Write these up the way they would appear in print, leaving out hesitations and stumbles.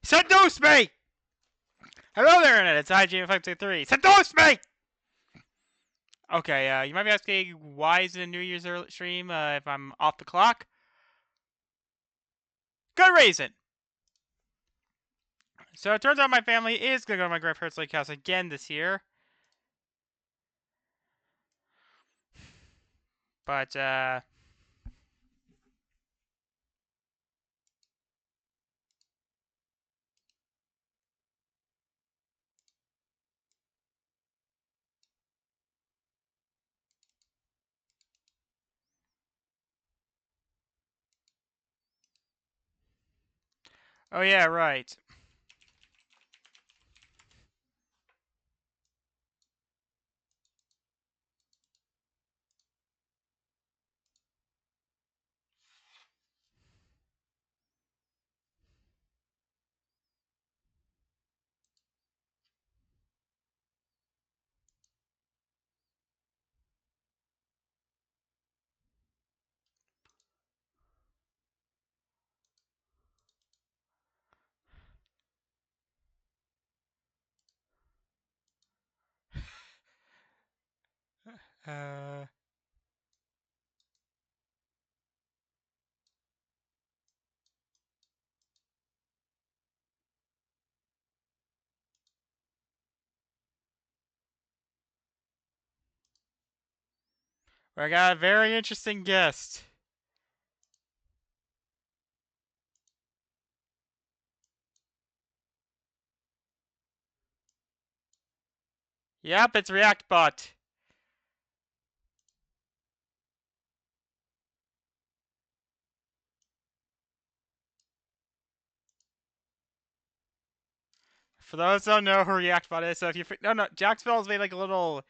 Seduce me! Hello there, Internet. It's IGM523. Seduce me! Okay, you might be asking why is it a New Year's stream if I'm off the clock? Good reason! So it turns out my family is going to go to my grandparents' lake house again this year. But, oh yeah, right. Uh... I got a very interesting guest. Yep, it's ReactBot. For those who don't know who ReactBot is, so if you... No, Jacksonville's made like a little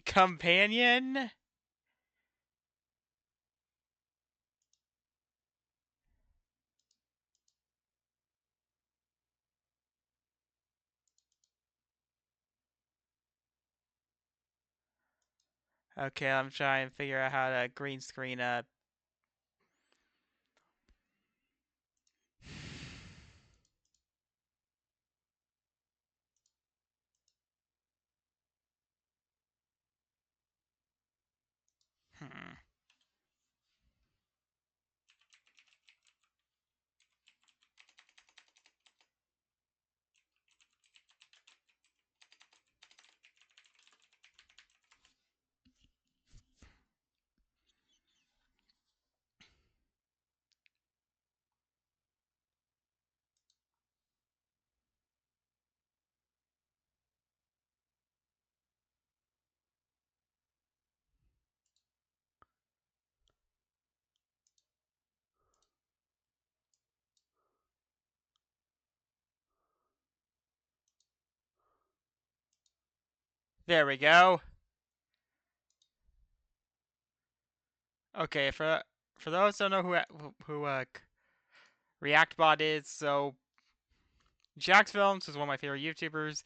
companion. Okay, I'm trying to figure out how to green screen up. There we go. Okay, for those who don't know who ReactBot is, so Jax Films is one of my favorite YouTubers.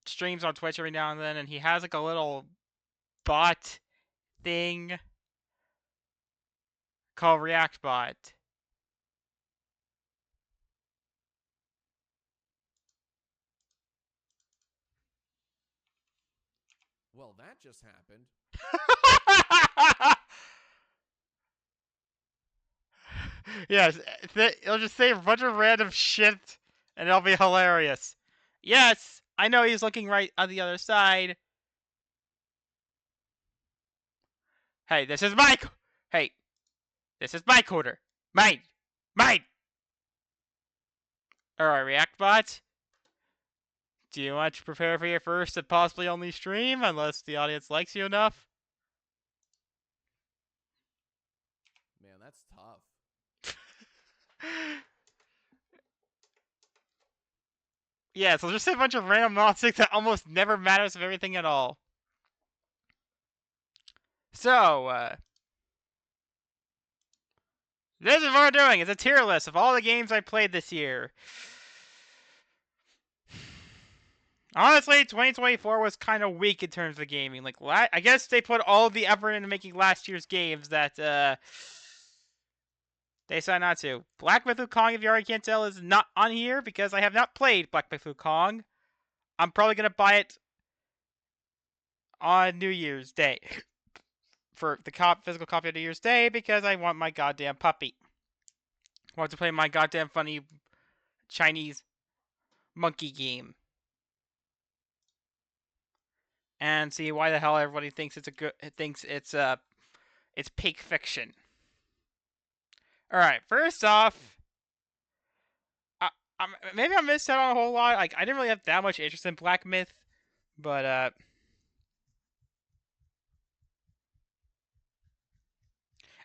Streams on Twitch every now and then, and he has like a little bot thing called ReactBot. Well, that just happened. Yes, it'll just say a bunch of random shit, and it'll be hilarious. Yes, I know he's looking right on the other side. Hey, this is my... Hey, this is my quarter. Mine! Mine! Alright, ReactBot. Do you want to prepare for your first and possibly only stream, unless the audience likes you enough? Man, that's tough. Yeah, so just say a bunch of random nonsense that almost never matters of everything at all. So, this is what we're doing. It's a tier list of all the games I played this year. Honestly, 2024 was kind of weak in terms of gaming. Like, I guess they put all the effort into making last year's games that, They decided not to. Black Myth Wukong, if you already can't tell, is not on here because I have not played Black Myth Wukong. I'm probably gonna buy it on New Year's Day for the physical copy of New Year's Day because I want my goddamn puppy. I want to play my goddamn funny Chinese monkey game and see why the hell everybody thinks it's peak fiction. All right, first off, maybe I missed out on a whole lot. Like I didn't really have that much interest in Black Myth, but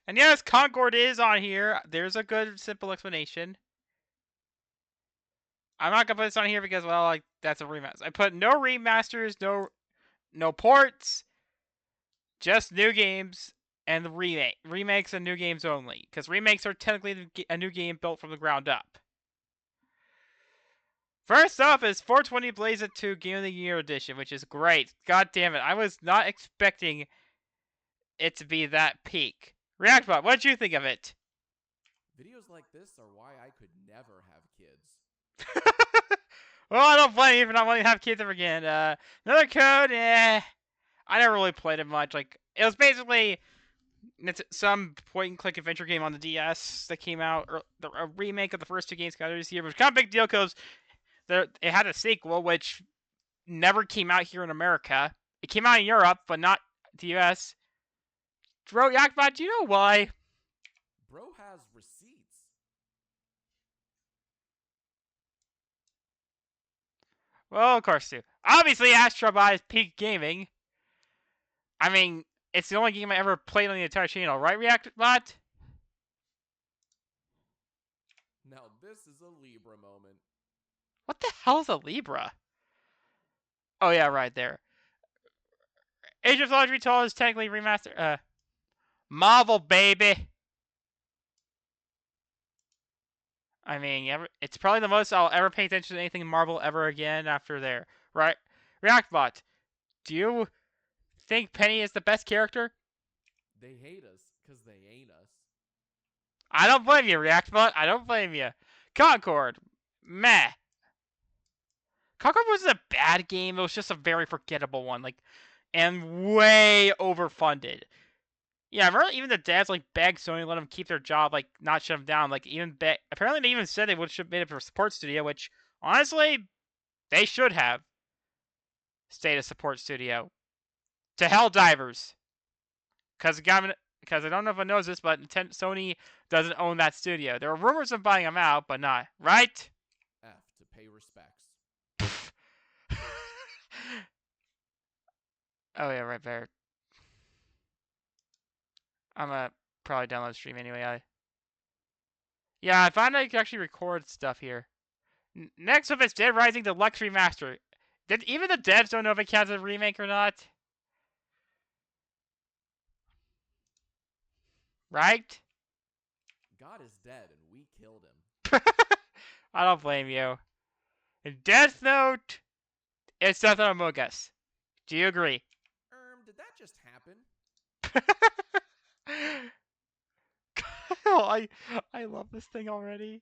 and yes, Concord is on here. There's a good simple explanation. I'm not gonna put this on here because well, like that's a remaster. I put no remasters, no ports, just new games and the remakes and new games only. Because remakes are technically a new game built from the ground up. First up is 420 Blaze 2 Game of the Year Edition, which is great. God damn it, I was not expecting it to be that peak. Reactbot, what did you think of it? Videos like this are why I could never have kids. Well, I don't blame you for not wanting to have kids ever again. Another code, I never really played it much. Like, it was basically some point-and-click adventure game on the DS that came out, or a remake of the first two games got this year, which was kind of a big deal because it had a sequel, which never came out here in America. It came out in Europe, but not the US. Yakbot, do you know why? Bro has receipts. Well, of course, too. Obviously, Astro Bot is peak gaming. I mean, it's the only game I ever played on the entire channel, right, Reactbot? Now this is a Libra moment. What the hell is a Libra? Oh yeah, right there. Age of Lottery Toll is technically remastered. Marvel, baby. I mean, it's probably the most I'll ever pay attention to anything Marvel ever again after there, right? Reactbot, do you think Penny is the best character? They hate us because they ain't us. I don't blame you, Reactbot. I don't blame you. Concord, meh. Concord wasn't a bad game. It was just a very forgettable one, and way overfunded. Yeah, I remember even the dads begged Sony to let them keep their job, not shut them down. Apparently they even said they would have made it for a support studio, which honestly they should have stayed a support studio. To hell, divers, because I don't know if I knows this, but Sony doesn't own that studio. There are rumors of buying them out, but not right. F to pay respects. Oh yeah, right there. I'm gonna probably download the stream anyway. Yeah, I found I could actually record stuff here. Next up is Dead Rising Deluxe Remaster. Did even the devs don't know if it counts as a remake or not? Right? God is dead and we killed him. I don't blame you. In Death Note, it's Death Note Among Us. Do you agree? Did that just happen? I love this thing already.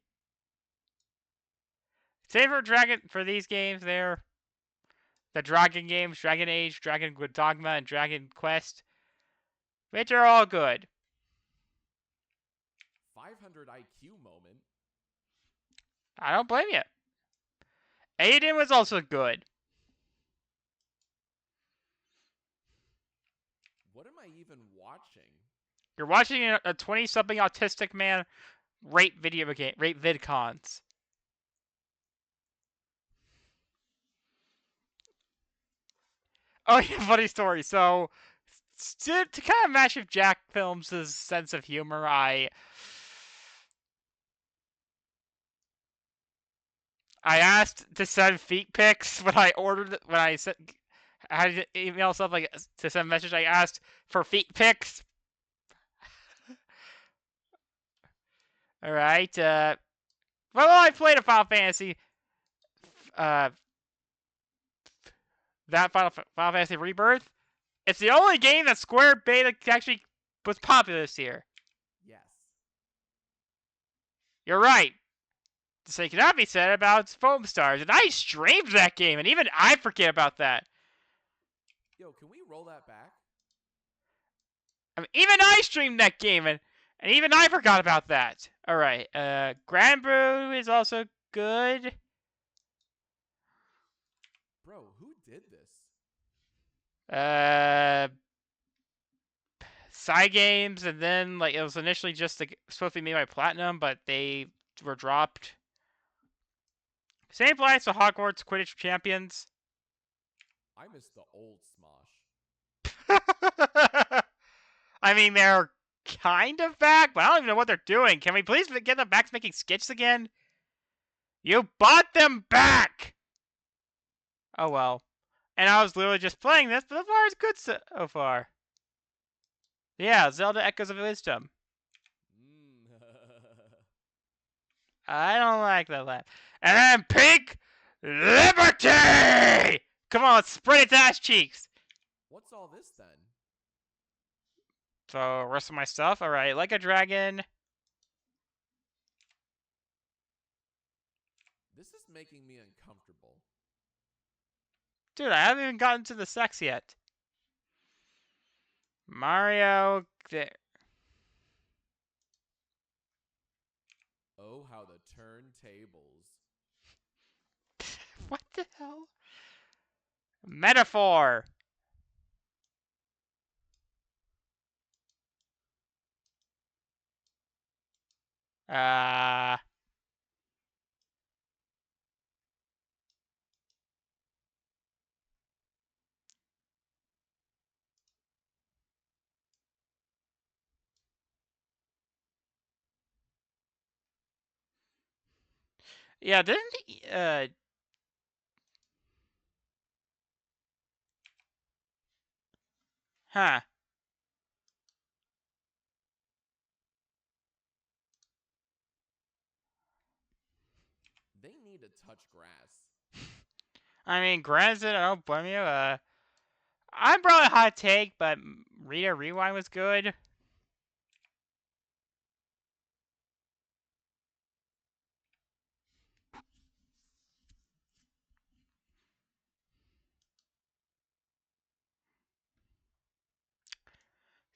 Same for these games there. The Dragon games, Dragon Age, Dragon Dogma, and Dragon Quest, which are all good. 500 IQ moment. I don't blame you. Aiden was also good. What am I even watching? You're watching a 20-something autistic man rate VidCons. Oh yeah, funny story. So, to kind of match with Jack Films' sense of humor, I asked to send feet pics when I had to email stuff to send a message. I asked for feet pics. All right. Well, I played a Final Fantasy. That Final Fantasy Rebirth. It's the only game that Square Beta actually was popular this year. Yes. You're right. The same cannot be said about Foam Stars, and I streamed that game, and even I forget about that. Yo, can we roll that back? I mean, even I streamed that game, and even I forgot about that. All right, Grand Brew is also good. Bro, who did this? Uh, Side games, and then like it was initially just supposed to be made by Platinum, but they were dropped. Same applies to Hogwarts Quidditch Champions. I miss the old Smosh. I mean, they're kind of back, but I don't even know what they're doing. Can we please get them back to making skits again? You bought them back! Oh well. And I was literally just playing this, but so far it's good so far. Yeah, Zelda Echoes of Wisdom. I don't like that laugh. And then Pink Liberty! Come on, let's spread its ass cheeks. What's all this then? So, rest of my stuff? Alright, like a dragon. This is making me uncomfortable. Dude, I haven't even gotten to the sex yet. Mario. Oh, how the turntables. What the hell? Metaphor. Uh. Yeah, didn't he, huh. They need to touch grass. I mean, granted, I don't blame you. I'm probably a hot take, but Rita Rewind was good.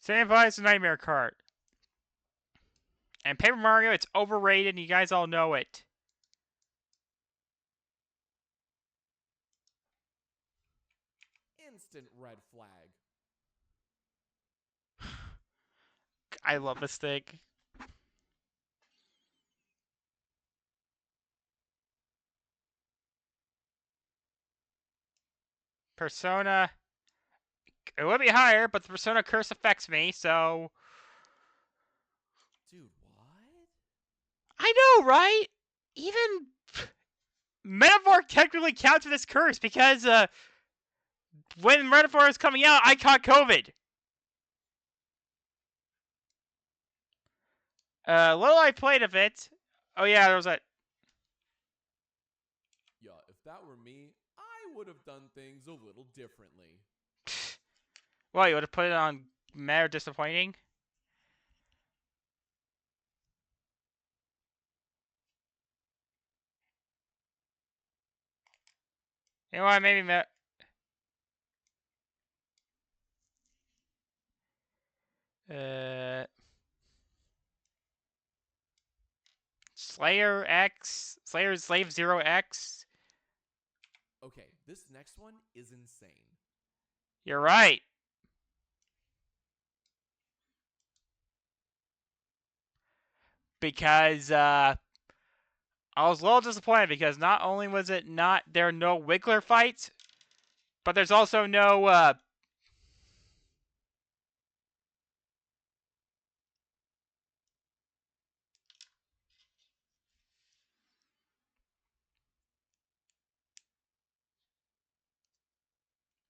Same applies to Nightmare Cart. And Paper Mario, it's overrated, and you guys all know it. Instant red flag. I love this thing. Persona. It would be higher, but the Persona curse affects me, so. Dude, what? I know, right? Even Metaphor technically counts for this curse because when Metaphor was coming out, I caught COVID. Little I played of it. Oh yeah, there was that. Yeah, if that were me, I would have done things a little differently. Well, you would have put it on Mad or Disappointing. You know what? Maybe uh, Slayer X, Slayer Slave Zero X. Okay, this next one is insane. You're right. Because I was a little disappointed because not only was it not there are no Wiggler fights, but there's also no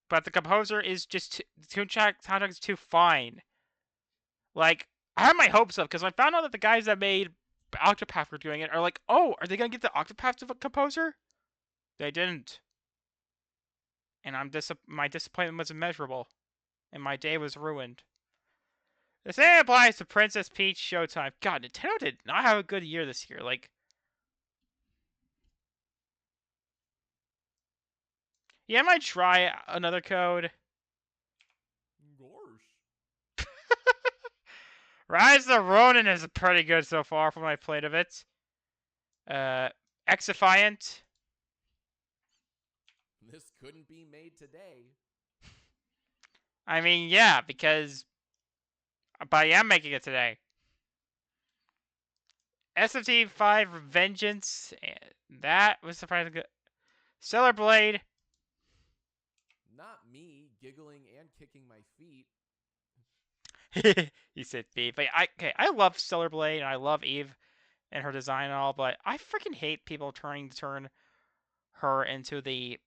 but the composer is just too soundtrack is too fine. Like I had my hopes up because I found out that the guys that made Octopath were doing it are like, oh, are they gonna get the Octopath composer? They didn't, and my disappointment was immeasurable, and my day was ruined. The same applies to Princess Peach Showtime. God, Nintendo did not have a good year this year. Like, yeah, I might try another code. Gorsh. Rise of the Ronin is pretty good so far from what I played of it. Uh, Exafiant. This couldn't be made today. I mean, yeah, but I am making it today. SFT 5 Vengeance. That was surprisingly good. Stellar Blade. Not me giggling and kicking my feet. You said B, but I love Stellar Blade and I love Eve and her design and all, but I freaking hate people trying to turn her into the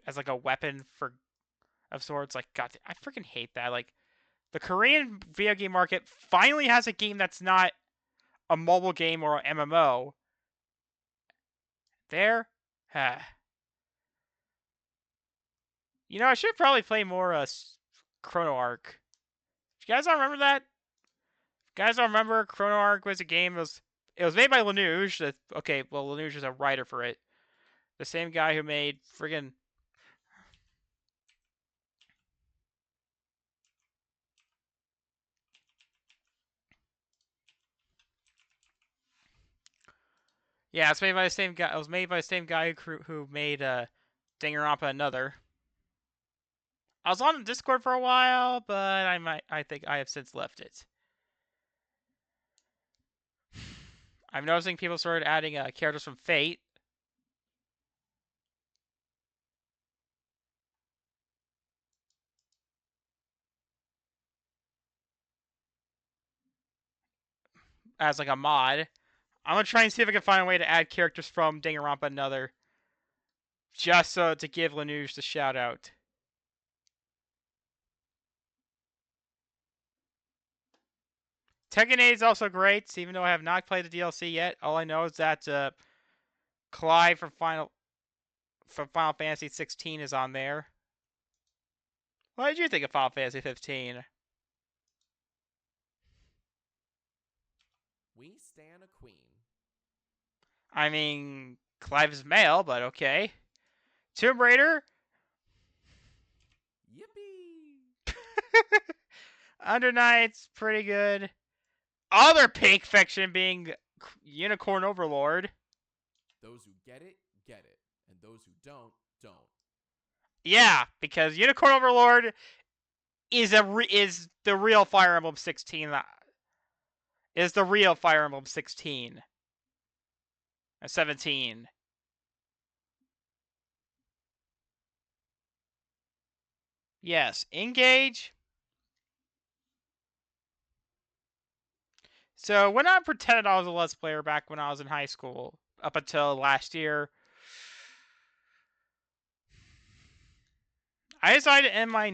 as like a weapon for of sorts. Like, God, I freaking hate that. Like, the Korean video game market finally has a game that's not a mobile game or an MMO. There, you know, I should probably play more Chrono Arc. You guys don't remember that? You guys don't remember Chrono Arc was a game. It was made by Laneige. Okay, well, Laneige is a writer for it. The same guy who made friggin' yeah, it's made by the same guy. It was made by the same guy who made Danganronpa Another. I was on Discord for a while, but I think I have since left it. I'm noticing people started adding characters from Fate. As like a mod. I'm gonna try and see if I can find a way to add characters from Danganronpa Another, just so to give Laneige the shout out. Tekken 8 is also great, even though I have not played the DLC yet. All I know is that Clive from Final Fantasy 16 is on there. What did you think of Final Fantasy 15? We stan a queen. I mean, Clive's male, but okay. Tomb Raider. Yippee! Under Night's pretty good. Other pink fiction being Unicorn Overlord. Those who get it, and those who don't, don't. Yeah, because Unicorn Overlord is the real Fire Emblem 16. Is the real Fire Emblem 16. 17. Yes, Engage. So when I pretended I was a Let's Player back when I was in high school, up until last year, I decided to end my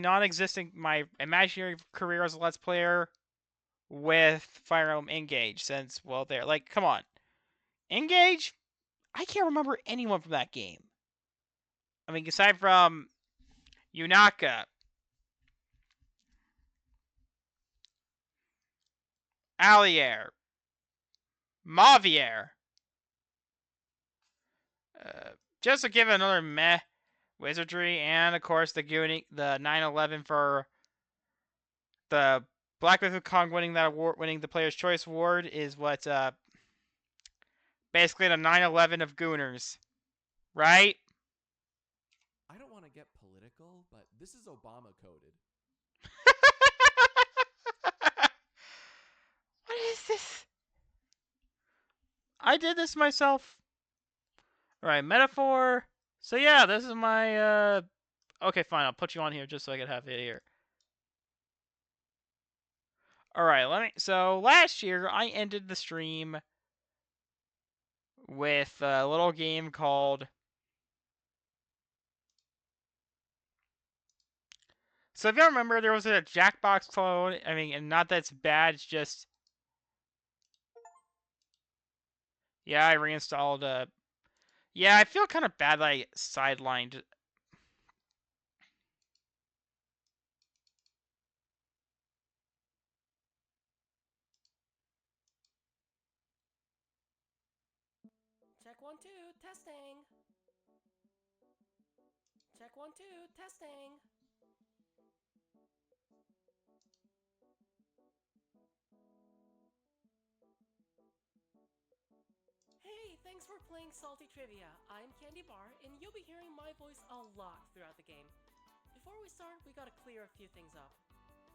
imaginary career as a Let's Player with Fire Emblem Engage, since, well, there. Like, come on. Engage? I can't remember anyone from that game. I mean, aside from Yunaka, Allier, Mavier. Just to give another meh wizardry, and of course the 9/11 for the Black Myth Kong winning that award, winning the Player's Choice Award, is what basically the 9/11 of Gooners, right? I don't want to get political, but this is Obama coded. What is this? I did this myself. Alright, metaphor. So yeah, this is my okay, fine, I'll put you on here just so I can have it here. Alright, so last year I ended the stream with a little game called, so if you remember, there was a Jackbox clone. I mean, and not that it's bad, it's just, yeah, I reinstalled Yeah, I feel kind of bad that I sidelined. Check 1 2, testing. Check 1 2, testing. Hey, thanks for playing Salty Trivia. I'm Candy Barre, and you'll be hearing my voice a lot throughout the game. Before we start, we gotta clear a few things up.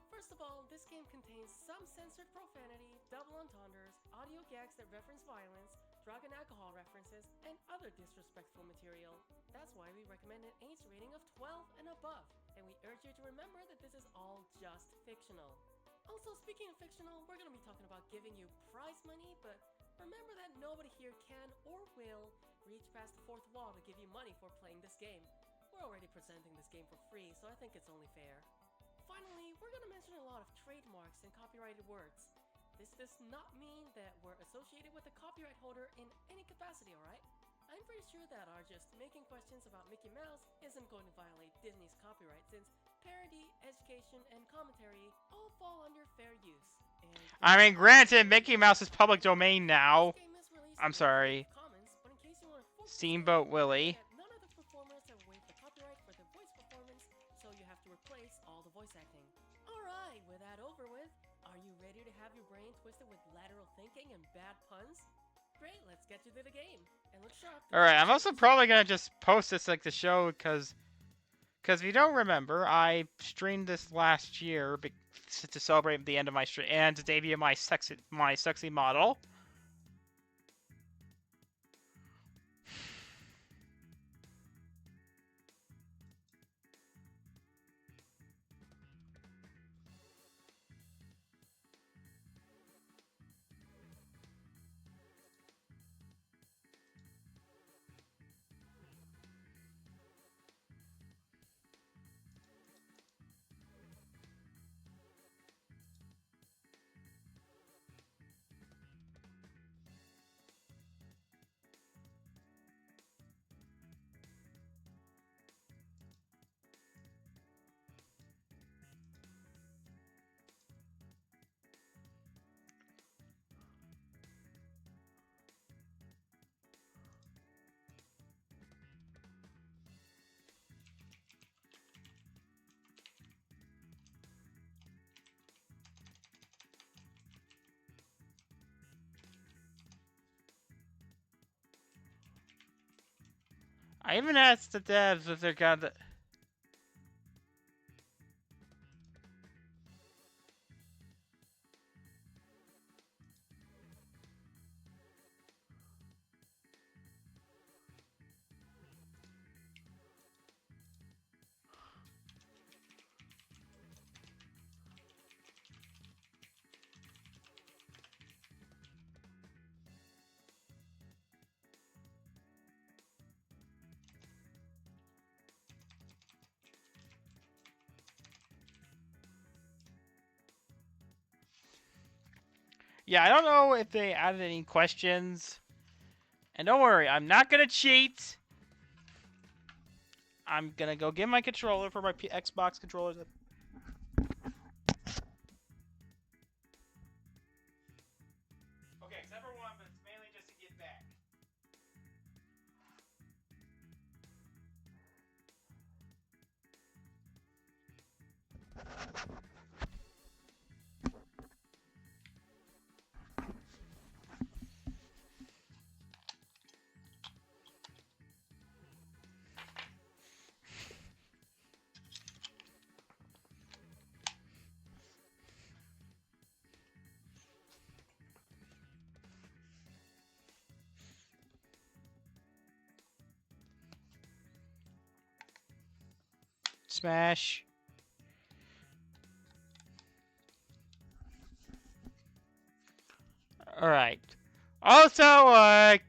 First of all, this game contains some censored profanity, double entendres, audio gags that reference violence, drug and alcohol references, and other disrespectful material. That's why we recommend an age rating of 12 and above, and we urge you to remember that this is all just fictional. Also, speaking of fictional, we're gonna be talking about giving you prize money, but remember that nobody here can or will reach past the fourth wall to give you money for playing this game. We're already presenting this game for free, so I think it's only fair. Finally, we're going to mention a lot of trademarks and copyrighted words. This does not mean that we're associated with the copyright holder in any capacity, alright? I'm pretty sure that our just making questions about Mickey Mouse isn't going to violate Disney's copyright, since parody, education, and commentary all fall under fair use. And I mean, granted, Mickey Mouse is public domain now. this game is released I'm under Creative sorry. Commons, but in case you want full Steamboat disclosure, Willie. that none of the performers have waived the copyright for the voice performance, so you have to replace all the voice acting. Alright, with that over with, are you ready to have your brain twisted with lateral thinking and bad puns? Great, let's get you to the game. And look sharp. Alright, I'm also probably gonna just post this like the show, because if you don't remember, I streamed this last year to celebrate the end of my stream and to debut my sexy model. I even asked the devs if they're gonna. Yeah, I don't know if they added any questions. And don't worry, I'm not gonna cheat. I'm gonna go get my controller for my Xbox controllers. Okay, except for one, but it's mainly just to get back. Smash. Alright. Also,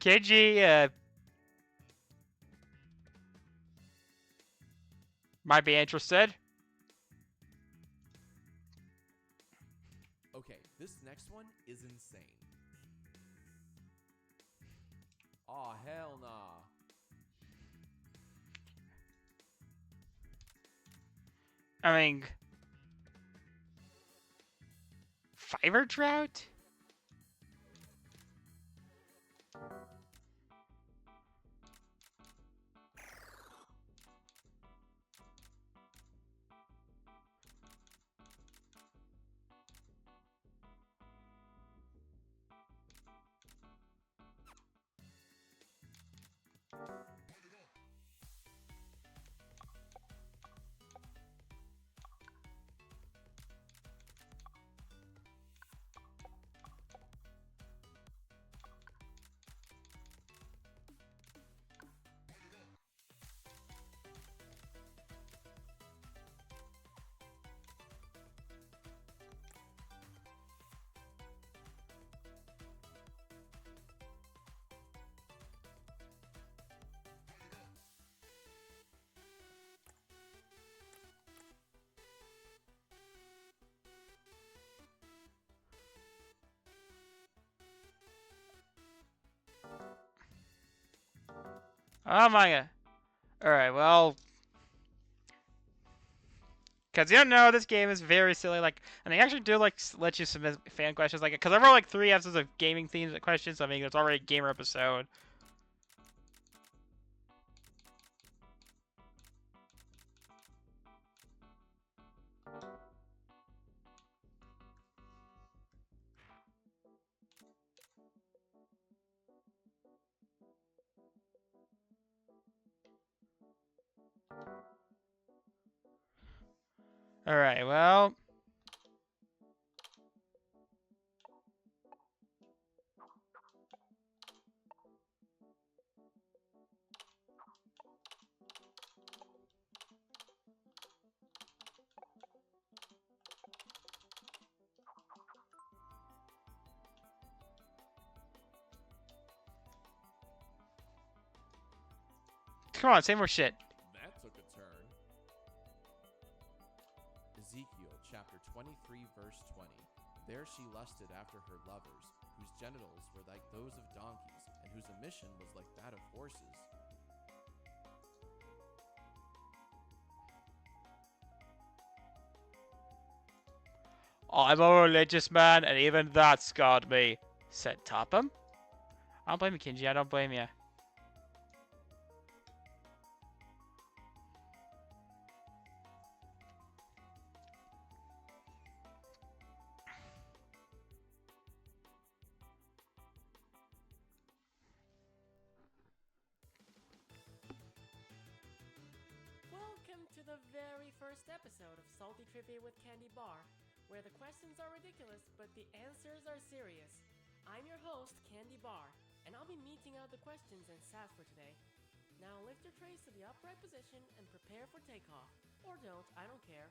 Kiji, might be interested. Okay, this next one is insane. Aw, hell nah. I mean, fiber trout? Oh my god. Alright, well. Because you don't know, this game is very silly. Like, and they actually do like let you submit fan questions. Like, because I wrote like 3 episodes of gaming themed questions. So I mean, it's already a gamer episode. Alright, well. Come on, say more shit. That took a turn. Ezekiel chapter 23 verse 20. There she lusted after her lovers, whose genitals were like those of donkeys, and whose emission was like that of horses. I'm a religious man, and even that scarred me, said Topham. I don't blame you, Kinji. I don't blame you. Welcome to the very first episode of Salty Trivia with Candy Bar, where the questions are ridiculous, but the answers are serious. I'm your host, Candy Bar, and I'll be meting out the questions and sass for today. Now lift your trays to the upright position and prepare for takeoff. Or don't, I don't care.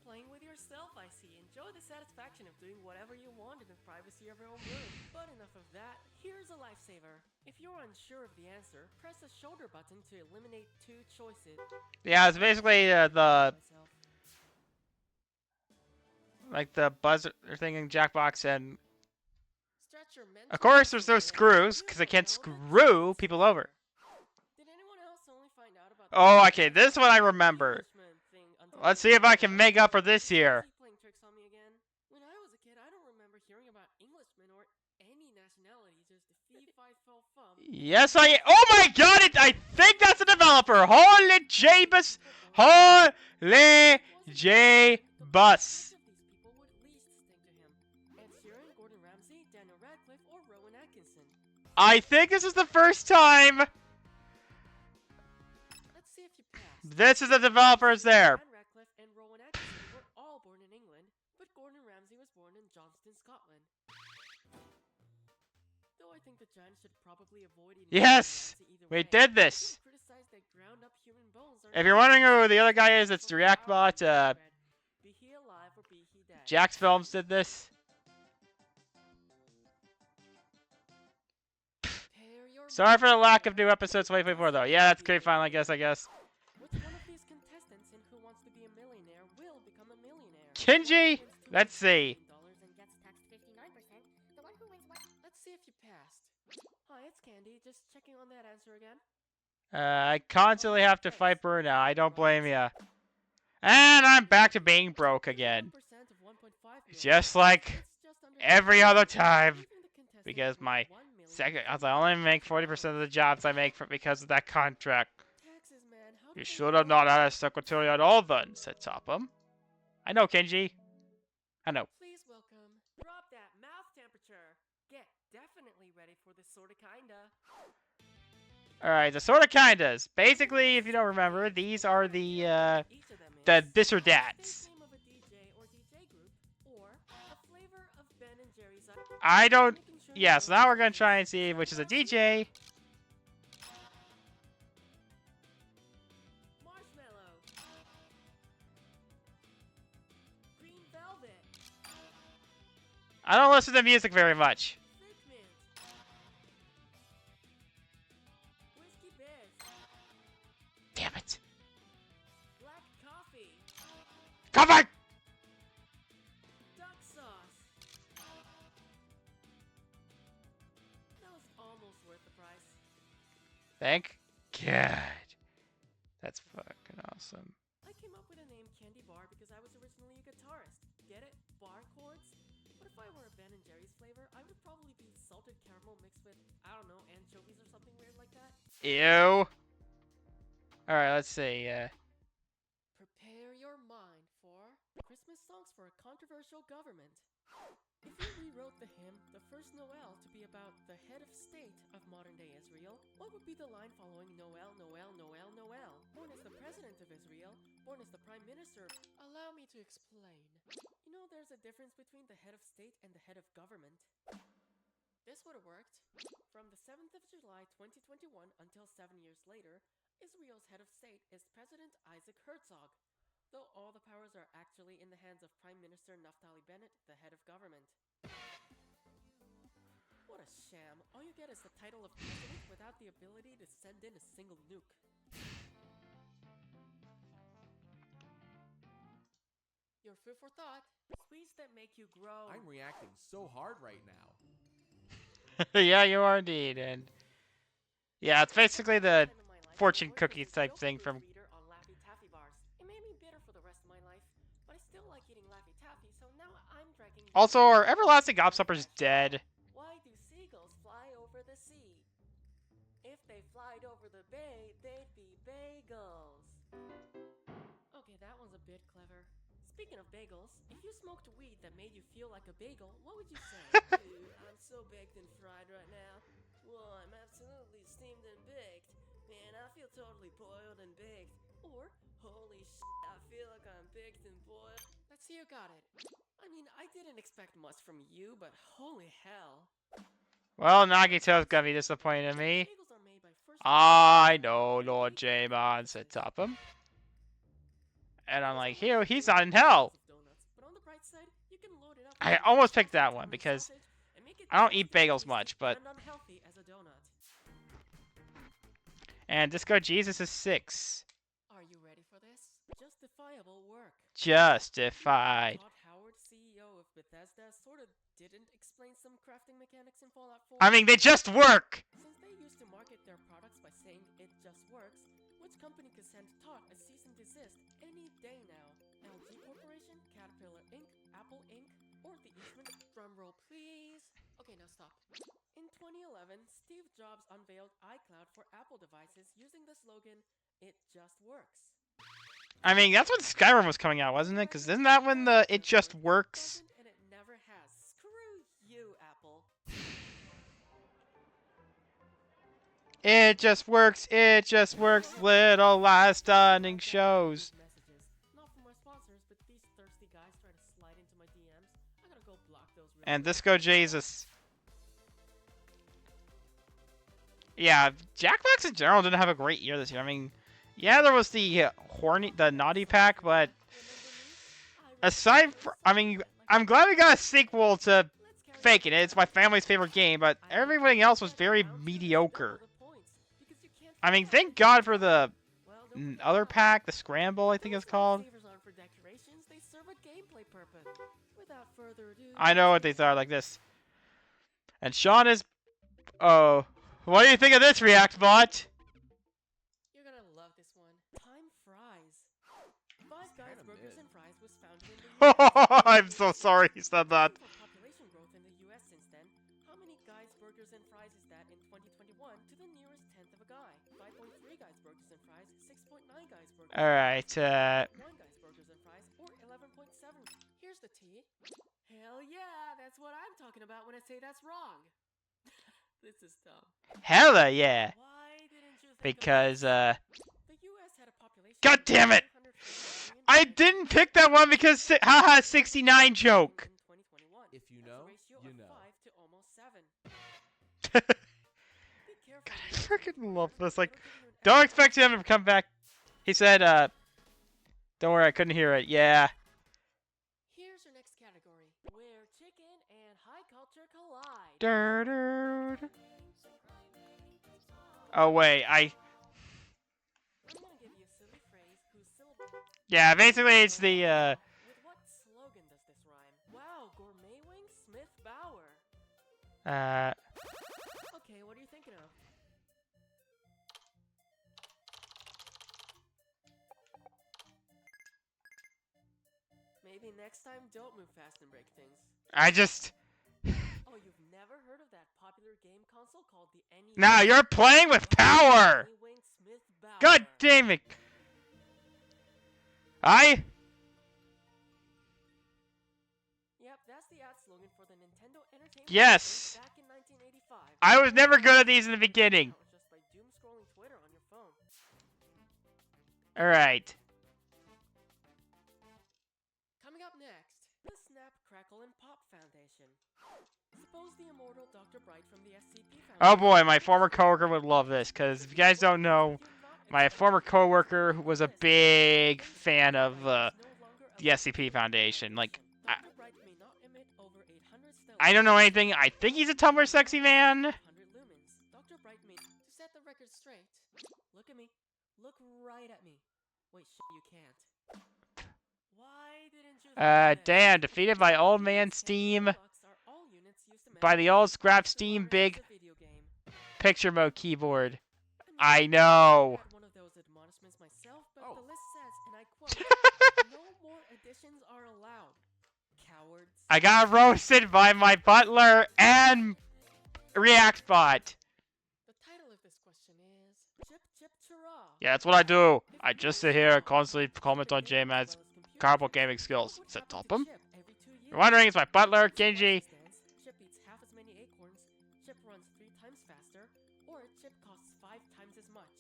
Playing with yourself, I see. Enjoy the satisfaction of doing whatever you want in the privacy of your own room. But enough of that, here's a lifesaver. If you're unsure of the answer, press the shoulder button to eliminate 2 choices. Yeah, it's basically like the buzzer thing in Jackbox, and of course there's no screws because I can't screw people over. Did anyone else only find out about Oh, okay, this one I remember. Let's see if I can make up for this here. Playing tricks on me again? When I was a kid, I don't remember hearing about Englishmen or any nationality, just fee-fi-fo-fum. Yes, oh my god, I think that's a developer. Holy Jabus. Holy J-Bus. Which of these people would least stink to him? Ed Sheeran, Gordon Ramsay, Daniel Radcliffe, or Rowan Atkinson? I think this is the first time. Let's see if you passed. This is the developers there. Dan Radcliffe and Rowan Atkinson were all born in England, but Gordon Ramsay was born in Johnston, Scotland. Though I think the Giants should probably avoid eating Yes, Ramsay either we way. did this. People criticize that ground-up human bones are If you're wondering who the other guy is, it's the Reactbot. Be he alive or be he dead. Jax Films did this. Pair your Sorry for the lack of new episodes 2024 though. Yeah, that's great fine, I guess. Which one of these contestants in Who Wants to Be a Millionaire will become a millionaire? Kinji, let's see. And gets taxed 59%. The one who wins one. Let's see if you passed. Hi, it's Candy. Just checking on that answer again. I constantly have to fight Bruno. I don't blame ya. And I'm back to being broke again. 1% of 1.5 million. Just like That's just under every other time. leaving the contestant Because with my 1 million second, I fifty only thousand make 40% of the jobs I make because of that contract. Taxes, man. How You do should they have not had a secretary at all then, said Topham. I know, Kenji. I know. Please welcome. Drop that mouth temperature. Get definitely ready for this sorta kinda. Alright, the sorta kindas. Basically, if you don't remember, these are the Each of them the is this or a stage that's. name of a DJ or DJ group, or a flavor of Ben and Jerry's. I don't. Making sure you Yeah, know so now what we're gonna it try is. and see which is a Sounds good. DJ. Marshmallow. Green velvet. I don't listen to music very much. Figment. Whiskey Biz. Damn it. Black coffee. Come on! Duck sauce. That was almost worth the price. Thank God. That's fucking awesome. I came up with the name Candy Bar because I was originally a guitarist. Get it? Bar chords? But if I were a Ben and Jerry's flavor, I would probably be salted caramel mixed with, I don't know, anchovies or something weird like that. Ew. Alright, let's see. Prepare your mind for Christmas songs for a controversial government. If you rewrote the hymn, the first Noel, to be about the head of state of modern-day Israel, what would be the line following Noel, Noel, Noel, Noel? Born as the president of Israel, born as the prime minister. Allow me to explain. You know, there's a difference between the head of state and the head of government. This would have worked. From the 7th of July 2021 until 7 years later, Israel's head of state is President Isaac Herzog, though all the powers are actually in the hands of Prime Minister Naftali Bennett, the head of government. What a sham. All you get is the title of president without the ability to send in a single nuke. Your food for thought. Sweets that make you grow. I'm reacting so hard right now. Yeah, you are indeed. And yeah, it's basically the Time in my life, fortune I worked cookie as a type joke thing proof from. reader on Laffy Taffy bars. It made me bitter for the rest of my life, but I still like eating Laffy Taffy, so now I'm drinking. Also, our everlasting gobstopper's dead. Why do seagulls fly over the sea? If they flied over the bay, they'd be bagels. Okay, that one's a bit clever. Speaking of bagels, if you smoked weed that made you feel like a bagel, what would you say? Dude, I'm so baked and fried right now. Well, I'm absolutely steamed and baked. Man, I feel totally boiled and baked. Or, holy shit, I feel like I'm baked and boiled. Let's see you got it. I mean, I didn't expect much from you, but holy hell. Well, Nagito's gonna be disappointed in me. Bagels are made by first I know, Lord Jamon, said Topham. And I'm like, he's not in hell. But on the bright side, you can load it up I with almost picked that pepperoni one because sausage and make it I don't just eat as bagels tasty much, but. and unhealthy as a donut. And Disco Jesus is 6. Are you ready for this? Justifiable work. Justified. Todd Howard, CEO of Bethesda, sort of didn't explain some crafting mechanics in Fallout 4. I mean, they just work! Since they used to market their products by saying it just works, which company could send Todd a cease and desist any day now? LG Corporation, Caterpillar Inc., Apple Inc., or the Eastman? Drumroll please. Okay, now stop. In 2011, Steve Jobs unveiled iCloud for Apple devices using the slogan, "It just works." I mean, that's when Skyrim was coming out, wasn't it? Because isn't that when the It Just Works? And it never has. Screw you, Apple. It just works, little lies stunning shows. Messages. Not from my sponsors, but these thirsty guys try to slide into my DMs. I gotta go block those. And Disco Jesus. Yeah, Jackbox in general didn't have a great year this year. I mean, yeah, there was the naughty pack, but aside from, I mean, I'm glad we got a sequel to Faking It. It's my family's favorite game, but everything else was very mediocre. I mean, thank God for the other pack, the Scramble, I think it's called. I know what they thought like this. And Sean is... Oh. What do you think of this, React Bot? You're gonna love this one. Time fries. 5 guys I'm so sorry he said that. For population growth in the U.S. since then, how many guys, burgers, and fries is that in 2021 to the nearest tenth of a guy? 5.3 guys, burgers, and fries, 6.9 guys, burgers. Alright, 1 guys, burgers, and fries, or 11.7. Here's the T. Hell yeah, that's what I'm talking about when I say that's wrong. This is dumb. hella yeah. Why didn't you think Because, of this? The U.S. had a population God of damn it! 140 million I people didn't pick that one because, haha, 69 joke. in 2021. If you That's know, a ratio you of know. 5 to almost 7. God, Be careful. I freaking love this. Like, It'll give you an don't extra expect him to come back. He said, don't worry, I couldn't hear it. Yeah. Here's your next category, where chicken and high culture collide. Oh, wait, I'm gonna give you a silly phrase whose syllable. yeah, basically it's the, With what slogan does this rhyme? Wow, gourmet wing, Smith Bauer. Okay, what are you thinking of? Maybe next time don't move fast and break things. I just, Oh, you've never heard of that popular game console called the NES? now you're playing with power! Gourmet wing, Smith Bauer. God damn it! Yep, that's the ad slogan for the Nintendo Entertainment Yes. System back in 1985. I was never good at these in the beginning. Just by doom scrolling Twitter on your phone. Alright. Coming up next, the Snap, Crackle, and Pop Foundation. Suppose the immortal Dr. Bright from the SCP Foundation. Oh boy, my former coworker would love this, because if you guys don't know, my former coworker was a big fan of the SCP Foundation. Like, Dr. Bright may not emit over 800 I don't know anything. I think he's a Tumblr sexy man. 100 lumens. Dr. Bright may. To set the record straight, look at me. Look right at me. Wait, you can't. Why didn't you? think of this? Damn, defeated by old man Steam. Bucks are all units used to By the old scrap manufacture Steam wireless big as a video game. picture mode keyboard. I I know. had one of those admonishments myself, but Oh. the list says, and I quote, "No more additions are allowed." Cowards. I got roasted by my butler and ReactBot. The title of this question is Chip Chip Chirah. Yeah, that's what I do. I just sit here and constantly comment on J-Man's comparable gaming skills. Is it top him? You're wondering, it's my butler, Genji. Chip eats half as many acorns, Chip runs 3 times faster, or Chip costs 5 times as much.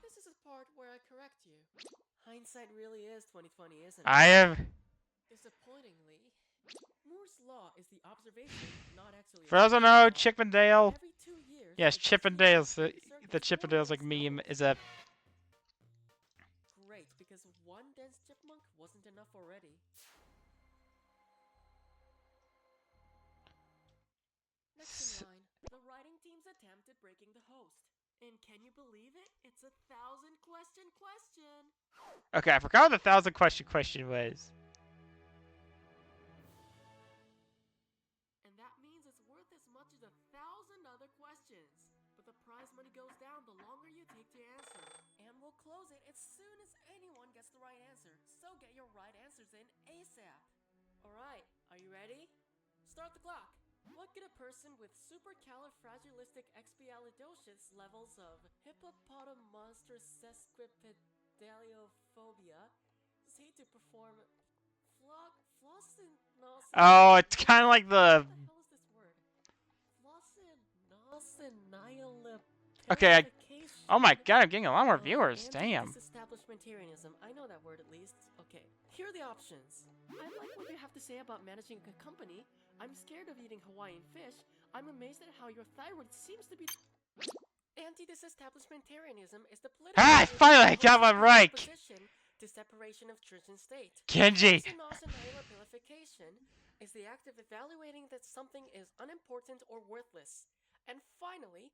This is a part where I correct you. Hindsight really is 2020, isn't it? I have... Disappointingly, Moore's law is the observation, not actually. For those who don't know, Chippendale... Every 2 years, Yes, a district Chippendales. circuit The Chippendales like forms. meme is a... Great, because one dense chipmunk wasn't enough already. Next in line, the writing team's attempt at breaking the host. And can you believe it? It's a 1,000-question question. Okay, I forgot what the 1,000 question was. And that means it's worth as much as 1,000 other questions. But the prize money goes down the longer you take to answer. And we'll close it as soon as anyone gets the right answer. So get your right answers in ASAP. Alright, are you ready? Start the clock. What could a person with supercalifragilisticexpialidocious levels of hippopotamonstrosesquipedaliophobia say to perform flossinosis? Oh, it's kind of like the... What the hell is this word? Okay, Flossinosignilipilification. oh my god, I'm getting a lot more viewers. Damn. Disestablishmentarianism. I know that word at least. Okay, here are the options. I like what you have to say about managing a company. I'm scared of eating Hawaiian fish. I'm amazed at how your thyroid seems to be... Anti-disestablishmentarianism is the political... Ah, I finally got one right! Opposition to separation of church and state. Genji. Flossinosignilipilification is the act of evaluating that something is unimportant or worthless. And finally,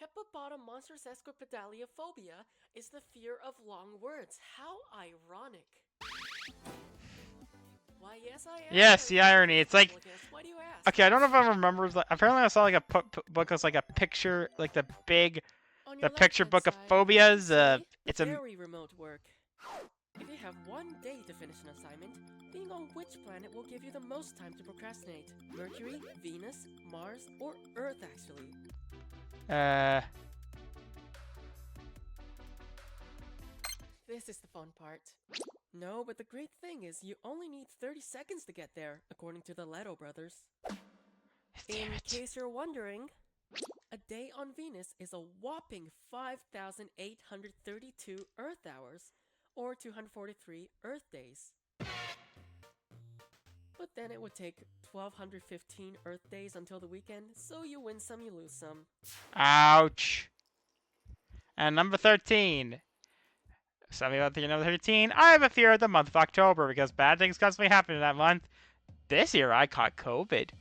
hippopotamonstrosesquipedaliophobia is the fear of long words. How ironic. Why, yes, I am. Yes, the irony. It's like... Why do you ask? Okay, I don't know if I remember. Apparently I saw like a book that's like a picture, like the big... On The your picture left-hand book of side, phobias, you see it's a... very remote work. If you have 1 day to finish an assignment, being on which planet will give you the most time to procrastinate? Mercury, Venus, Mars, or Earth, actually? This is the fun part. No, but the great thing is you only need 30 seconds to get there, according to the Leto brothers. Damn In it. case you're wondering, a day on Venus is a whopping 5,832 Earth hours, or 243 Earth days. But then it would take 1,215 Earth days until the weekend, so you win some, you lose some. Ouch. And number 13. Something about the number 13. I have a fear of the month of October because bad things constantly happen in that month. This year I caught COVID.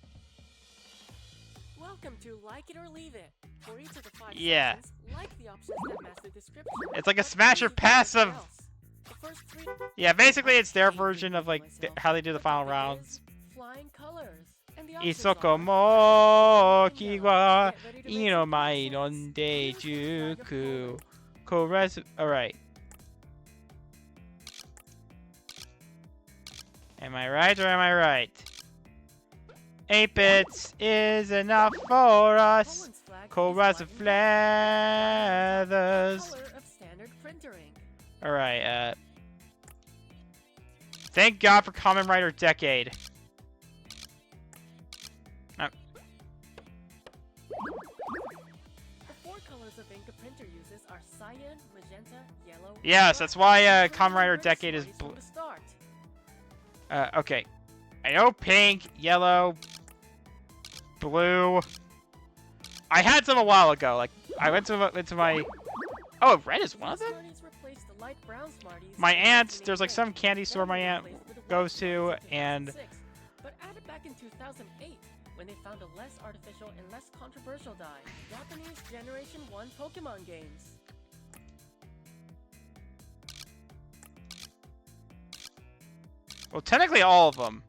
Welcome to Like It or Leave It. For each of the 5 Yeah. sections, like the options that match the description. It's like a but smash or leave pass everything of- else. The first 3 Yeah, basically it's their I version of like myself, how they do the but final topic rounds. is flying colors. And the options Isoko are mo red, ki green, wa yellow. Get ready to make ino some mai predictions. non de Here's the flag of juku. Poland. Alright. Am I right or am I right? 8 bits is enough for us. Poland's flag Chorus is of white and black. feathers. Color of standard printer ink. Alright, thank God for Common Writer Decade. The 4 colors of ink a printer uses are cyan, magenta, yellow. and Yes, black. that's why Including Kamen Rider the Decade is Smarties from the start. okay. I know pink, yellow, blue. I had some a while ago. Like I went into my. Oh, red is one of them. Smarties replaced the light brown Smarties My in aunt, there's like 1988. some candy store my Then aunt they replaced with the goes white to, Smarties in and 2006, but added back in 2008 when they found a less artificial and less controversial dye. Japanese Generation 1 Pokemon games. well, technically all of them.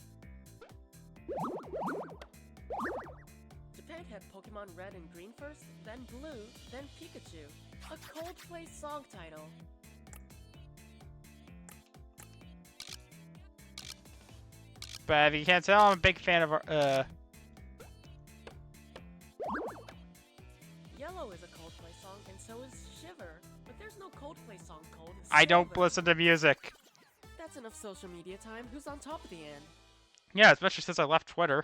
Japan had Pokemon Red and Green first, then Blue, then Pikachu. A Coldplay song title. But if you can't tell, I'm a big fan of Yellow is a Coldplay song, and so is Shiver. But there's no Coldplay song called I don't Silver. listen to music. That's enough social media time. Who's on top of the end? Yeah, especially since I left Twitter.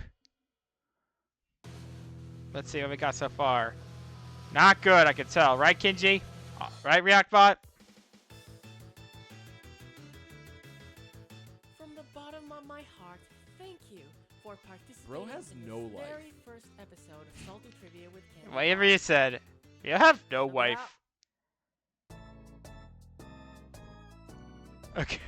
Let's see what we got so far. Not good, I can tell. Right, Kinji? Right, ReactBot? From the bottom of my heart, thank you for participating Bro has in no this life. very first episode of Salty Trivia with Candy. Whatever you said. You have no Look it wife. up. Okay.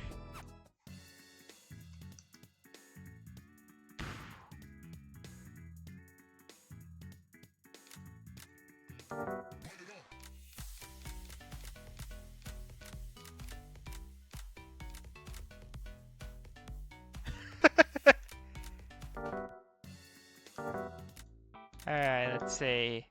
Alright, let's see.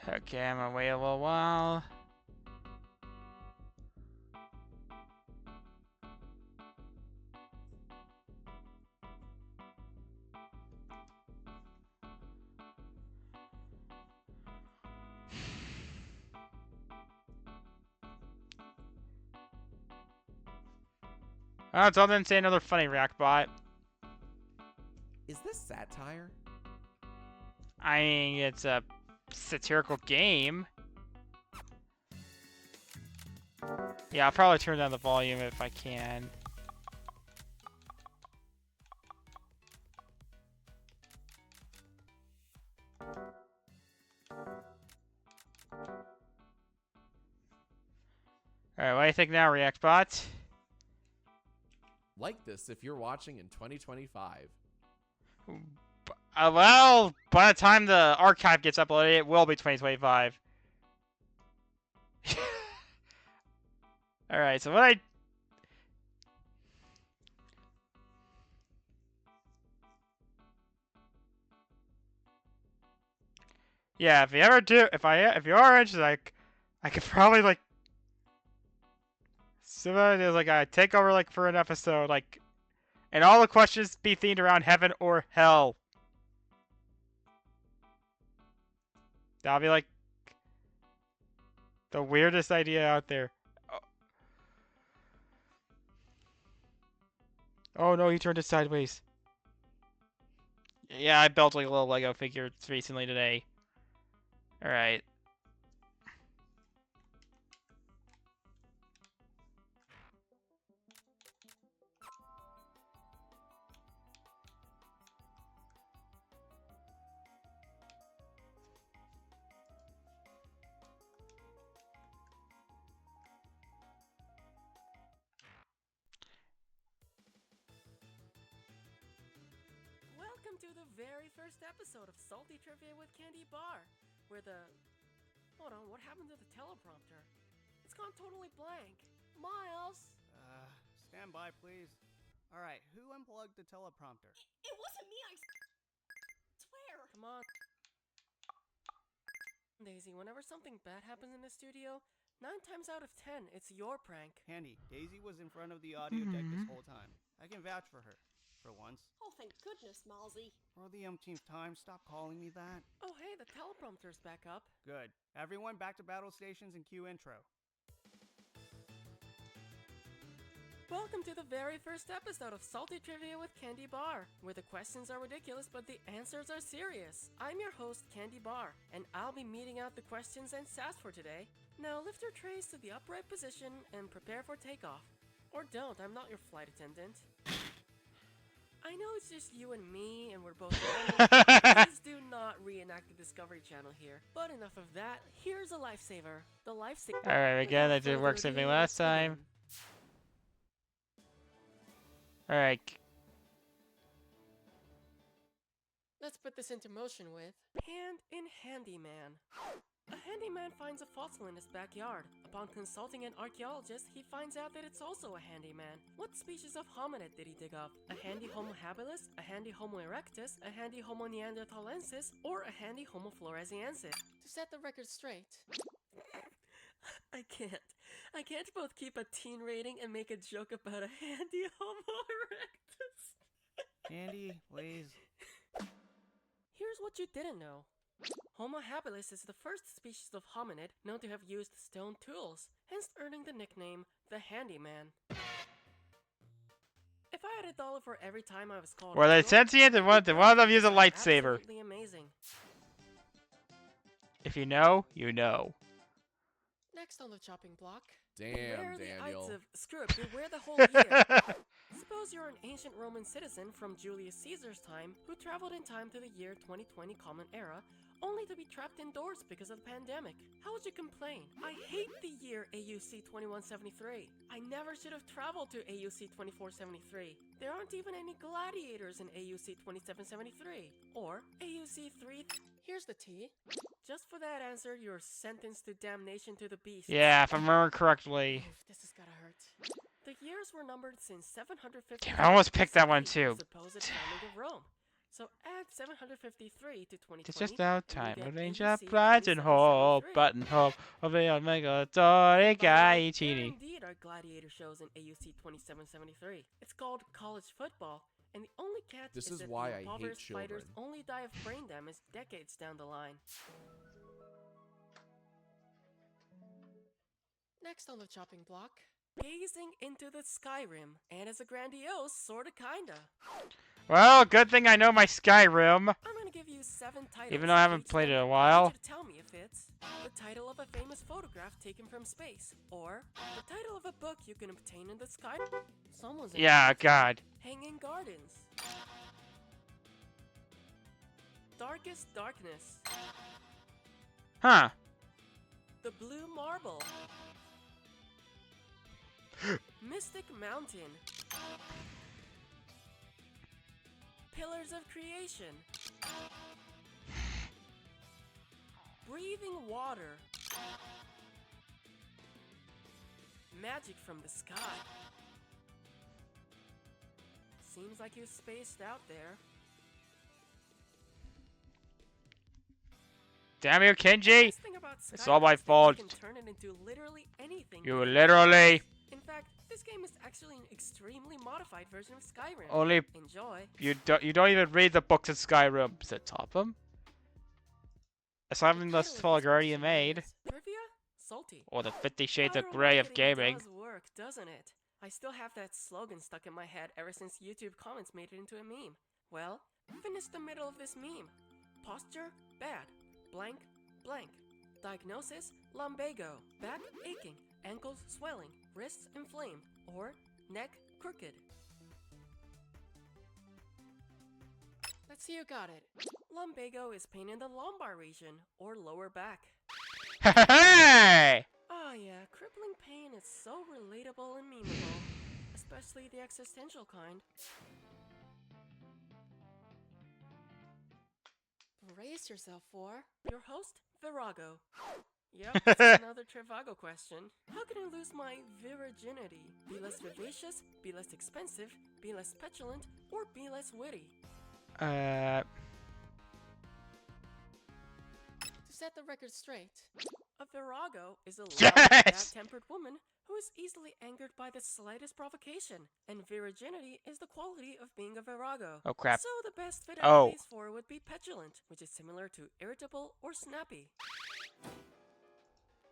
Okay, I'm gonna wait a little while. Oh, it's all didn't say another funny ReactBot. Is this satire? I mean, it's a satirical game. Yeah, I'll probably turn down the volume if I can. Alright, what do you think now, ReactBot? Like this if you're watching in 2025. Well, by the time the archive gets uploaded, it will be 2025. All right, so what I yeah, if you ever do, if you are interested, I could probably like somebody is like I take over like for an episode like, and all the questions be themed around heaven or hell. That'll be like the weirdest idea out there. Oh no, he turned it sideways. Yeah, I built like a little Lego figure recently today. All right. Welcome to the very first episode of Salty Trivia with Candy Bar, where the... Hold on, what happened to the teleprompter? It's gone totally blank. Miles! Stand by, please. Alright, who unplugged the teleprompter? It wasn't me, I swear. Come on. Daisy, whenever something bad happens in the studio, 9 times out of 10, it's your prank. Candy, Daisy was in front of the audio deck this whole time. I can vouch for her. For once. Oh, thank goodness, Malsey. For the umpteenth time, stop calling me that. Oh hey, the teleprompter's back up. Good. Everyone back to battle stations and cue intro. Welcome to the very first episode of Salty Trivia with Candy Bar, where the questions are ridiculous but the answers are serious. I'm your host, Candy Bar, and I'll be meeting out the questions and sass for today. Now lift your trays to the upright position and prepare for takeoff. Or don't, I'm not your flight attendant. I know it's just you and me, and we're both Please do not reenact the Discovery Channel here. But enough of that, here's a lifesaver. The lifesaver. Alright, again, I did work saving last time. Alright. Let's put this into motion with Hand in Handyman. A handyman finds a fossil in his backyard. Upon consulting an archaeologist, he finds out that it's also a handyman. What species of hominid did he dig up? A handy Homo habilis, a handy Homo erectus, a handy Homo neanderthalensis, or a handy Homo floresiensis? To set the record straight, I can't both keep a teen rating and make a joke about a handy Homo erectus. Candy, please. Here's what you didn't know. Homo habilis is the first species of hominid known to have used stone tools, hence earning the nickname the Handyman. If I had $1 for every time I was called Were they sentient and one of them use a lightsaber? Absolutely amazing. If you know, you know. Next on the chopping block. Damn, beware Daniel. The screw it, beware the whole year. Suppose you're an ancient Roman citizen from Julius Caesar's time who traveled in time to the year 2020 Common Era, only to be trapped indoors because of the pandemic. How would you complain? I hate the year AUC 2173. I never should have traveled to AUC 2473. There aren't even any gladiators in AUC 2773. Or AUC 3... Here's the tea. Just for that answer, you're sentenced to damnation to the beast. Yeah, if I remember correctly. Oof, this is gotta hurt. The years were numbered since 750. Damn, I almost picked that one too. Supposed founding of Rome. So add 753 to 2020. It's just now time to arrange a AUC brighton hole, 2773. button hole, of the Omega Tori Guy There Chini. indeed are gladiator shows in AUC 2773. It's called college football, and the only catch This is that why the I hate impoverished fighters children. only die of brain damage decades down the line. Next on the chopping block, gazing into the Skyrim, and it's a grandiose sorta kinda. Well, good thing I know my Skyrim. I'm gonna give you 7 titles. Even though I haven't each played it in a I want while. you to tell me if it's the title of a famous photograph taken from space, or the title of a book you can obtain in the sky. Someone's in Yeah, it. God. Hanging Gardens. Darkest Darkness. Huh. The Blue Marble. Mystic Mountain. Pillars of Creation. Breathing Water. magic from the sky. Seems like you spaced out there. Damn you, Kenji! Nice thing about It's all my Skyrim is that fault. You can turn it into literally anything. You you literally. In fact, this game is actually an extremely modified version of Skyrim. Only Enjoy. you don't even read the books in Skyrim. Is it top them? Something The that's title of full this already question made. is Trivia? Salty. Or the 50 Shades of Viral Grey of marketing gaming. does work, doesn't it? I still have that slogan stuck in my head ever since YouTube comments made it into a meme. Well, finish the middle of this meme. Posture, bad. Blank, blank. Diagnosis, lumbago. Back aching. Ankles swelling. Wrists inflamed. Or neck crooked. Let's see who got it. Lumbago is pain in the lumbar region, or lower back. Hey! Oh yeah, crippling pain is so relatable and memeable, especially the existential kind. Brace yourself for your host, Virago. Yep, this is another Trivago question. How can I lose my virginity? Be less vivacious, be less expensive, be less petulant, or be less witty? To set the record straight, a virago is a loud, Yes! bad-tempered woman who is easily angered by the slightest provocation, and virginity is the quality of being a virago. Oh crap. So the best fit Oh. out of these four would be petulant, which is similar to irritable or snappy.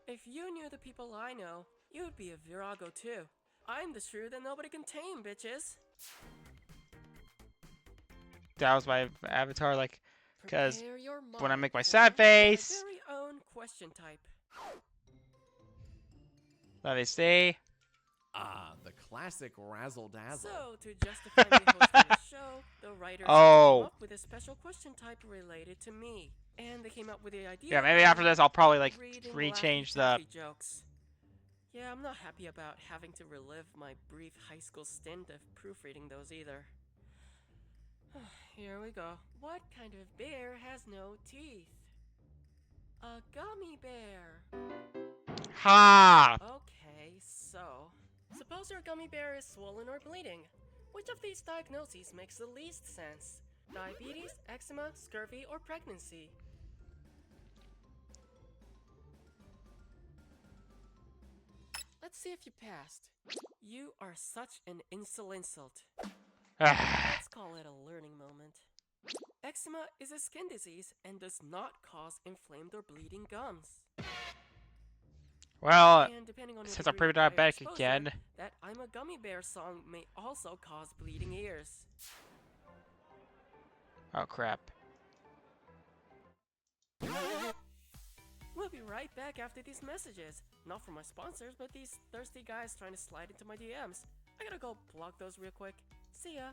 If you knew the people I know, you'd be a virago too. I'm the shrew that nobody can tame, bitches. That was my avatar, like, because Prepare your when I mind make my for sad face, my very own question type. let me see. Ah, the classic razzle dazzle. So, to justify me hosting the show, the writers Oh. came up with a special question type related to me. And they came up with the idea Yeah, maybe of after this I'll probably, like, reading rechange the... laffy-taffy jokes. Yeah, I'm not happy about having to relive my brief high school stint of proofreading those either. Here we go. What kind of bear has no teeth? A gummy bear. Ha! Okay, so... Suppose your gummy bear is swollen or bleeding. Which of these diagnoses makes the least sense? Diabetes, eczema, scurvy, or pregnancy? Let's see if you passed. You are such an insult. Let's call it a learning moment. Eczema is a skin disease and does not cause inflamed or bleeding gums. Well, And depending on your since I'm degree of pre-diabetic prior exposure, again... that I'm a Gummy Bear song may also cause bleeding ears. Oh crap. We'll be right back after these messages. Not from my sponsors, but these thirsty guys trying to slide into my DMs. I gotta go block those real quick. See ya.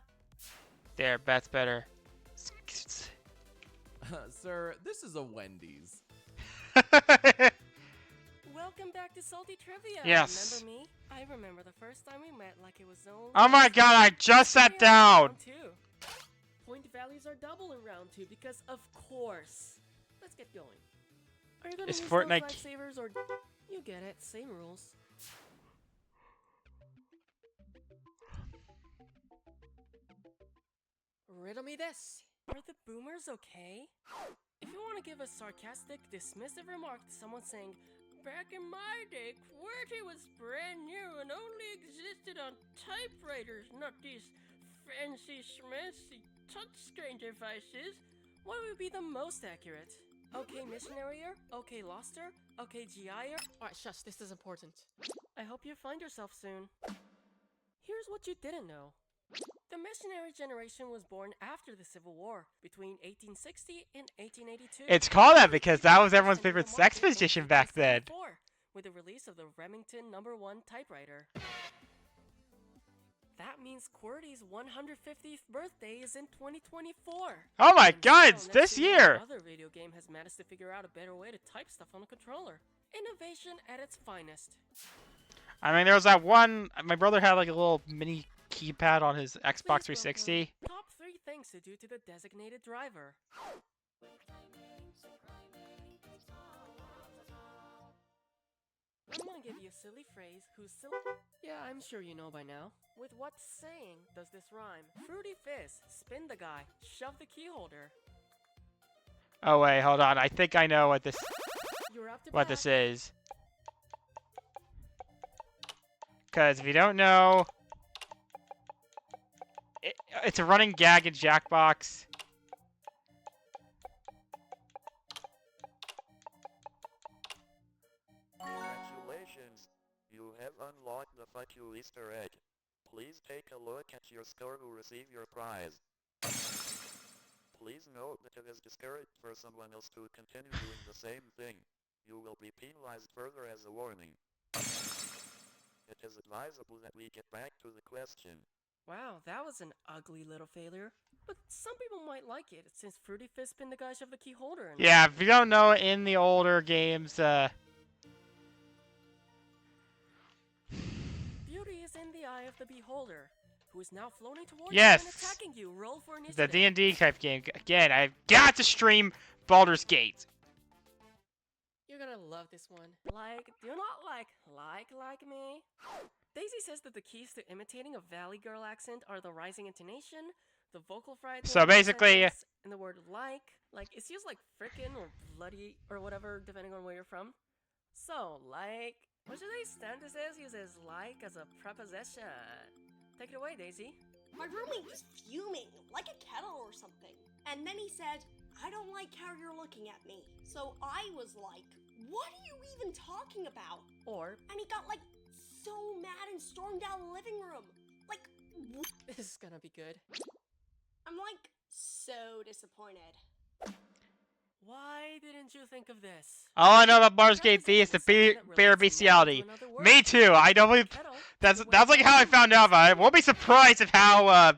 There, that's better. Sir, this is a Wendy's. Welcome back to Salty Trivia. Yes. Remember me? I remember the first time we met like it was only... Oh my god, I just sat down! Round 2. Point values are double in round 2 because of course. Let's get going. Are you gonna Is use Fortnite- those lifesavers or... You get it, same rules. Riddle me this. Are the boomers okay? If you want to give a sarcastic, dismissive remark to someone saying, back in my day, QWERTY was brand new and only existed on typewriters, not these fancy schmancy touchscreen devices, what would be the most accurate? Okay, missionaryer? Okay, loster? Okay, GIer? Alright, shush, this is important. I hope you find yourself soon. Here's what you didn't know. The missionary generation was born after the Civil War, between 1860 and 1882. It's called that because that was everyone's favorite sex position back then. With the release of the Remington No. 1 typewriter. That means QWERTY's 150th birthday is in 2024. Oh my And god, so, it's let's this see what year! other video game has managed to figure out a better way to type stuff on a controller. Innovation at its finest. I mean, there was that one... My brother had like a little mini keypad on his Xbox Please 360. welcome Top 3 things to do to the designated driver. I'm gonna give you a silly phrase whose Yeah, I'm sure you know by now. With what saying does this rhyme? Fruity fizz, spin the guy, shove the key holder. Oh wait, hold on. I think I know what You're up to what bat. this is. Because if you don't know, it's a running gag in Jackbox. Congratulations! You have unlocked the Fuck You Easter egg. Please take a look at your score to receive your prize. Please note that it is discouraged for someone else to continue doing the same thing. You will be penalized further as a warning. It is advisable that we get back to the question. Wow, that was an ugly little failure. But some people might like it, since Fruity Fizz spin the guy shove the key holder in. Yeah, if you don't know, in the older games, Beauty is in the eye of the beholder, who is now floating towards Yes. you and attacking you. Roll for the initiative. D&D type game. Again, I've got to stream Baldur's Gate. You're gonna love this one. Do not like me. Daisy says that the keys to imitating a Valley Girl accent are the rising intonation, the vocal fry at the So end of the basically- sentence, and the word like it's used like frickin' or bloody or whatever depending on where you're from. So, what should they sentence uses like as a preposition. Take it away, Daisy. My roommate was fuming, like a kettle or something. And then he said, I don't like how you're looking at me. So I was like, what are you even talking about? Or, And he got so mad and stormed out of the living room. this is gonna be good. I'm so disappointed. Why didn't you think of this? All I know about Baldur's Gate 3 is the Preposition is something that bare relates a noun to bestiality. another word. Me too. I don't believe Kettle that's is a way of like how I saying found out about it. Won't be surprised if how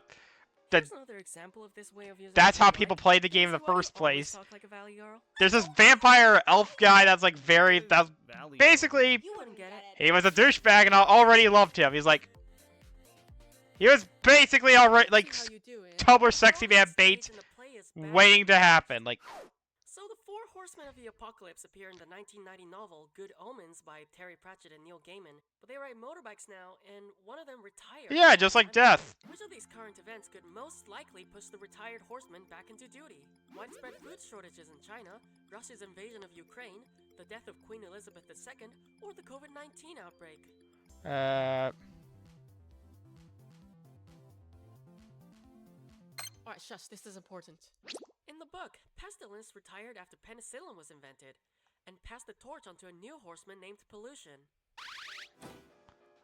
Here's another example of this way of using that's how like. people played the game in the Daisy, why do you first always place. talk like a Valley Girl? There's this vampire elf guy that's that's Valley basically You wouldn't get it. he was a douchebag and I already loved him. He was basically already See how you do it. Tumblr sexy man Stage bait and the play is bad. waiting to happen. So the four horsemen of the apocalypse appear in the 1990 novel Good Omens by Terry Pratchett and Neil Gaiman, but they ride motorbikes now, and one of them retired. Yeah, just like death. Which of these current events could most likely push the retired horsemen back into duty? Widespread food shortages in China, Russia's invasion of Ukraine, the death of Queen Elizabeth II, or the COVID-19 outbreak? Alright, shush, this is important. In the book, Pestilence retired after penicillin was invented, and passed the torch onto a new horseman named Pollution.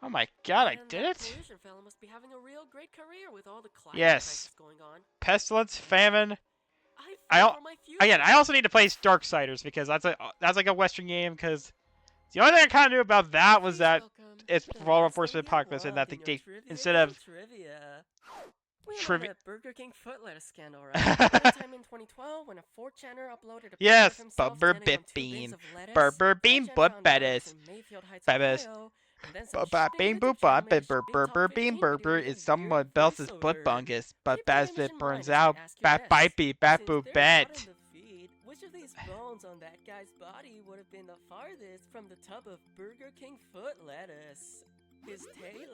Oh my god, I And did that it. Pollution fellow must be having a real great career with all the climate Yes. crisis going on. Pestilence, famine. I I fear al- for my future. Again, I also need to play Darksiders because that's like a Western game. Because the only thing I kind of knew about that was Please that welcome it's the for law last enforcement lady apocalypse and that in the your game trivia instead game of trivia. We Trivi- know that Burger King foot lettuce scandal, right? Anytime in 2012, when a 4chaner uploaded a Yes, picture of himself Bubber standing on Bit 2 Bean. bins of lettuce, Burger Bean 4chan Butt found out Bettis. it's in Mayfield Heights, Bettis. Ohio, and then some Baba shitty Bean YouTube Boop channel Bop made a Bur shitty Burger top Bean 15 Burger video is with someone weird else's voiceover. butt bungus, but Keep that as image it in burns mind as you out, ask your bat guests. bite beep bat Since boop they're bat. not in the feed, which of these bones on that guy's body would have been the farthest from the tub of Burger King foot lettuce? His tali,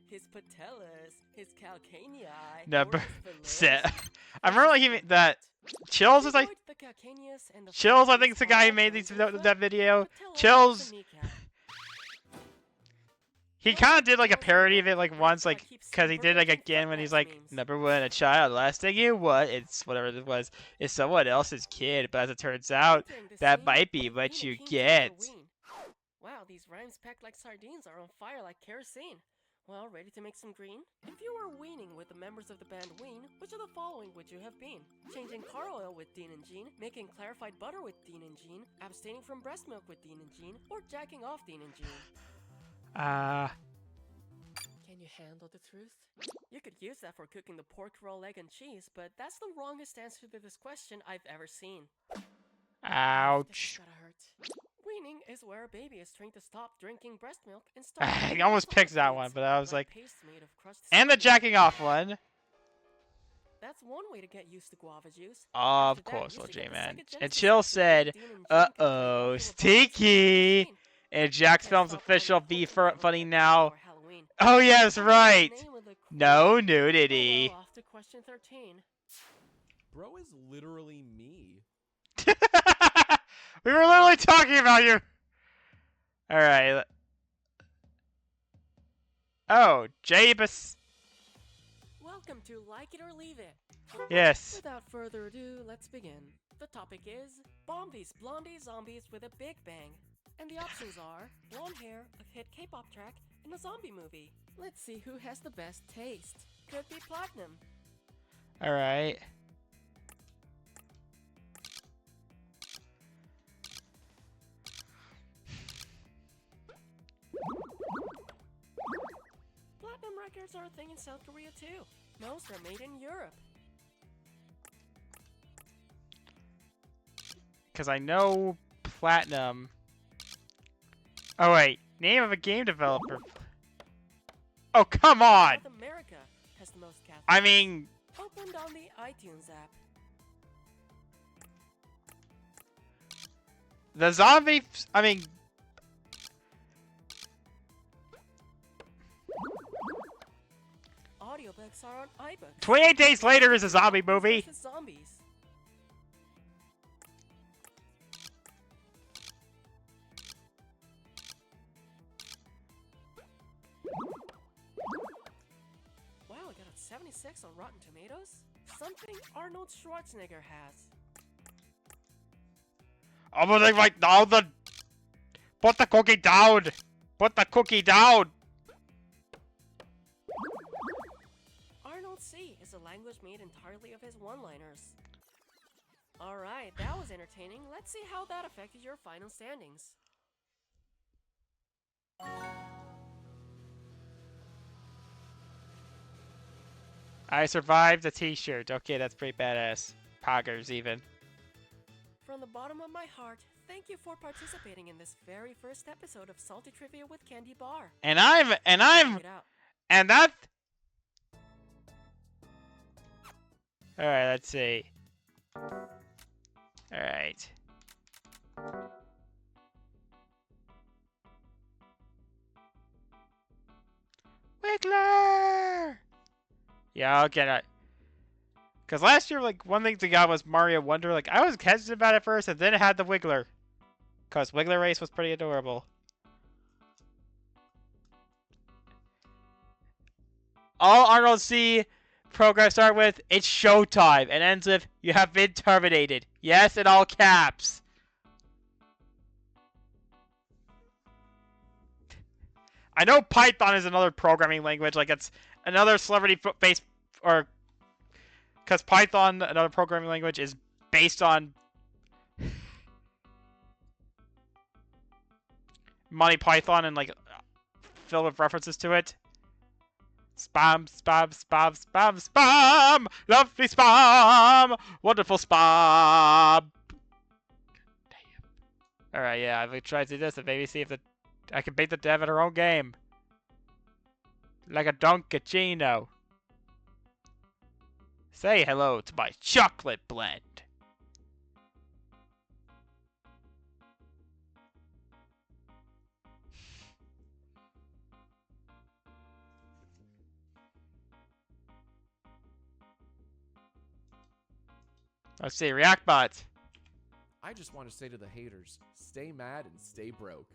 his patellas, his calcaneae, Number or his set. fillets? I remember like that Chills is like Avoid the calcaneus and the Chills. I fillets think it's the guy who all made bones these and foot. that video. The patella is Chills. the kneecap. He kind of did like a parody of it like once, like because he did like again when he's like, number one, a child. Last thing you want, it's whatever it was, is someone else's kid. But as it turns out, Entering the that scene, might be Bean what and you King get. Halloween. Wow, these rhymes packed like sardines are on fire like kerosene. Well, ready to make some green? If you were weaning with the members of the band Ween, which of the following would you have been? Changing car oil with Dean and Jean, making clarified butter with Dean and Jean, abstaining from breast milk with Dean and Jean, or jacking off Dean and Jean? Can you handle the truth? You could use that for cooking the pork roll, egg, and cheese, but that's the wrongest answer to this question I've ever seen. This Ouch. is gotta hurt. Weaning is where a baby is trained to stop drinking breast milk and start I eating almost solid picked that foods, one, but I was like, paste made of crushed and the spinach. jacking off one. That's one way to get used to guava juice. Of After that, course, you well, should get the J-Man. second And Genesis Chill episode where said, Dean and Jean can play uh-oh, Doctor With Bob and Stinky. Jean. And Jack's Films Stop official playing Be Pokemon Funny Go now. before Halloween. Oh yes, Tell me the right. name of the No queen. nudity. Oh, well, off to question 13. Bro is literally me. We were literally talking about you. All right. Oh, Jabus. Welcome to Like It or Leave It. Yes. Without further ado, let's begin. The topic is Bombies, Blondie Zombies with a Big Bang. And the options are blonde hair, a hit K-pop track, and a zombie movie. Let's see who has the best taste. Could be platinum. All right. Platinum records are a thing in South Korea too. Most are made in Europe. Because I know Platinum. Oh wait, name of a game developer. Oh come on! South America has the most Catholics. I mean, Opened on the iTunes app. the zombie. I mean, Audiobooks are on iBooks. 28 Days Later is a zombie movie. Versus Zombies. Wow, I got a 76 on Rotten Tomatoes. Something Arnold Schwarzenegger has. I'm gonna like now the. Put the cookie down. Put the cookie down. Arnold C is a language made entirely of his one-liners. Alright, that was entertaining. Let's see how that affected your final standings. I survived the T-shirt. Okay, that's pretty badass. Poggers even. From the bottom of my heart, thank you for participating in this very first episode of Salty Trivia with Candy Bar. And Check it out. that. All right, let's see. All right. Wiggler. Yeah, I'll get it. Cause last year, like one thing they got was Mario Wonder. Like I was hesitant about it first, and then it had the Wiggler. Cause Wiggler Race was pretty adorable. All Arnold C programs start with "It's showtime" and ends with "You have been terminated." Yes, in all caps. I know Python is another programming language, like it's another celebrity-based, or because Python, another programming language, is based on Monty Python and like filled with references to it. Spam, spam, spam, spam, spam! Lovely spam! Wonderful spam! Damn. Alright, yeah, I've tried to do this and maybe see if I can beat the dev at her own game. Like a Donkachino. Say hello to my chocolate blend. Let's see, React bots. I just want to say to the haters, stay mad and stay broke.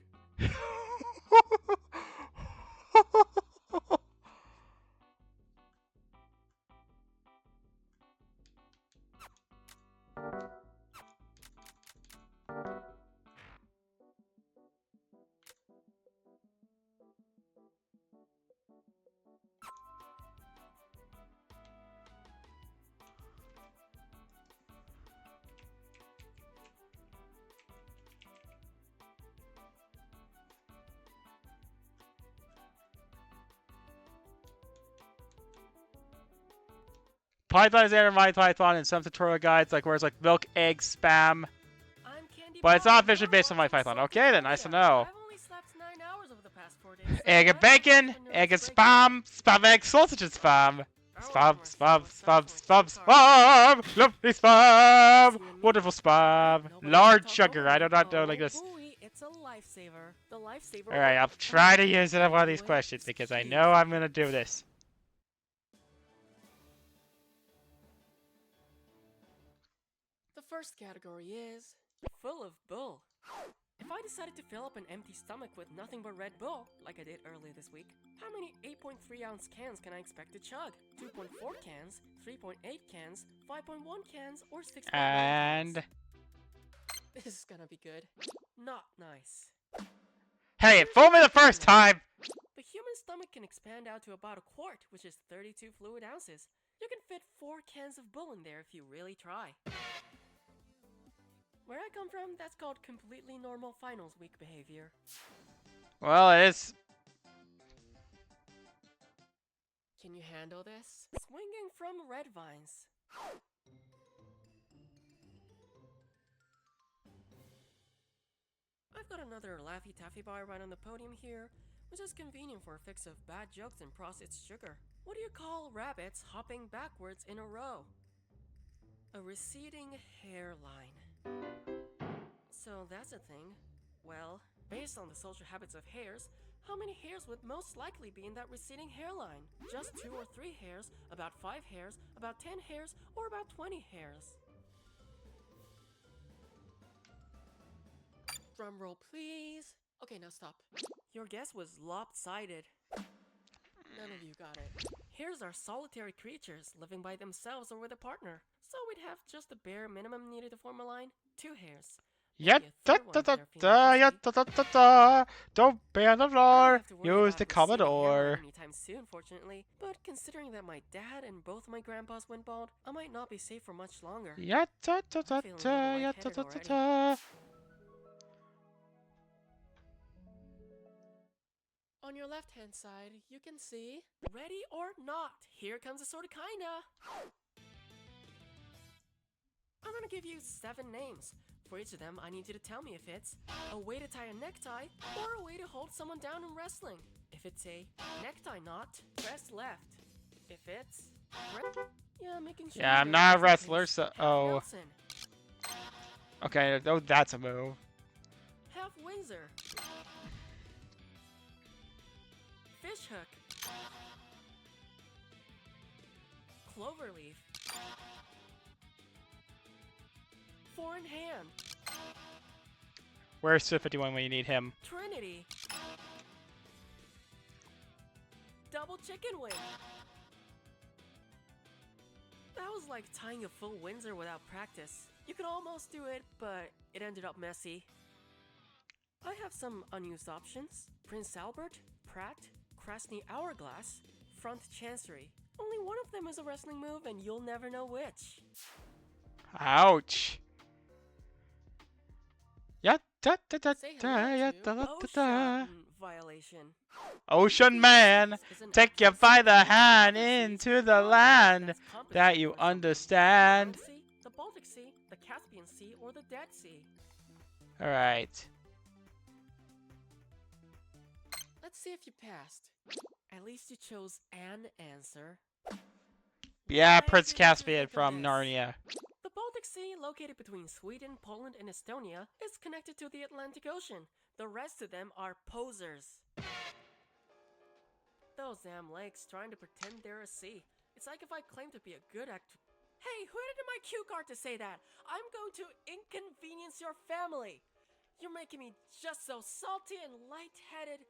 Python is there in my Python and some tutorial guides, like where it's like milk, egg, spam. I'm Candy But it's Bar, not and officially you're based on my watching Python. Salty Okay, then, nice to Trivia. know. I've only slept 9 hours over the past 4 days. so Egg and I'm bacon, just a egg and nervous spam, spam egg sausage and spam. breakdown. Spam, Oh, spam, my spam, soul, spam, so sorry. spam, lovely spam, You and me. wonderful spam, Nobody large can talk sugar. over I do me. not know Oh, like this. booey, it's It's a lifesaver. The lifesaver. Alright, I'll try to use it on one of these questions because I know I'm gonna do this. The first category is full of bull. If I decided to fill up an empty stomach with nothing but Red Bull, like I did earlier this week, how many 8.3 ounce cans can I expect to chug? 2.4 cans, 3.8 cans, 5.1 cans, or 6.9 And cans? This is gonna be good. Not nice. hey, it fooled me the first time! The human stomach can expand out to about a quart, which is 32 fluid ounces. You can fit 4 cans of bull in there if you really try. Where I come from, that's called completely normal finals week behavior. Well, it's Can you handle this? Swinging from red vines. I've got another Laffy Taffy bar right on the podium here, which is convenient for a fix of bad jokes and processed sugar. What do you call rabbits hopping backwards in a row? A receding hairline. So that's a thing. Well, based on the social habits of hares, how many hairs would most likely be in that receding hairline? Just 2 or 3 hairs, about 5 hairs, about 10 hairs, or about 20 hairs? Drum roll, please. Okay, now stop. Your guess was lopsided. None of you got it. Hares are solitary creatures living by themselves or with a partner. So we'd have just the bare minimum needed to form a line. 2 hairs. yeah, Maybe a da third da one da if they're feeling da, yeah, frisky. da da da da. Don't ban the I don't floor. have to worry Use about the receding hairline Commodore. anytime soon, fortunately. But considering that my dad and both my grandpas went bald, I might not be safe for much longer. Yeah, da da da I'm feeling a da, little yeah, da lightheaded da da already. da. On your left-hand side, you can see ready or not. Here comes a sorta kinda. I'm gonna give you 7 names. For each of them, I need you to tell me if it's a way to tie a necktie or a way to hold someone down in wrestling. If it's a necktie knot, press left. If it's yeah, making sure. Yeah, I'm you're not a ready, wrestler, please. so Half oh, Nelson, okay, oh, that's a move. half Windsor, fish hook, cloverleaf, four in hand, Where's Swift51 when you need him? Trinity, double chicken wing. That was like tying a full Windsor without practice. You could almost do it, but it ended up messy. I have some unused options. Prince Albert, Pratt, Krasny Hourglass, Front Chancery. Only one of them is a wrestling move and you'll never know which. Ouch. Yeah, da da da Say da, hello yeah, to da da da da. OSHA violation. Ocean man, take you by the hand into the land that you understand. The Baltic Sea, the Caspian Sea, or the Dead Sea. Alright. Let's see if you passed. At least you chose an answer. Yeah, Why Prince didn't you Caspian think of from this? Narnia. The Baltic Sea, located between Sweden, Poland, and Estonia, is connected to the Atlantic Ocean. The rest of them are posers. Those damn lakes trying to pretend they're a sea. It's like if I claim to be a good actor. Hey, who edited my cue card to say that? I'm going to inconvenience your family. You're making me just so salty and lightheaded.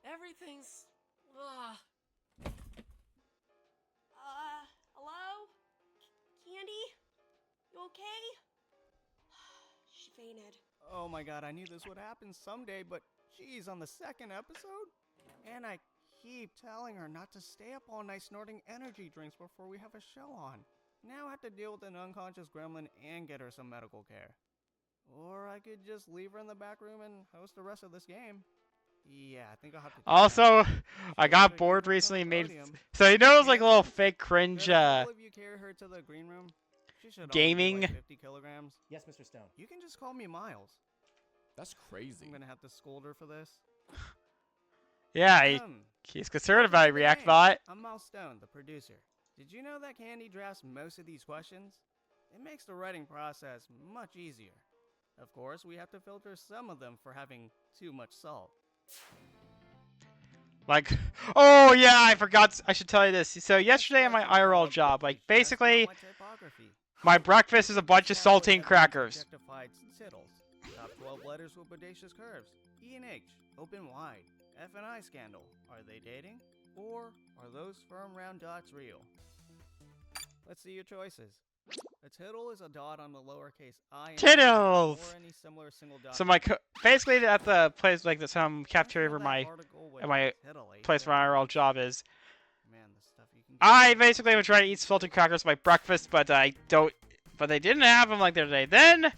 Everything's... Ugh. Hello? Candy? You okay? She fainted. Oh my god, I knew this would happen someday, but geez, on the second episode? And I keep telling her not to stay up all night snorting energy drinks before we have a show on. Now I have to deal with an unconscious gremlin and get her some medical care. Or I could just leave her in the back room and host the rest of this game. Yeah, I think I'll have to do that. Also, I Should got have bored keep her on recently the and made... podium. So you know those like Yeah. little fake cringe Could a couple of you carry her to the green room? She should only be gaming? like 50 kilograms. Yes, Mr. Stone. You can just call me Miles. That's crazy. I'm gonna have to scold her for this. Yeah, Um, he's concerned welcome about to the game. ReactBot. I'm Miles Stone, the producer. Did you know that Candy drafts most of these questions? It makes the writing process much easier. Of course, we have to filter some of them for having too much salt. Like, oh yeah, I forgot. I should tell you this. So yesterday at my Next question IRL called job, like It's Just Not basically My Typography. my breakfast is a bunch of Example saltine headlines crackers. Objectified tittles. Top 12 letters with bodacious curves. E and H, open wide. F and I scandal. Are they dating? Or are those firm round dots real? Let's see your choices. A tittle is a dot on the lowercase I Tittles! or any similar single dot. So basically at the place like some cafeteria where my place where my IRL job is, Man, the stuff you can get I basically would try to eat salted crackers for my breakfast, but I don't. But they didn't have them like the other day. Then,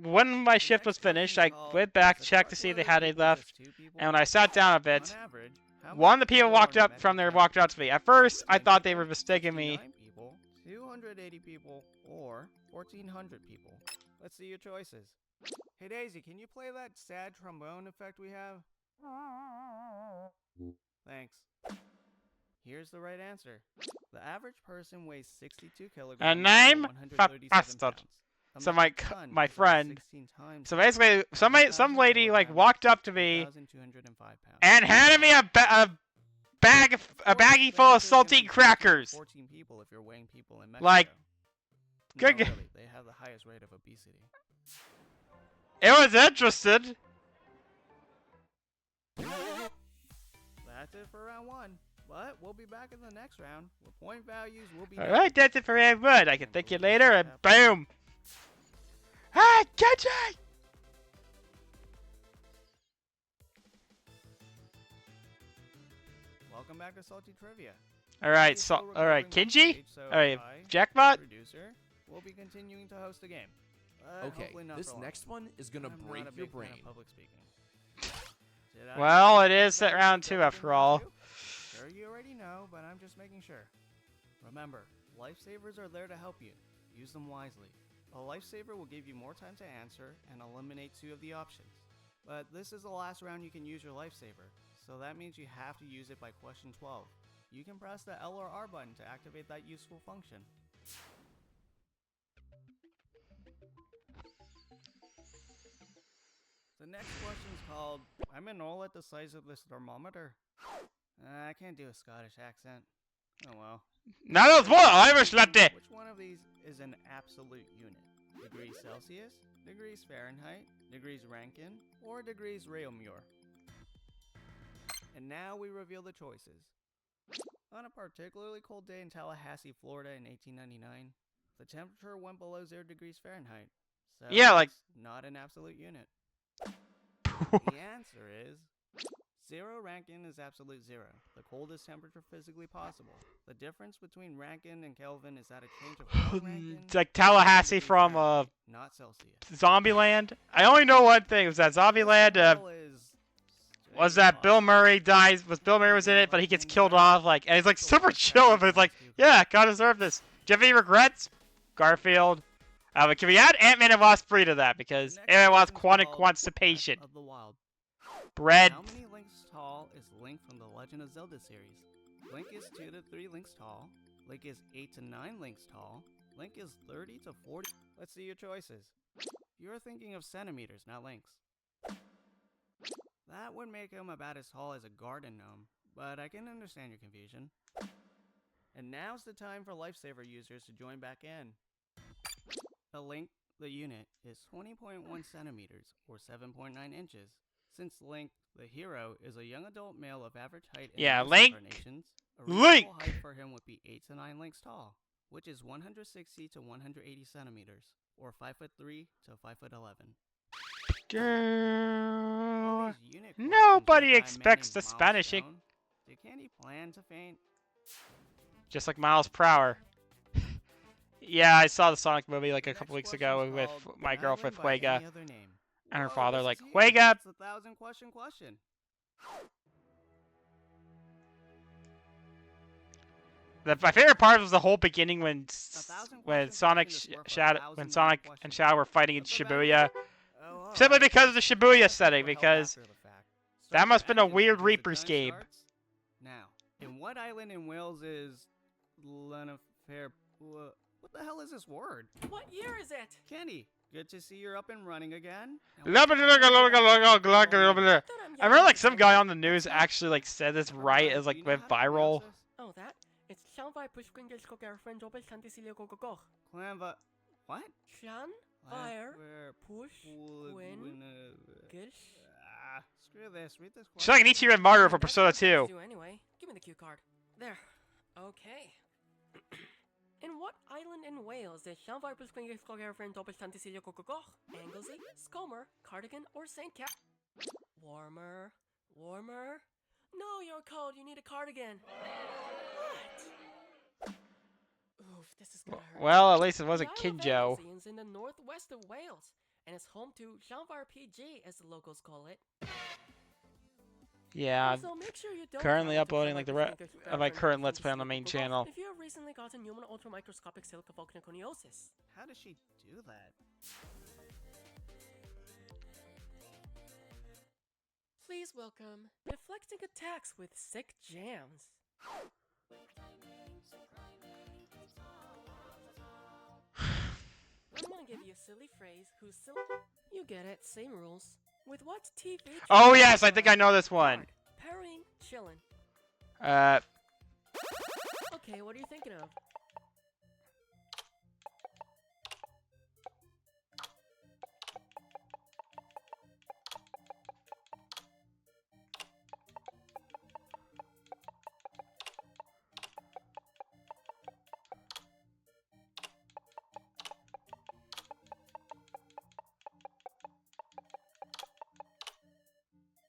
when my shift was finished, I went back to check to see if they had any left. And when I sat down a bit, one of the people walked out to me. At first, I thought they were mistaking me. 280 people, or 1,400 people. Let's see your choices. Hey Daisy, can you play that sad trombone effect we have? Thanks. Here's the right answer. The average person weighs 62 kilograms. And I'm or fat 137 bastard. pounds. A So metric ton my is about friend. 16 times So basically, some lady like walked up to me 1,205 pounds. and handed me a baggie full of saltine crackers. 14 people if you're weighing people in Mexico. Like, No, good. really, they have the highest rate of obesity. It was interested. That's it for round one. But we'll be back in the next round where point values will be. All right, that's it for round one. I can thank you later, and boom. Ah, catch it! Welcome back to Salty Trivia. All right, Please so still all right, recording on Kinji. stage, so All right, I, Jackbot. producer, will be continuing to host the game. But Okay, hopefully not this for long. next one is gonna I'm break not a your big fan of brain. public speaking. Did I Well, mention it is that at round was two better after than round all. two? Sure, you already know, but I'm just making sure. Remember, lifesavers are there to help you. Use them wisely. A lifesaver will give you more time to answer and eliminate 2 of the options. But this is the last round you can use your lifesaver, so that means you have to use it by question 12. You can press the L or R button to activate that useful function. The next question is called, I'm an all at the size of this thermometer. I can't do a Scottish accent. Oh well. Now that's what Irish latte. Which one of these is an absolute unit? Degrees Celsius, degrees Fahrenheit, degrees Rankine, or degrees Réaumur? And now we reveal the choices. On a particularly cold day in Tallahassee, Florida in 1899, the temperature went below 0 degrees Fahrenheit. So Yeah, like- it's not an absolute unit. The answer is 0 Rankine is absolute 0, the coldest temperature physically possible. The difference between Rankine and Kelvin is that a change of 1 Rankine It's like Tallahassee degrees from Fahrenheit, not Celsius. Zombieland. I only know one thing. It was that Zombieland. Was that Bill Murray dies? Was Bill Murray was in it, but he gets killed off. Like, and he's like super chill. But it's like, yeah, God deserve this. Do you have any regrets? Garfield. But can we add Ant-Man and Wasp 3 to that? Because Ant-Man and Wasp quantum constipation. Of the Wild. Bread. How many links tall is Link from the Legend of Zelda series? Link is 2 to 3 links tall. Link is 8 to 9 links tall. Link is 30 to 40. Let's see your choices. You're thinking of centimeters, not links. That would make him about as tall as a garden gnome, but I can understand your confusion. And now's the time for lifesaver users to join back in. A Link, the unit, is 20.1 centimeters, or 7.9 inches. Since Link, the hero, is a young adult male of average height in Yeah, most Link. incarnations, a Link. reasonable height for him would be 8 to 9 links tall, which is 160 to 180 centimeters, or 5'3" to 5'11". All Girl. these unit questions Nobody made by a man expects named the Spanish Milestone. Did Candy plan to faint? Just like Miles Prower. Yeah, I saw the Sonic movie like a Next couple weeks question ago is with called my An girlfriend Island by Huega Any Other Name. and her Whoa, father. this Like, is huge. Huega. It's the 1,000 question. My favorite part was the whole beginning when 1,000 when question Sonic is worth Shadow 1,000 Sonic questions. and Shadow were fighting in That's the Shibuya. Oh, all Simply right. because of the Shibuya Questions setting, were held because after the fact. that Start must have your been a engines, weird produce Reaper's giant game. sharks. Now, in what island in Wales is Lenafair? What the hell is this word? What year is it? Kenny, Good to see you're up and running again. I remember like some guy on the news actually like said this right as like went viral. Oh, that? It's Shanghai Pushkingelsko girlfriend Jobel Santisilio Gogogoch. Clanva. What? Shan, Fire, Push, Win, Gish. Screw this. Read this She's like an Ichiran Mario for Persona 2. Anyway, give me the cue card. There. Okay. In what island in Wales did Shanghai Pushkingelsko girlfriend Jobel Santisilio Gogogoch, Anglesey, Scomer, Cardigan, or St. Cat? Warmer. Warmer? No, you're cold. You need a cardigan. What? Oof, this is gonna hurt. Well, at least it wasn't The Isle of Kinjo. Anglesey is in the northwest of Wales, and it's home to Shanvar PG, as the locals call it. Yeah, Also, make sure you don't currently travel to uploading like the Shanghai rest Pushkingelsko of my girlfriend current Jobel Let's Play on the Santisilio main Gogogoch channel. if you have recently gotten human ultramicroscopic silicovolcanoconiosis. How does she do that? Please welcome Deflecting Attacks with Sick Jams. I'm gonna give you a silly phrase whose silly. You get it, same rules. With what TV? Oh yes, I think I know this one. Parrying, chillin'. Okay, what are you thinking of?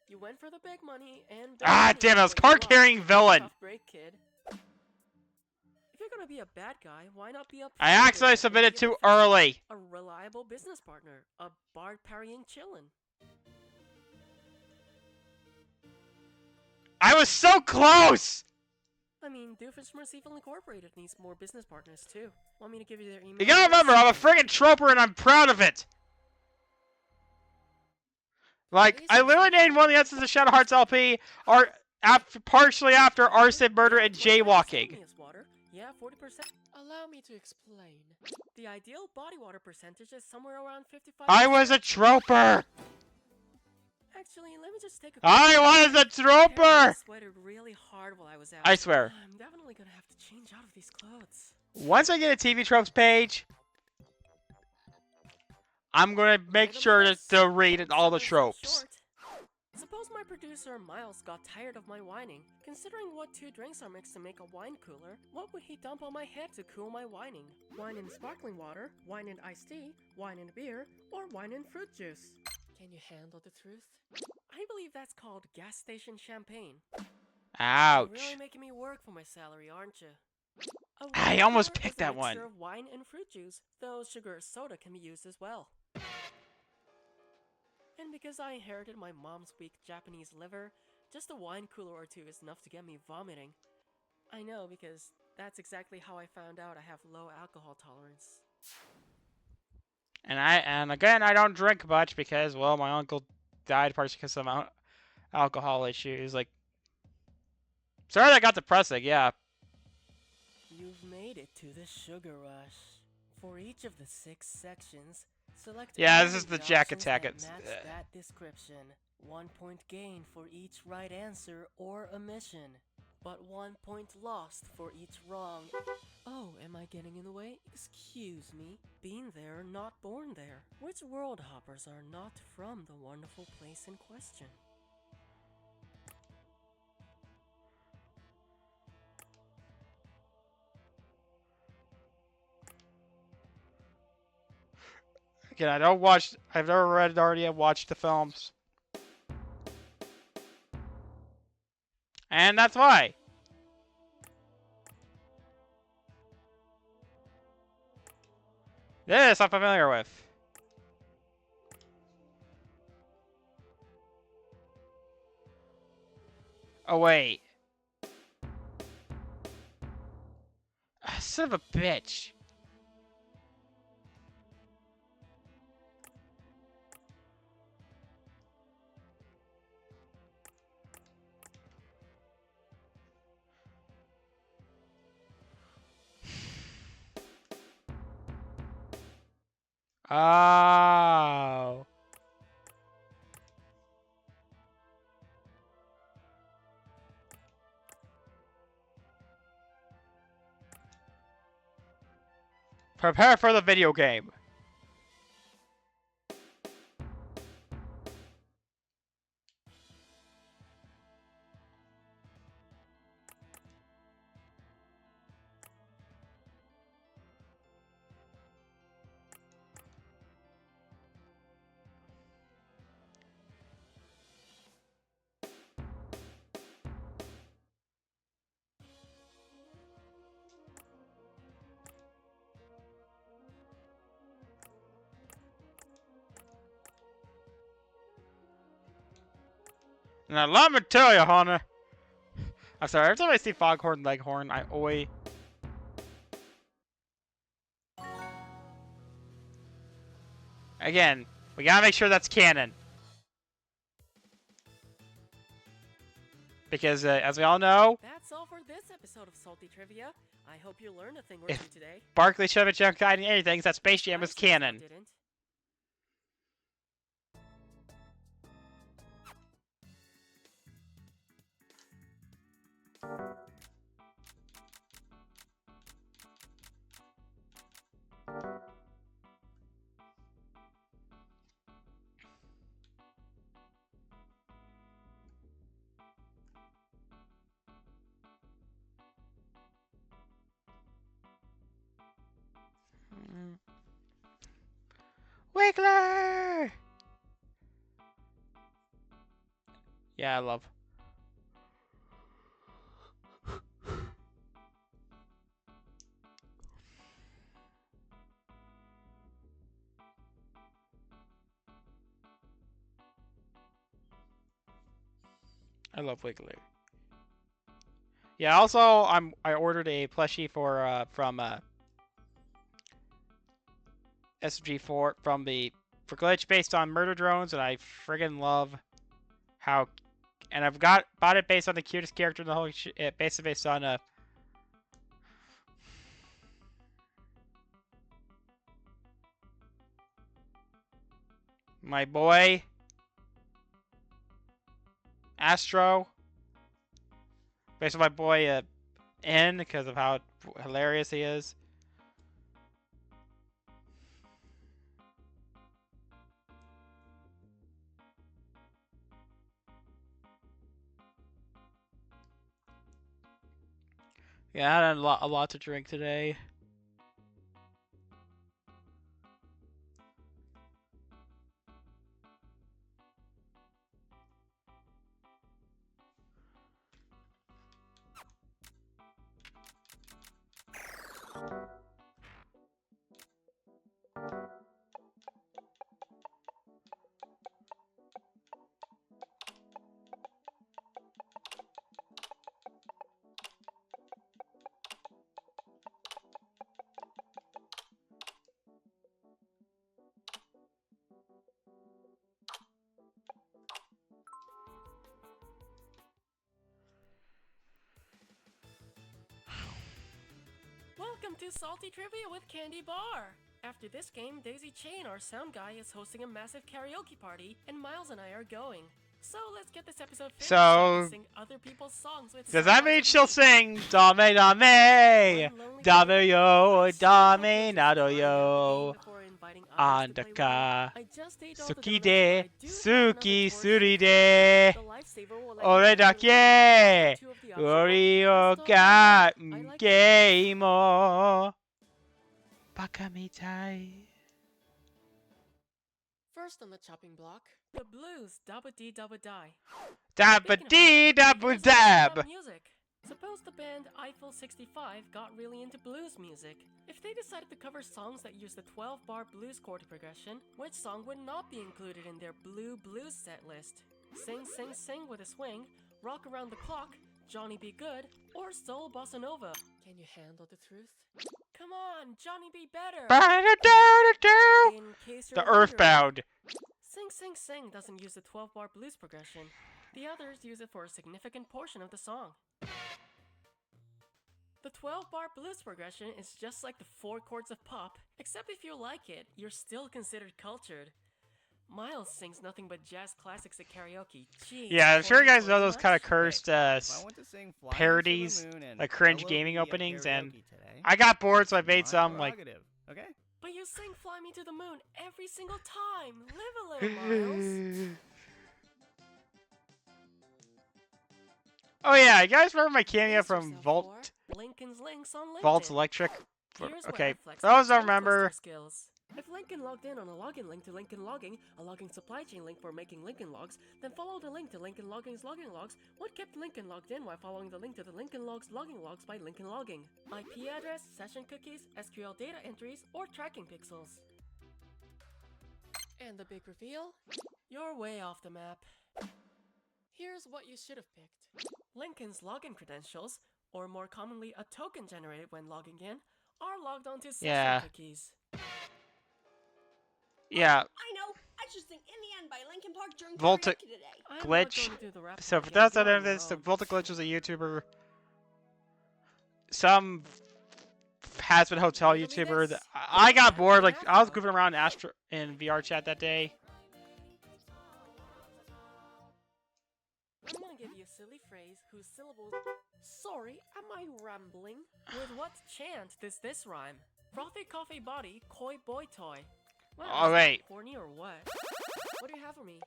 You went for the big money and big Ah, money damn it, I was is what you card-carrying want. villain. Tough break, kid. If you're gonna be a bad guy, why not be a I accidentally submitted too early. a reliable business partner, a bard parrying chillin'. I was so close! I mean, Doofus from Merciful Incorporated needs more business partners too. Want me to give you their email? You gotta remember, I'm a friggin' troper and I'm proud of it! Like, I literally named one of the Essence of Shadow Hearts LP partially after arson, murder, and jaywalking. Yeah, 40%. Allow me to explain. The ideal body water percentage is somewhere around 55%. I was a troper! Actually, let me just take a I was a I troper! sweated really hard while I was out. I swear. I'm definitely gonna have to change out of these clothes. Once I get a TV tropes page, I'm gonna make sure to read all the tropes. Suppose my producer Miles got tired of my whining. Considering what two drinks are mixed to make a wine cooler, what would he dump on my head to cool my whining? Wine and sparkling water, wine and iced tea, wine and beer, or wine and fruit juice? Can you handle the truth? I believe that's called gas station champagne. Ouch. You're really making me work for my salary, aren't you? I almost picked that one. Of wine and fruit juice, though sugar or soda can be used as well. And because I inherited my mom's weak Japanese liver, just a wine cooler or two is enough to get me vomiting. I know, because that's exactly how I found out I have low alcohol tolerance. And again, I don't drink much because, well, my uncle died partially because of some alcohol issues. Like, sorry that got depressing, yeah. You've made it to the sugar rush. For each of the 6 sections, select Yeah, one this is of the the Jack options Attack. that It's, match that description. 1 point gain for each right answer or omission, but 1 point lost for each wrong. Oh, am I getting in the way? Excuse me. Been there, not born there. Which world hoppers are not from the wonderful place in question? again, I've never read already, I've watched the films. And that's why. This I'm familiar with. Oh, wait. Son of a bitch. Oh. Prepare for the video game. Now let me tell you, honey. I'm sorry, every time I see Foghorn Leghorn, I always... Again, we gotta make sure that's canon. Because, as we all know, That's all for this episode of Salty Trivia. I hope you learned a thing or two today. Barkley should have been guiding anything, that Space Jam is I certainly canon. didn't. Wiggler! Yeah, I love. I love Wiggler. Yeah, also I ordered a plushie for from SG4 from the for Glitch based on murder drones, and I friggin' love how, and I've bought it based on the cutest character in the whole based on my boy Astro, based on my boy N, because of how hilarious he is. Yeah, I had a lot to drink today. Welcome to Salty Trivia with Candy Bar! After this game, Daisy Chain, our sound guy, is hosting a massive karaoke party, and Miles and I are going. So let's get this episode finished so I can sing other people's songs with Does that mean she'll sing Dame Dame? Dame yo, Dame Nado yo. Andaka. Suki de, Suki Suri de. Ore dake. Ori o ga ge mo. Baka mitai. First on the chopping block, the blues, dabba dee dabba die. Dabba dee dabba dab. Music. Suppose the band Eiffel 65 got really into blues music. If they decided to cover songs that use the 12-bar blues chord progression, which song would not be included in their blue blues set list? Sing, sing, sing with a swing, rock around the clock, Johnny Be Good, or soul bossa nova? Can you handle the truth? Come on, Johnny Be Better! In case you're The Earthbound. Sing Sing Sing doesn't use the 12-bar blues progression. The others use it for a significant portion of the song. The 12-bar blues progression is just like the 4 chords of pop, except if you like it, you're still considered cultured. Miles sings nothing but jazz classics at karaoke. Jeez, Yeah, I'm sure you guys know choice those kind of much? cursed If I want to sing Fly Me to the parodies, Moon and like cringe LOV gaming at openings, and karaoke today, I got bored, so I it's made my some like. prerogative, okay? But you sing Fly Me to the Moon every single time. Live a little, Miles. Oh yeah, you guys remember my cameo Brace from yourself Volt for Lincoln's links on LinkedIn. Vault's Electric? Here's where Okay, I flex for my those who don't tongue twister remember, skills. If Lincoln logged in on a login link to Lincoln Logging, a logging supply chain link for making Lincoln logs, then follow the link to Lincoln Logging's logging logs, what kept Lincoln logged in while following the link to the Lincoln Logs logging logs by Lincoln Logging? IP address, session cookies, SQL data entries, or tracking pixels. And the big reveal? You're way off the map. Here's what you should have picked. Lincoln's login credentials, or more commonly a token generated when logging in, are logged onto session Yeah. cookies. yeah, I know. I just think in the end by Linkin Park during Volta- karaoke today. I'm not Glitch. going to do the rap So part for again, those you're that on know your this, the own. Volta Glitch was a YouTuber. Some has been hotel Riddle me YouTuber. this. I got Yeah, bored. you Like have I was to. goofing around in VR chat that day. I'm gonna give you a silly phrase whose syllables. Sorry, am I rambling? With what chant does this rhyme? Frothy coffee body, coy boy toy. Well, Oh, is that wait. horny or what? What do you have for me?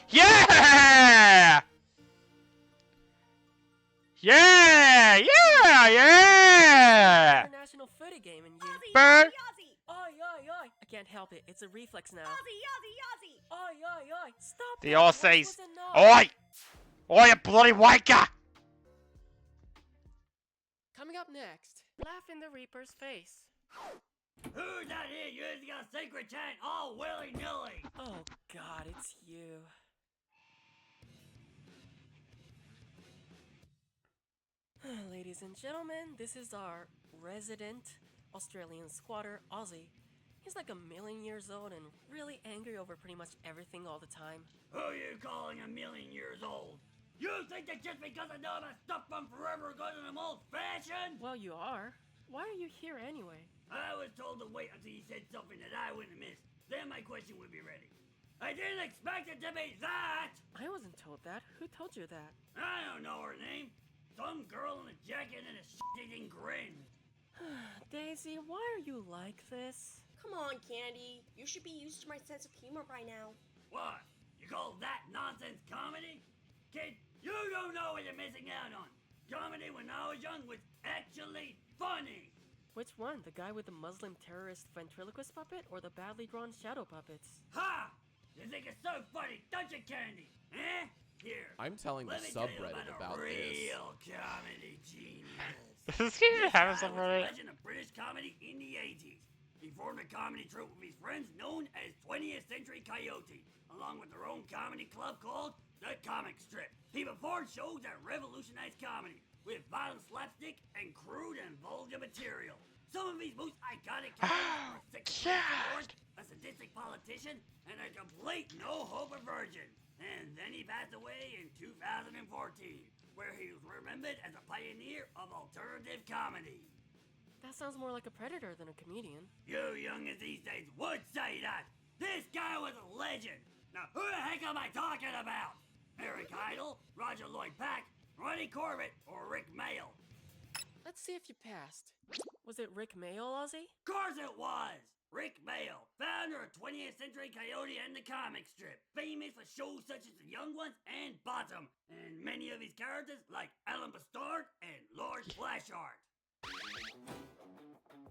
Yeah! Yeah! Yeah! Yeah! International footy game and you. Ozzy, Burr. Ozzy, Ozzy! Oi, oi, oi! I can't help it. It's a reflex now. Ozzy, Ozzy, Ozzy! Oi, oi, oi! Stop! They that. all Once say, was enough. "Oi! Oi, you bloody wanker!" Coming up next, laugh in the Reaper's face. Who's out here using a secret chat all willy-nilly? Oh God, it's you. Ladies and gentlemen, this is our resident Australian squatter, Ozzy. He's like 1,000,000 years old and really angry over pretty much everything all the time. Who you calling 1,000,000 years old? You think that just because I know about stuff from forever ago that I'm old-fashioned? Well, you are. Why are you here anyway? I was told to wait until you said something that I wouldn't miss. Then my question would be ready. I didn't expect it to be that! I wasn't told that. Who told you that? I don't know her name. Some girl in a jacket and a shit-eating grin. Daisy, why are you like this? Come on, Candy. You should be used to my sense of humor by now. What? You call that nonsense comedy? Kid, you don't know what you're missing out on. Comedy when I was young was actually funny. Which one? The guy with the Muslim terrorist ventriloquist puppet or the badly drawn shadow puppets? Ha! You think it's so funny, don't you, Candy? Eh? Here. I'm telling the Let me tell you subreddit about a this. real comedy genius. Does this game This have guy some was a right? legend of British comedy in the 80s. He formed a comedy troupe with his friends known as 20th Century Coyote, along with their own comedy club called The Comic Strip. He performed shows that revolutionized comedy with violent slapstick and crude and vulgar material. Some of his most iconic characters were Six Lord, a sadistic politician, and a complete no-hope virgin. And then he passed away in 2014, where he was remembered as a pioneer of alternative comedy. That sounds more like a predator than a comedian. You youngins these days would say that. This guy was a legend. Now who the heck am I talking about? Eric Idle, Roger Lloyd Pack, Ronnie Corbett, or Rick Mail? Let's see if you passed. Was it Rick Mayo, Ozzy? Of course it was! Rick Bale, founder of 20th Century Coyote and the comic strip, famous for shows such as The Young Ones and Bottom, and many of his characters like Alan Bastard and Lord Flashheart.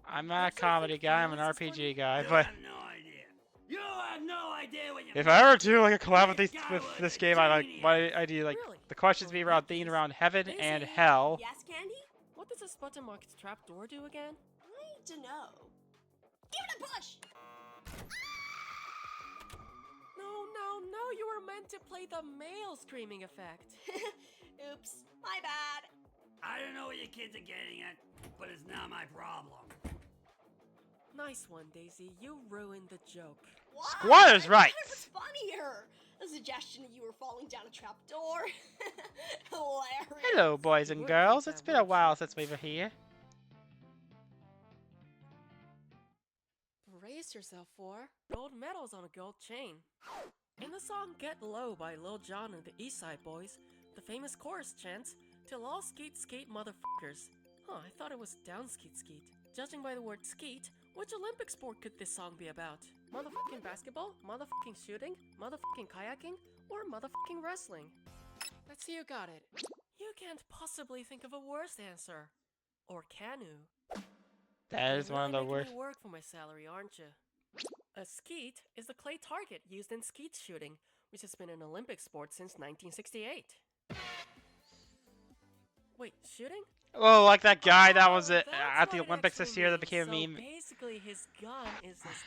I'm not a Don't you comedy think guy. I'm an violence is funny? RPG guy. You But have no idea. You have no idea what you if I ever do like a collab with, This these, guy with was this a game, I like genius. my idea like Really? the questions Well, be in around that themed case, around heaven and Daisy, hell. Yes, Candy? What does this button marked trapdoor do again? I dunno. Give it a push! No, you were meant to play the male screaming effect. Oops, my bad. I don't know what you kids are getting at, but it's not my problem. Nice one, Daisy. You ruined the joke. What? Squatter's I thought rights. it was funnier. The suggestion that you were falling down a trapdoor. Hilarious. Hello, boys You and would girls. think It's that, been a wouldn't while you? since we were here. Brace yourself for gold medals on a gold chain. In the song Get Low by Lil Jon and the East Side Boys, the famous chorus chants, "Till all skeet skate motherfuckers." I thought it was down skeet skeet. Judging by the word skeet, which Olympic sport could this song be about? Motherfucking basketball, motherfucking shooting, motherfucking kayaking, or motherfucking wrestling? Let's see who got it. You can't possibly think of a worse answer. Or can you? That is You're one of really the making worst. me work for my salary, aren't you? A skeet is the clay target used in skeet shooting, which has been an Olympic sport since 1968. Wait, shooting? Oh, like that guy that was That's at the what it Olympics this actually year that means. became a So meme. basically, his gun is this.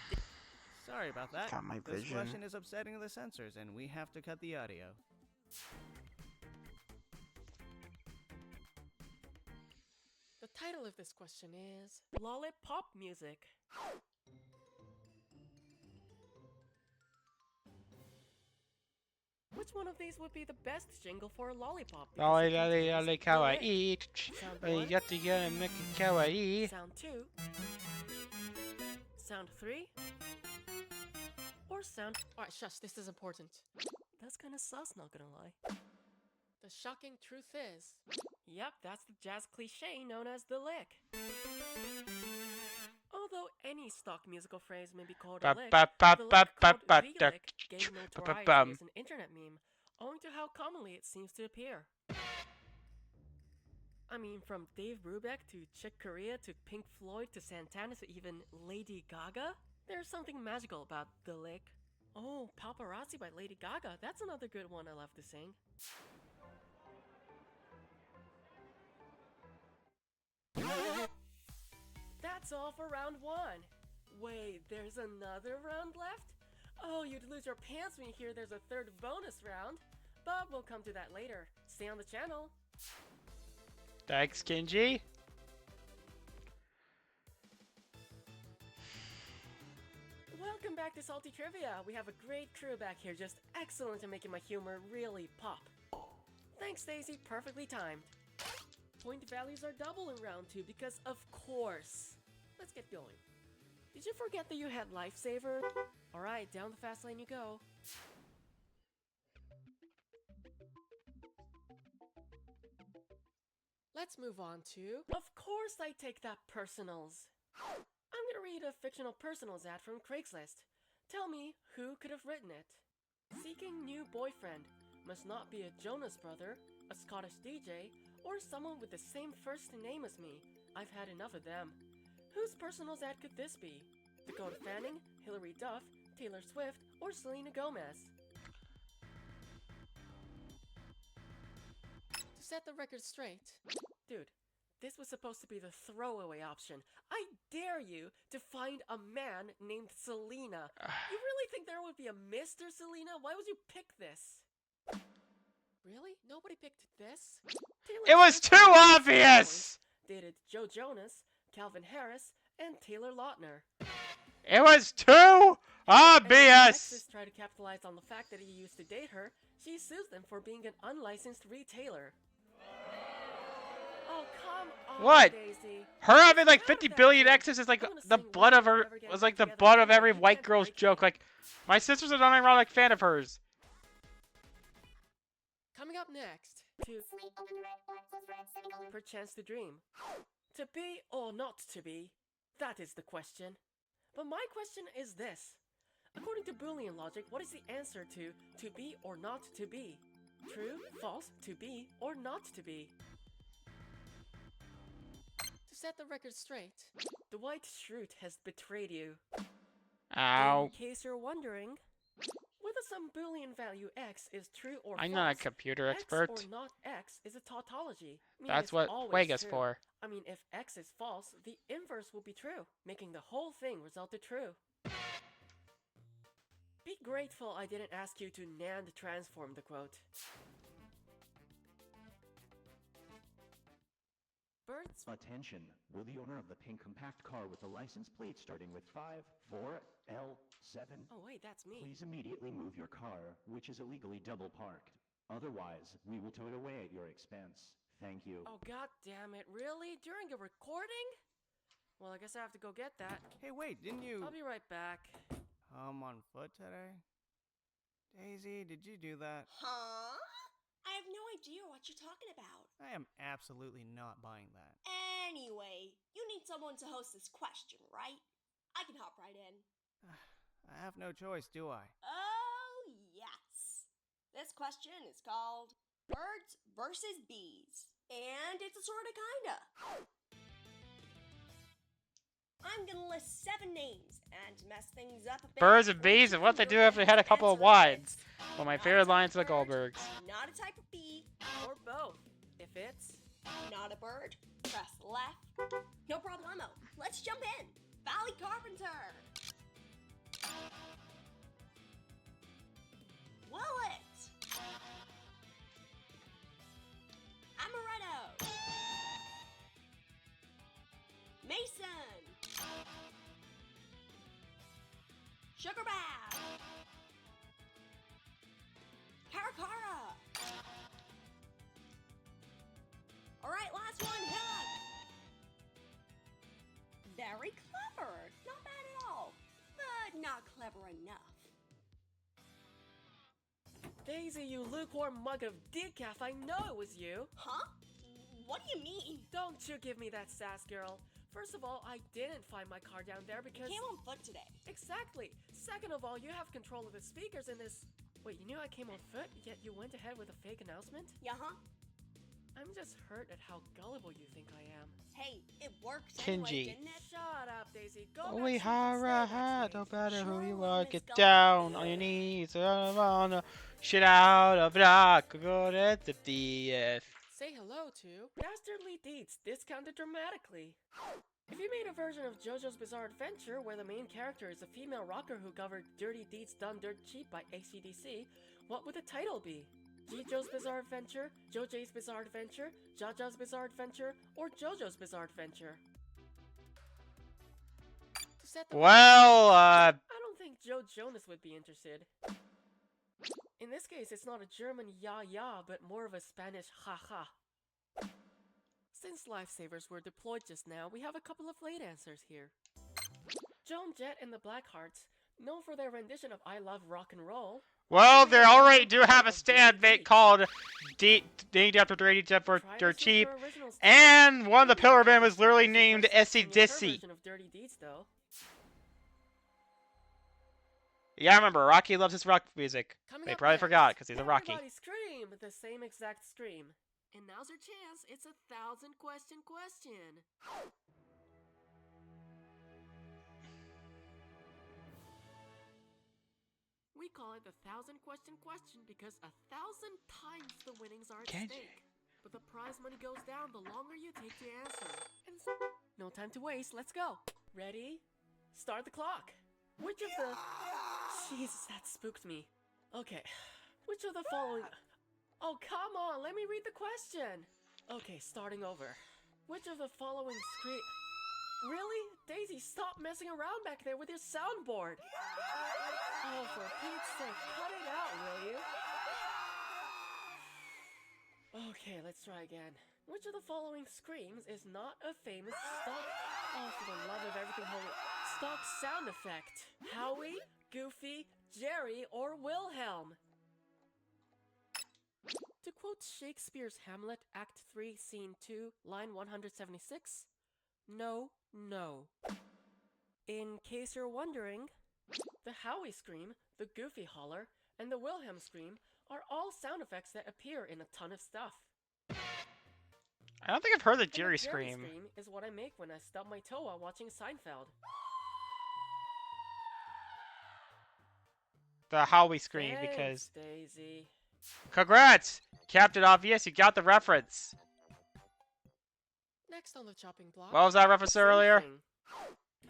Sorry about that. Got my This vision. question is upsetting the censors, and we have to cut the audio. The title of this question is Lollipop Music. Which one of these would be the best jingle for a lollipop? Because Lolly, it lolly, contains lolly, the lick. kawaii. Sound You one. got to get and make it kawaii. Sound 2. Sound 3. Or sound... Alright, shush, this is important. That's kinda sus, not gonna lie. The shocking truth is... Yep, that's the jazz cliche known as the lick. Although any stock musical phrase may be called a lick, the lick called the lick gained notoriety as an internet meme, owing to how commonly it seems to appear. I mean, from Dave Brubeck to Chick Corea to Pink Floyd to Santana to even Lady Gaga, there's something magical about the lick. Oh, Paparazzi by Lady Gaga, that's another good one I love to sing. That's all for round 1. Wait, there's another round left? Oh, you'd lose your pants when you hear there's a third bonus round. But we'll come to that later. Stay on the channel. Thanks, Kenji. Welcome back to Salty Trivia. We have a great crew back here, just excellent at making my humor really pop. Thanks, Daisy, perfectly timed. Point values are double in round 2 because of course. Let's get going. Did you forget that you had Lifesaver? Alright, down the fast lane you go. Let's move on to... Of course I take that personals. I'm gonna read a fictional personals ad from Craigslist. Tell me who could have written it. Seeking new boyfriend. Must not be a Jonas brother, a Scottish DJ, or someone with the same first name as me. I've had enough of them. Whose personals ad could this be? Dakota Fanning, Hilary Duff, Taylor Swift, or Selena Gomez? To set the record straight, dude, this was supposed to be the throwaway option. I dare you to find a man named Selena. You really think there would be a Mr. Selena? Why would you pick this? Really? Nobody picked this? Taylor It was Swift too had 6 obvious! points, dated Joe Jonas, Calvin Harris, and Taylor Lautner. It was too And when obvious! Alexis tried to capitalize on the fact that he used to date her, she sues them for being an unlicensed retailer. Oh, come on, What? Daisy. Her having like Out of 50 that billion joke. exes is like I'm gonna the sing blood We're of her Never Getting was like the Together blood of Again, every but you white can't girl's break joke. me. Like my sisters are not even like fan of hers. Coming up next, to Perchance to Dream. To be or not to be? That is the question. But my question is this. According to Boolean logic, what is the answer to be or not to be? True, false, to be, or not to be? To set the record straight, the white shroot has betrayed you. Ow. In case you're wondering, whether some Boolean value x is true or I'm false, not a computer x expert. or not x is a tautology. Meaning That's it's what always Quaga's true. for. I mean, if x is false, the inverse will be true, making the whole thing result to true. Be grateful I didn't ask you to NAND transform the quote. Birds? Attention, will the owner of the pink compact car with the license plate starting with 54L7 Oh wait, that's me. please immediately move your car, which is illegally double parked. Otherwise, we will tow it away at your expense. Thank you. Oh god damn it, really? During a recording? Well, I guess I have to go get that. Hey, wait, didn't you I'll be right back. come on foot today? Daisy, did you do that? Huh? I have no idea what you're talking about. I am absolutely not buying that. Anyway, you need someone to host this question, right? I can hop right in. I have no choice, do I? Oh, yes. This question is called Birds versus Bees. And it's a sorta kinda. I'm gonna list 7 names and mess things up a bit. Birds and bees and what they do if they had a couple of wines. Well, my favorite lines are the Goldbergs. Not a type of bee. Or both. If it's... Not a bird. Press left. No problemo. Let's jump in. Valley Carpenter. Willet. Amaretto. Mason. Sugar Bath. Caracara. Alright, last one, Helen. Very clever. Not bad at all. But not clever enough. Daisy, you lukewarm mug of decaf, I know it was you. Huh? What do you mean? Don't you give me that sass, girl. First of all, I didn't find my car down there because... Came on foot today. Exactly. Second of all, you have control of the speakers in this... Wait, you knew I came on foot, yet you went ahead with a fake announcement? Yeah-huh. I'm just hurt at how gullible you think I am. Hey, it worked anyway, Kenji. didn't it? Shut up, Daisy. Go Oh, we back seat and stay ha, backstage. no matter who you Sure, are, Miss get Gullible. down on your knees, on the shit out of rock, go to the DF. Say hello to Dastardly Deeds, discounted dramatically. If you made a version of JoJo's Bizarre Adventure where the main character is a female rocker who covered Dirty Deeds Done Dirt Cheap by AC/DC, what would the title be? JoJo's Bizarre Adventure, JoJo's Bizarre Adventure, Jaja's Bizarre Adventure, or JoJo's Bizarre Adventure? To set the Well, I don't think Joe Jonas would be interested. In this case, it's not a German ya, but more of a Spanish ha. Since lifesavers were deployed just now, we have a couple of late answers here. Joan Jett and the Blackhearts, known for their rendition of I Love Rock and Roll. well, they already do have a stand called named after Dirty Deeds for Try Dirt this with Cheap, your original stand. and one of the Pillar Band was literally It's named the first Essie in your Dissy. version of Dirty Deeds, though. Yeah, I remember, Rocky loves his rock music. Coming They up probably next, forgot, because he's a Rocky. Everybody scream the same exact scream. And now's your chance. It's a 1,000-question question. We call it the 1,000-question question because 1,000 times the winnings are at Kenji. stake. But the prize money goes down the longer you take to answer. And no time to waste. Let's go. Ready? Start the clock. Which of the... Jesus, that spooked me. Okay. Which of the following... Oh, come on. Let me read the question. Okay, starting over. Which of the following Really? Daisy, stop messing around back there with your soundboard. Oh, for Pete's sake, cut it out, will you? Okay, let's try again. Which of the following screams is not a famous stock... Oh, for the love of everything holy... Stock sound effect? Howie, Goofy, Jerry, or Wilhelm? To quote Shakespeare's Hamlet, Act 3, Scene 2, line 176, no. In case you're wondering, the Howie scream, the Goofy holler, and the Wilhelm scream are all sound effects that appear in a ton of stuff. I don't think I've heard the And Jerry the Jerry scream. scream is what I make when I stub my toe while watching Seinfeld. The Howie scream, Thanks, because... Daisy. Congrats! Captain Obvious, you got the reference. Next on the chopping block. What was that reference same earlier? thing.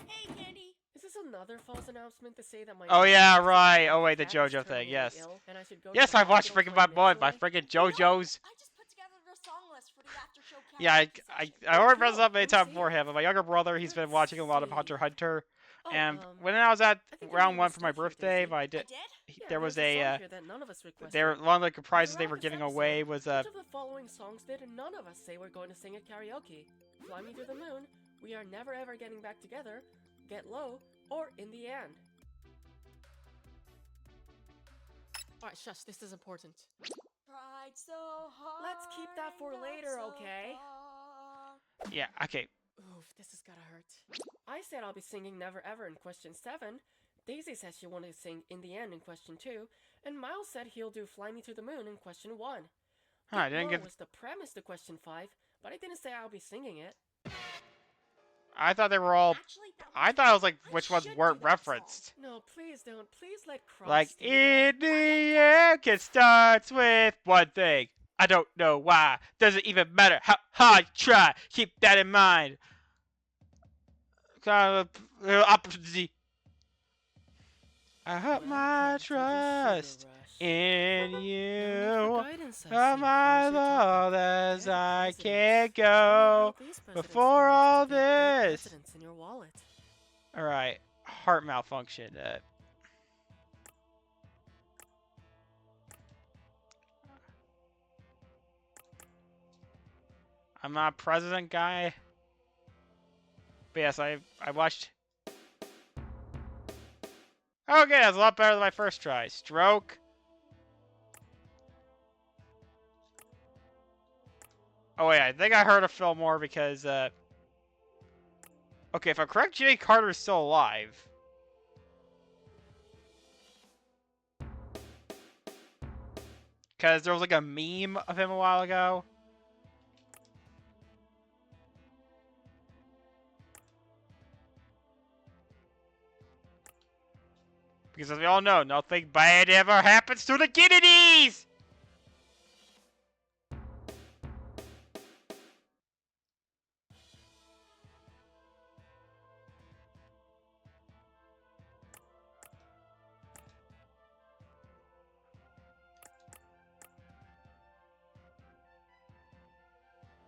Hey, Candy. Is this another false announcement to say that my Oh dog yeah, is right. sick Oh and wait, the cat is JoJo thing, terminally yes. ill, and I should go to Yes, the I've watched hospital freaking for my boy, nasal my wipe? freaking You know, JoJo's. I just put together the song list for the after show Yeah, I session. already Cool, brought this up many let's times see before it. him, but my younger brother, he's been Let's watching a lot of see. Hunter x Hunter. Oh, And when I was at I think I round made a one for my mistake here, birthday, Daisy. I I did. did? Yeah, There was there's a song a here that none of us requested. there one of the prizes they Throughout were this giving episode, away was which of the following songs did none of us say we're going to sing at karaoke? Fly Me to the Moon, We Are Never Ever Getting Back Together, Get Low, or In the End. Alright, shush, this is important. Tried so hard. Let's keep that for and got later, so okay? far. yeah, okay. Oof, this is gotta hurt. I said I'll be singing Never Ever in question 7. Daisy said she wanted to sing In the End in question 2. And Miles said he'll do Fly Me to the Moon in question 1. Huh, I Get didn't Low give was the premise to question 5, but I didn't say I'll be singing it. I thought they were all Actually, that I was thought it was like I which ones should weren't do that song. referenced. No, please don't. Please let Cross Like do that. in the end it starts with one thing. I don't know why. Doesn't even matter how hard you try. Keep that in mind. Kind of opportunity. I put my Welcome to the sugar trust rush. in No need for you. guidance, I Come see. my Here's your all topic. as Dead I presidents. can Tell me how go these presidents before managed all to get dead this. presidents in your wallet. Alright, heart malfunction. I'm not a president guy. But yes, I watched. Okay, that's a lot better than my first try. Stroke. Oh wait, I think I heard of Fillmore because okay, if I'm correct, Jimmy Carter's still alive. Because there was like a meme of him a while ago. Because as we all know, nothing bad ever happens to the Kennedys!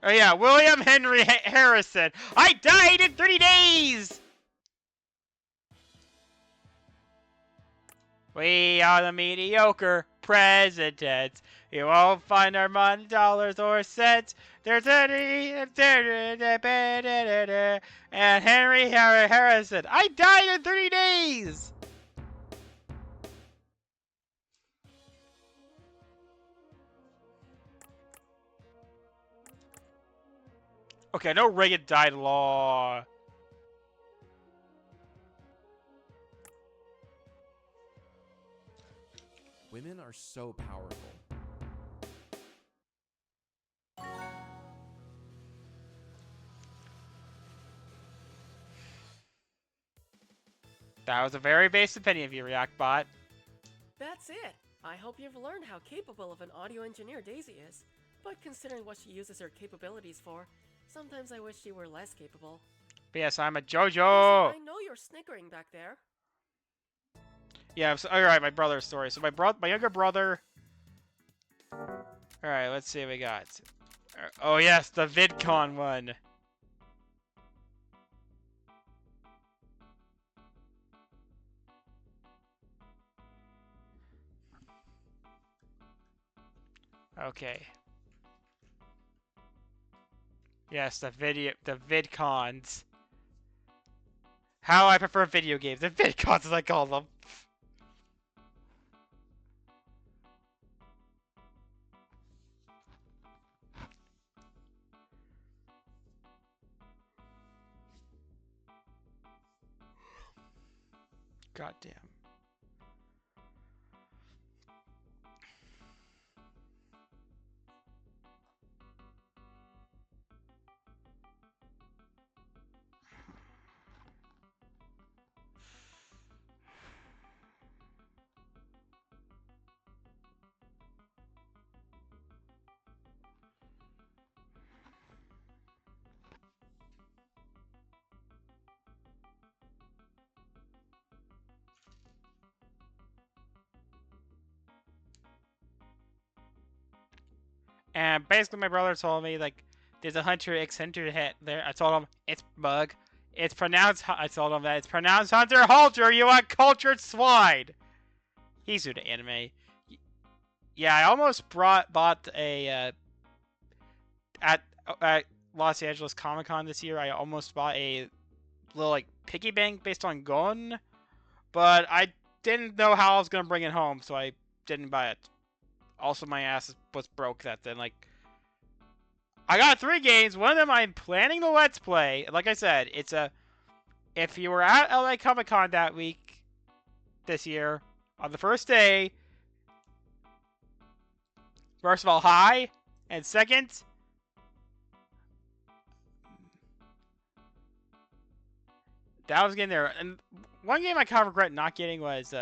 Oh yeah, William Henry Harrison. I died in 30 days! We are the mediocre presidents. You won't find our money, dollars, or cents. There's any... And Henry Harrison. I died in 30 days! Okay, I know Reagan died law. Women are so powerful. That was a very base opinion of you, ReactBot. That's it. I hope you've learned how capable of an audio engineer Daisy is. But considering what she uses her capabilities for, sometimes I wish she were less capable. But yes, I'm a Daisy, JoJo. I know you're snickering back there. Yeah, so, alright, my brother's story. So my younger brother... Alright, let's see what we got. Oh yes, the VidCon one. Okay. Yes, the VidCons. How I prefer video games. The VidCons, as I call them. Goddamn. And basically, my brother told me, like, there's a Hunter X Hunter hit there. I told him, it's bug. It's pronounced, I told him that it's pronounced Hunter Halter, you uncultured swine! He's into anime. Yeah, I almost bought a, at Los Angeles Comic Con this year, I almost bought a little, like, piggy bank based on Gon, but I didn't know how I was going to bring it home, so I didn't buy it. Also, my ass was broke that then. Like, I got 3 games. One of them I'm planning to Let's Play. Like I said, it's a... If you were at LA Comic Con that week, this year, on the first day, first of all, hi. And second, that was getting there. And one game I kind of regret not getting was...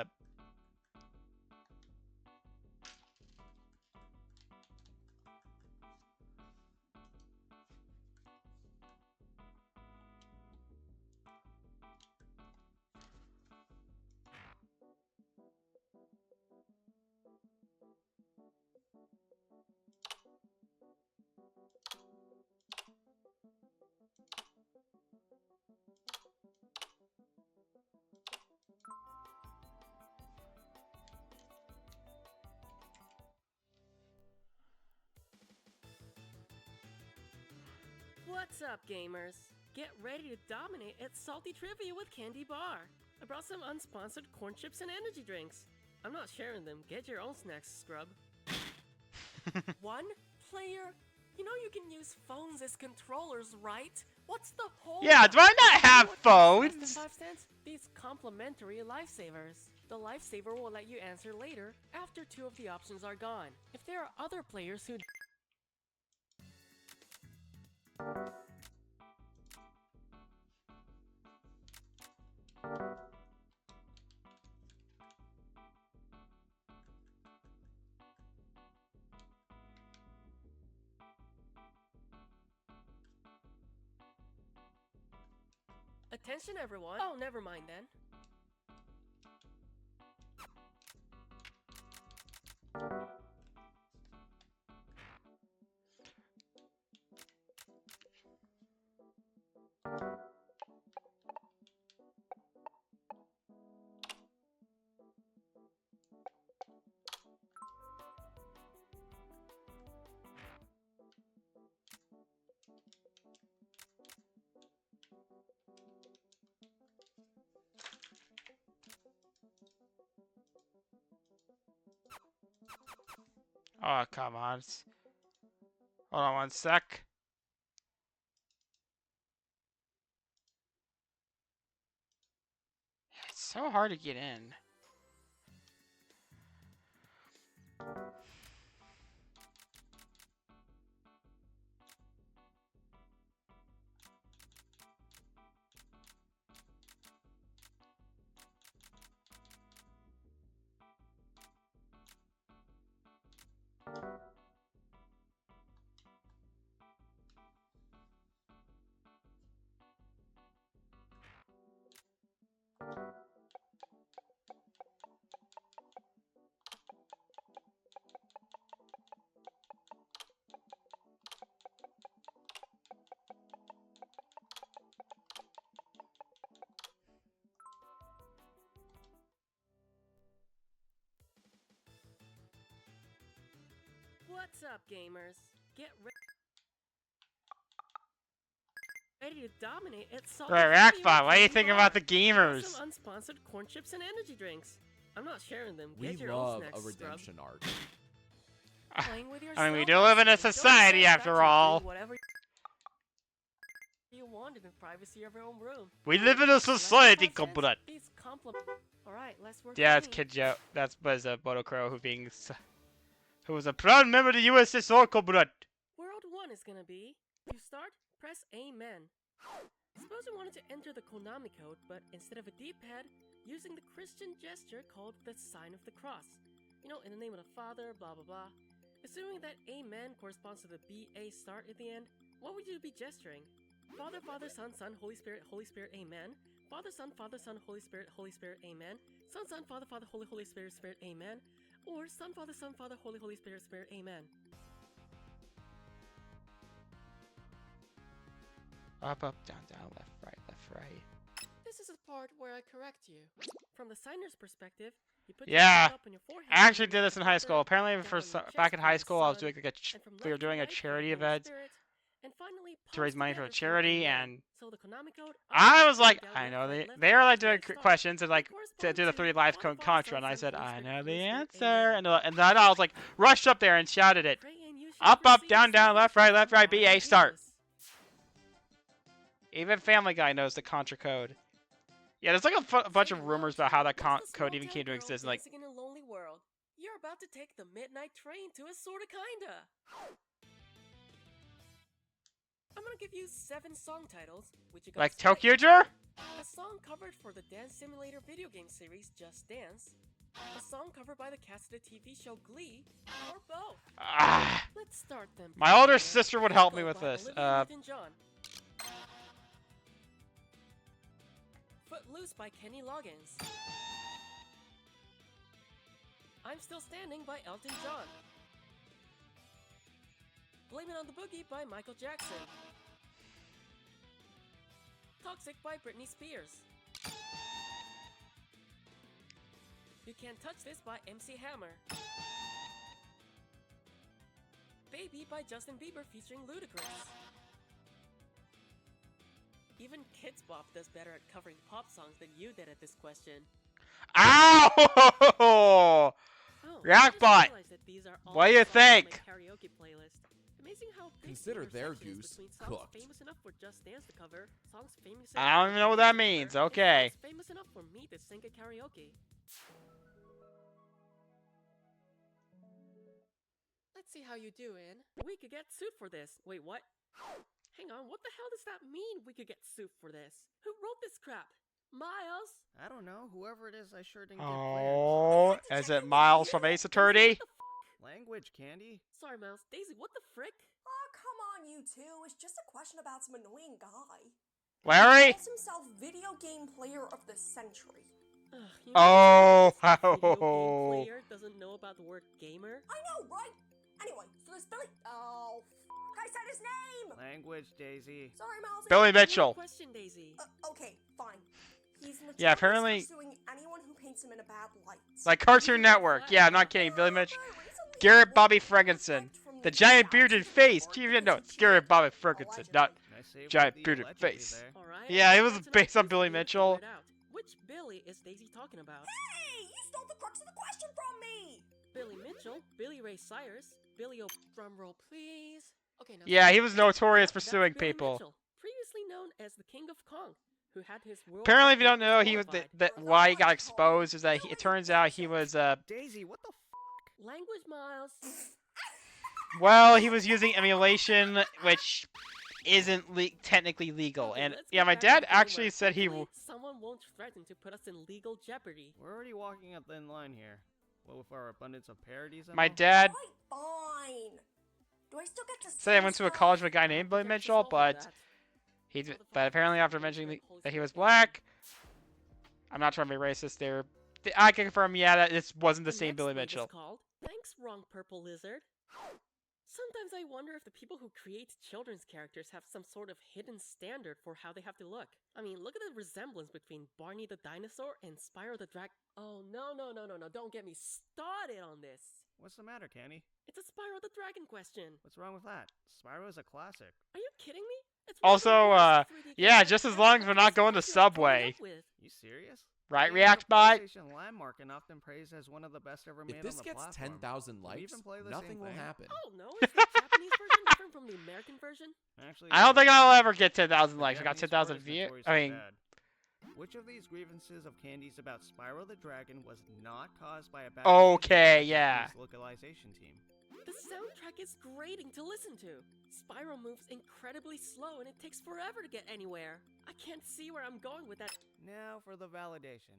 What's up, gamers? Get ready to dominate at Salty Trivia with Candy Bar. I brought some unsponsored corn chips and energy drinks. I'm not sharing them. Get your own snacks, scrub. One player? You know you can use phones as controllers, right? What's the whole... Yeah, do I not have phones? 5 cents? These complimentary lifesavers. The lifesaver will let you answer later after 2 of the options are gone. If there are other players who... Attention, everyone. Oh, never mind then. Oh, come on. Hold on one sec. It's so hard to get in. What's up, gamers? Get ready to dominate at Salty Right, Trivia with Rackbot, what do you Candy think Bar. about the I brought gamers? some unsponsored corn chips and energy drinks. I'm not sharing them. We Get your own love snacks, a scrub. redemption arc. Playing with I mean, we yourself, do live in a Don't society satisfaction after for all. whatever you want in the privacy of your own room. We live in a society, comrade. These Alright, let's work. Yeah, it's Kid Joe. That was Bodo Crow who was a proud member of the USSR, comrade. World 1 is gonna be, to start, press Amen. Suppose you wanted to enter the Konami code, but instead of a D-pad, using the Christian gesture called the sign of the cross. You know, in the name of the Father, blah blah blah. Assuming that Amen corresponds to the B-A start at the end, what would you be gesturing? Father, Father, Son, Son, Holy Spirit, Amen. Father, Son, Holy Spirit, Amen. Son, Son, Father, Holy, Spirit, Amen. Or Son, Father, Holy, Spirit, Amen. Up, up, down, down, left, right. This is a part where I correct you. From the signer's perspective, you put Yeah, your hand up on your forehead. I actually did this in high school. Down Apparently, on your back chest in for high the school, I was Son, doing and from we were left to doing a right for the charity Holy event Spirit, and finally to raise pulse money for a together charity, Amen. and So the Konami code, I was up, like, down, I left, know right, left, they were right, like doing BA start. questions and like That to do the corresponds 3 to life Father, contra, Son, and I Son, said, Holy I Spirit, know the Holy Spirit, answer, Amen. and then I was like, rushed up there and shouted it. Pray and you shall Up, up, receive down, down, left, right, salvation BA by start. Jesus. Even Family Guy knows the contra code. Yeah, there's like a bunch of rumors about how that What's the code even small-town came to girl exist. And like, dancing in a lonely world? You're about to take the midnight train to a sorta kinda. I'm gonna give you 7 song titles, which you gotta split Tokyo each Drift? one. A song covered for the dance simulator video game series Just Dance, a song covered by the cast of the TV show Glee, or both. Ah, Let's start them. my older together. sister would help me Go with by this. Olivia Newton-John. Footloose by Kenny Loggins. I'm Still Standing by Elton John. Blame It on the Boogie by Michael Jackson. Toxic by Britney Spears. You Can't Touch This by MC Hammer. Baby by Justin Bieber featuring Ludacris. Even Kids Bop does better at covering pop songs than you did at this question. Ow! Oh, Rockbot! What do you think? Karaoke playlist. Amazing how big Consider the their intersection is goose between songs cooked. famous enough for Just Dance to cover, songs famous I enough don't even know what that means. and Okay. songs famous enough for me to sing at karaoke. Let's see how you do in. We could get sued for this. Wait, what? Hang on, what the hell does that mean, we could get sued for this? Who wrote this crap? Miles? I don't know. Whoever it is, I sure didn't get Oh, is it Miles from Ace Attorney? Language, Candy. Sorry, Miles. Daisy, what the frick? Oh, come on, you two. It's just a question about some annoying guy. Larry? He calls himself Video Game Player of the Century. Ugh, you Oh, know, this video oh. game player doesn't know about the word gamer. I know, right? Anyway, so this Billy... Oh, I said his name! Language, Daisy. Sorry, Miles. Billy Another Mitchell. question, Daisy. Okay, fine. He's Yeah, notorious apparently- pursuing anyone who paints him in a bad light. Like Cartoon Network. Yeah, I'm not kidding. Billy Mitchell. Garrett Bobby Ferguson. The giant bearded face. No, it's Garrett Bobby Ferguson, not I saved giant the bearded allegedly face. there. Alright. Yeah, it was that's enough based on clues Billy for you to Mitchell. figure it out. Which Billy is Daisy talking about? Hey, you stole the crux of the question from me! Billy Mitchell, Billy Ray Cyrus, Billy O. Drumroll, please. Okay, now Yeah, he was notorious for that's suing Billy people. Mitchell, previously known as the King of Kong, who had his world Apparently, if you record don't know, he was disqualified. why he got exposed is that it turns out he was Daisy, what the Language, Miles. well, he was using emulation, which isn't technically legal. Okay, And let's yeah, get my back to dad the game actually where said he. hopefully someone won't threaten to put us in legal jeopardy. We're already walking a thin line here. What with our abundance of parodies and My all? dad Alright, fine. Do I still get to said I say went to a stuff? college with a guy named Billy Protect us Mitchell, all from but that. but apparently after mentioning that he was black, I'm not trying to be racist there. I can confirm, yeah, that this wasn't the same next Billy move is Mitchell. called Thanks, Wrong Purple Lizard. Sometimes I wonder if the people who create children's characters have some sort of hidden standard for how they have to look. I mean, look at the resemblance between Barney the dinosaur and Spyro the Dragon. Oh, no, don't get me started on this. What's the matter, Candy? It's a Spyro the Dragon question. What's wrong with that? Spyro is a classic. Are you kidding me? It's one of the Also, worst 3D yeah, games just I've as long as ever we're not going to considered coming Subway. up with. You serious? Right, It is a ReactBot? PlayStation landmark and often praised as one of the best ever made If on this the gets platform. 10,000 We likes, even play the nothing same will thing. happen. Oh no, is the Japanese version different from the American version? Actually, I don't think yes. I'll ever get 10,000 The likes. I got Japanese 10,000 part is views. notoriously I mean, bad. Which of these grievances of Candy's about Spyro the Dragon was not caused by a bad Okay, decision by the yeah. Japanese localization team? The soundtrack is grating to listen to. Spyro moves incredibly slow and it takes forever to get anywhere. I can't see where I'm going with that. Now for the validation.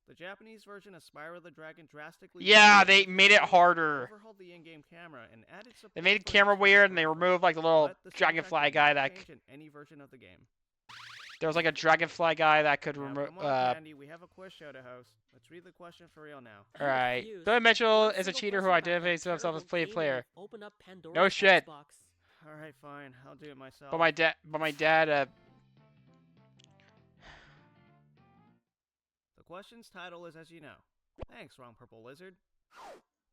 The Japanese version of Spyro the Dragon drastically yeah, reduced they the made it difficulty, harder. overhauled the in-game camera, and added support They made for camera next-gen weird, and they peripherals. removed like the little But the soundtrack dragonfly did guy not that change in any version of the game. there was like a dragonfly guy that could Now, remove. come on, Candy, we have a quiz show to host. Let's read the question for real now. I All right. refuse. Billy Mitchell One is a single cheater who question about that identifies himself as terrible game player. will open up Pandora's No shit. Xbox. All right, fine. I'll do it myself. But my dad. The question's title is As You Know. Thanks, Wrong Purple Lizard.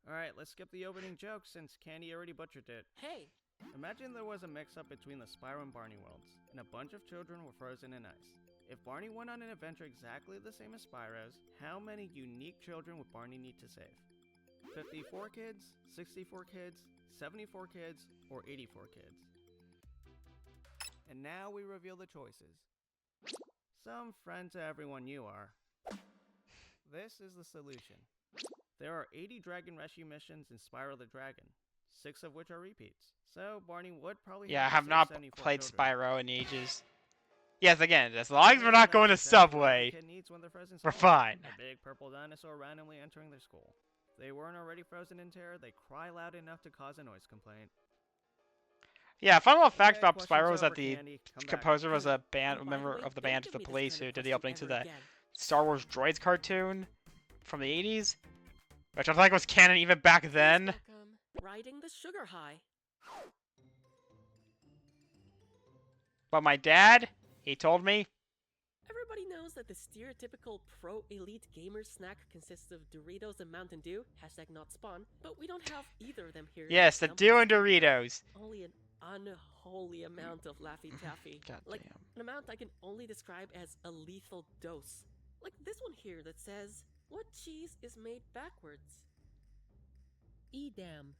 Alright, let's skip the opening joke since Candy already butchered it. Hey, Imagine there was a mix-up between the Spyro and Barney worlds, and a bunch of children were frozen in ice. If Barney went on an adventure exactly the same as Spyro's, how many unique children would Barney need to save? 54 kids, 64 kids, 74 kids, or 84 kids? And now we reveal the choices. Some friend to everyone you are. This is the solution. There are 80 Dragon Rescue missions in Spyro the Dragon, 6 of which are repeats. So Barney would probably Yeah, I have have to not save 74 played children. Spyro in ages. Yes, again, as long as we're not And going to that's exactly what Subway, every kid needs when they're frozen we're solid. fine. A big purple dinosaur randomly entering their school. If they weren't already frozen in terror, they cry loud enough to cause a noise complaint. Yeah, fun little fact Okay, about question's Spyro was that over, the Candy. Come back. composer was a and by the member way, of the don't band give The me this Police kind who of did the question opening to ever the again. Star Wars Droids cartoon from the 80s, which I think was canon even back Please then. welcome Riding the Sugar High. But my dad, he told me, Everybody knows that the stereotypical pro-elite gamer snack consists of Doritos and Mountain Dew, hashtag not spawn, but we don't have either of them here. yes, the Dew and Doritos. Only an unholy amount of Laffy Taffy. God Like, damn. an amount I can only describe as a lethal dose. Like this one here that says, what cheese is made backwards? Edam.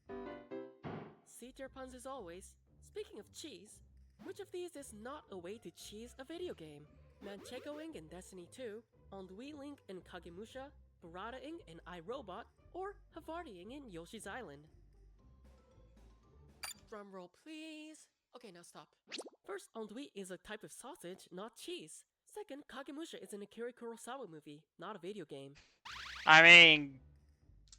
See tier puns as always. Speaking of cheese, which of these is not a way to cheese a video game? Manchegoing in Destiny 2, Anduiling in Kagemusha, Baradaing in iRobot, or Havartiing in Yoshi's Island? Drumroll please. Okay, now stop. First, andouille is a type of sausage, not cheese. Second, Kagemusha is an Akira Kurosawa movie, not a video game. I mean,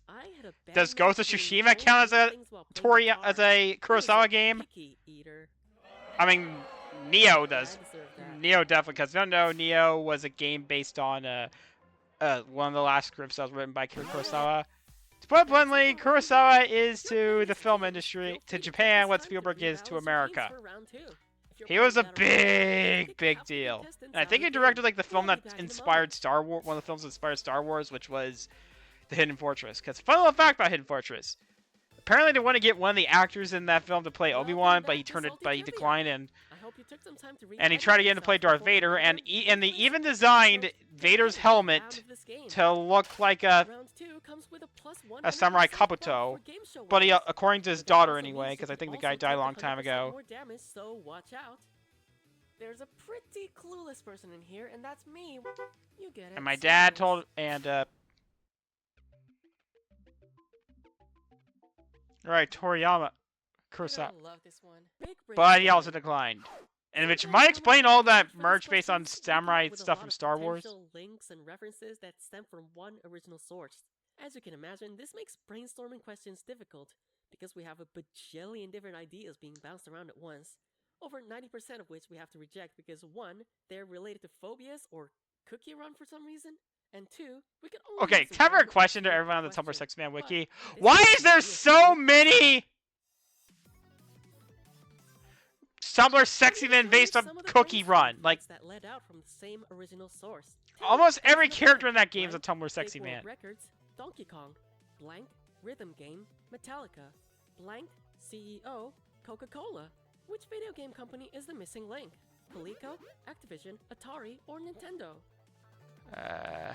I had a bad does night Ghost of doing Tsushima only count as a things while playing guitar. as a Kurosawa I was a game? picky eater. I mean, Neo I does. deserve that. Neo definitely, because no, Neo was a game based on one of the last scripts that was written by Akira Kurosawa. To put it bluntly, Kurosawa is to the film industry, to Japan, what Spielberg is to America. He was a big deal. And I think he directed like the film that inspired Star Wars, one of the films that inspired Star Wars, which was The Hidden Fortress. Because fun little fact about Hidden Fortress. Apparently they want to get one of the actors in that film to play Obi-Wan, but he declined, and he tried to get him to play Darth Vader, and they even designed Vader's helmet to look like a samurai kabuto, but he, according to his daughter anyway, because I think the guy died a long time ago. So watch out. There's a pretty clueless person in here, and that's me. You get it. And my dad told, and alright, Toriyama, Kurosawa, Love this one. but he also declined. And which might explain all that merch based on samurai stuff from Star Wars. Links and references that stem from one original source. As you can imagine, this makes brainstorming questions difficult, because we have a bajillion different ideas being bounced around at once, over 90% of which we have to reject because 1, they're related to phobias or Cookie Run for some reason, and 2, we can only Okay, use cover a one question to original everyone on the Tumblr question. Sex Man But Wiki. this Why might is there be a so few many Tumblr Sexy Men based on Some of the Cookie brainstorming Run? Like, thoughts that led out from the same original source. almost every Blank, character in that game is a blank, Tumblr Sexy Skateboard Man. Records, Donkey Kong, blank, Rhythm Game, Metallica, blank, CEO, Coca-Cola. Which video game company is the missing link? Coleco, Activision, Atari, or Nintendo? Uh.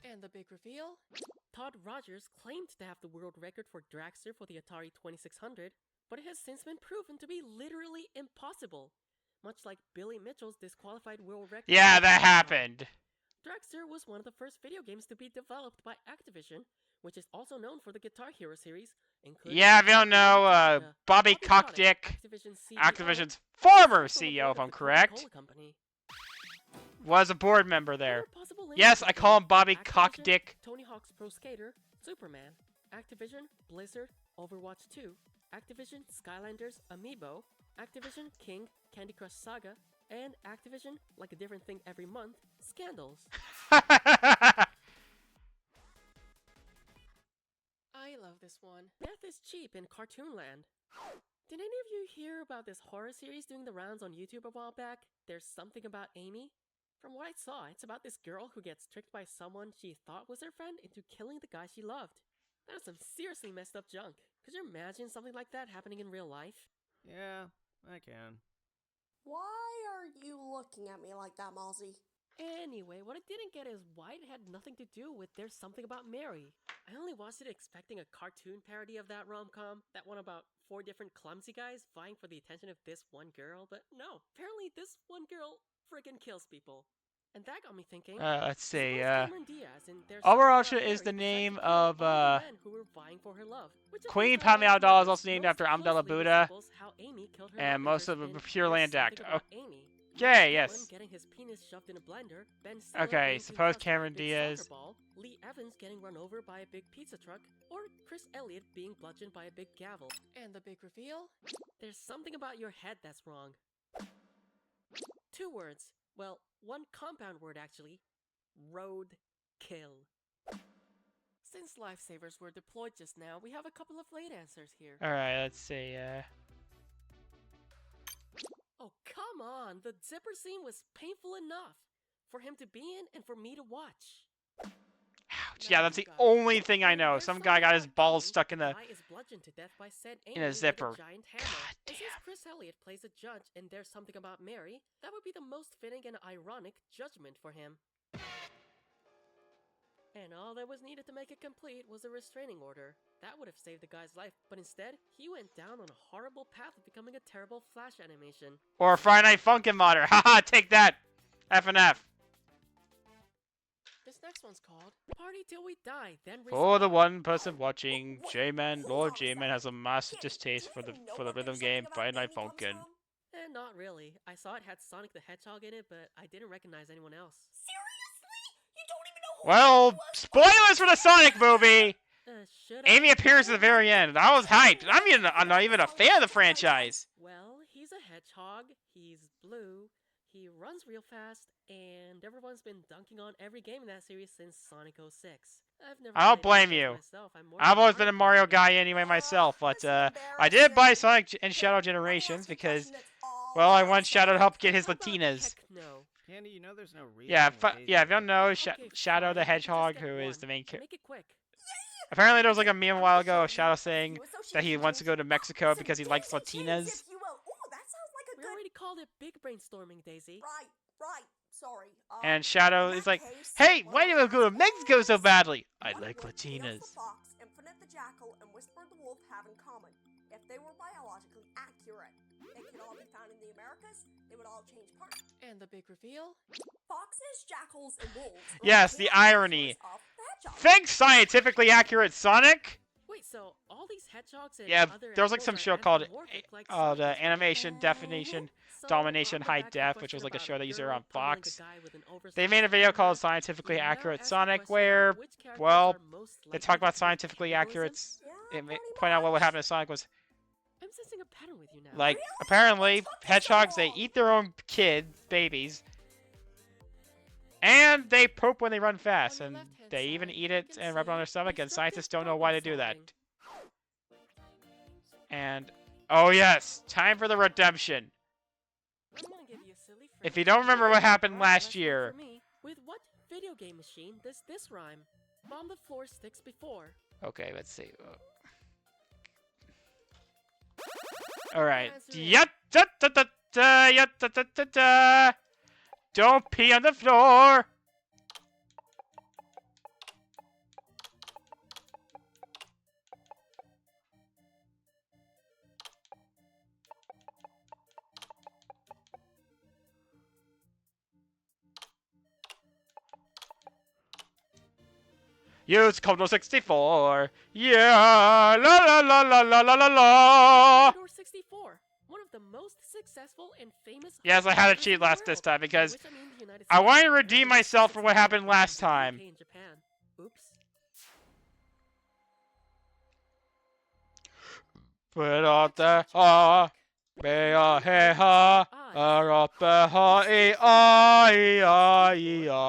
And the big reveal? Todd Rogers claimed to have the world record for dragster for the Atari 2600, but it has since been proven to be literally impossible. Much like Billy Mitchell's disqualified world record. Yeah, for that Famicom. happened. Dragster was one of the first video games to be developed by Activision, which is also known for the Guitar Hero series. Yeah, if you don't know, Bobby Cockdick, Activision CEO, Activision's former also on the CEO, board if of I'm the correct, Coca-Cola Company. was a board member there. Other possible links Yes, I include call him Bobby Activision, Cockdick. Tony Hawk's Pro Skater, Superman, Activision, Blizzard, Overwatch 2, Activision, Skylanders, Amiibo, Activision, King, Candy Crush Saga, and Activision, like a different thing every month, Scandals. I love this one. Death is cheap in Cartoonland. Did any of you hear about this horror series doing the rounds on YouTube a while back? There's something about Amy. From what I saw, it's about this girl who gets tricked by someone she thought was her friend into killing the guy she loved. That's some seriously messed up junk. Could you imagine something like that happening in real life? Yeah, I can. Why are you looking at me like that, Mozzie? Anyway, what I didn't get is why it had nothing to do with There's Something About Mary. I only watched it expecting a cartoon parody of that rom-com, that one about 4 different clumsy guys vying for the attention of this one girl, but no, apparently this one girl friggin' kills people. And that got me thinking, Let's see, suppose Cameron Diaz in There's Overwatch Something About is the Mary decided name to kill of, all the men who were vying for her love, which at Queen least I Padme like Amidala is because also named most after Amidala closely Buddha, resembles how Amy killed her and love most of interest the in Pure There's Land Act. Something About Amy. Okay, Dylan yes. getting his penis shoved in a blender, Ben Stiller Okay, getting suppose concussed by a Cameron big Diaz. soccer ball, Lee Evans getting run over by a big pizza truck, or Chris Elliott being bludgeoned by a big gavel. And the big reveal? There's something about your head that's wrong. 2 words. Well, 1 compound word actually. Roadkill. Since lifesavers were deployed just now, we have a couple of late answers here. Alright, let's see, Oh, come on! The zipper scene was painful enough for him to be in and for me to watch. ouch. Yeah, that's the only thing I know. Some guy got his balls stuck in a Guy is bludgeoned to death by said in Amy a with zipper. giant hammer. God And since damn. Chris Elliott plays a judge and There's Something About Mary, that would be the most fitting and ironic judgment for him. And all that was needed to make it complete was a restraining order. That would have saved the guy's life, but instead, he went down on a horrible path of becoming a terrible Flash animation. Or Friday Night Funkin' Modder. Haha, take that! F and F. This next one's called Party Till We Die, Then For the Respawn. one person watching, Wait, J-Man, hold Lord on a J-Man second. has a massive Candy, distaste do for you the even know for the what rhythm There's game Something Friday About Night Amy comes Funkin'. from? Not really. I saw it had Sonic the Hedgehog in it, but I didn't recognize anyone else. Seriously? You don't even know who Well, Amy was? spoilers for the Sonic movie! Should Amy I? appears at the very end. I was hyped. I'm not even a fan of the franchise. Well, he's a hedgehog, he's blue, he runs real fast, and everyone's been dunking on every game in that series since Sonic 06. I've never I don't played any of blame those you. myself. I'm more I've of always been a Mario guy. guy anyway myself, but This is I did buy embarrassing. Sonic and Shadow Okay, let me Generations ask you a because, question that's all well, I about want Shadow to Sonic. help get his How about Latinas. heck no? Candy, you know there's no reason. Yeah, with Daisy yeah. If you don't to- know, Okay, Shadow fine, the you can just Hedgehog, get who is one. the main character. Make it quick. Apparently, there was like a Okay, meme a I'm while gonna show ago, you Shadow a saying few that he association wants to go chains. to Mexico Some because he likes daisy chains, Latinas. if you will. Ooh, that sounds like a We good... already called it big brainstorming, Daisy. Right. Sorry. And Shadow in is that like, case, hey, what why I do you would go to ask Mexico so is, badly? I what like would Chaos the Latinas. Fox, Infinite the Jackal, and Whisper the Wolf have in common? If they were biologically accurate, they could all be found in the Americas. They would all change parts. And the big reveal? Foxes, jackals, and wolves. are Yes, all the chaos irony. features of the hedgehog. Thanks, scientifically accurate Sonic. Wait, so all these hedgehogs and Yeah, other there was like animals some are show called anthropomorphic like Sonic the is, right? Animation Definition So, Domination on the High back of the Def, which was question like a about show that used to girl on pummeling the Fox. guy with an They oversized made a video hammer, called Scientifically we now Accurate ask the Sonic, question where, about which characters well, are most they likely talk about to commit scientifically cannibalism. accurate. Yeah, It pretty point out what much. happened to Sonic was I'm sensing a pattern with you now. like Really? apparently What took you so hedgehogs they long? eat their own babies, and they poop when they run fast, On and your left-hand they even side, eat you it can and rub it on see their stomach, and destructive scientists don't know why to do that. problem-solving. And oh yes, time for the redemption. I'm gonna give you a silly If phrase. you don't remember what happened Alright, last last one year, for me. With what video game machine does this rhyme? Bomb the floor sticks before. okay, let's see. All right. Answer is- Yep. Da, da, da, da, yep, da, da, da, da. Don't pee on the floor. Use Commodore 64. Yeah. La la la la la la la la. Commodore 64, one of the most successful and famous. Yes, I had to home computers cheat in the last this world, time by because which I mean the United I States, wanted to and redeem the myself for what 64 happened last in the UK time. and Japan. Oops. Put out the ha, be a he ha, a up a ha e I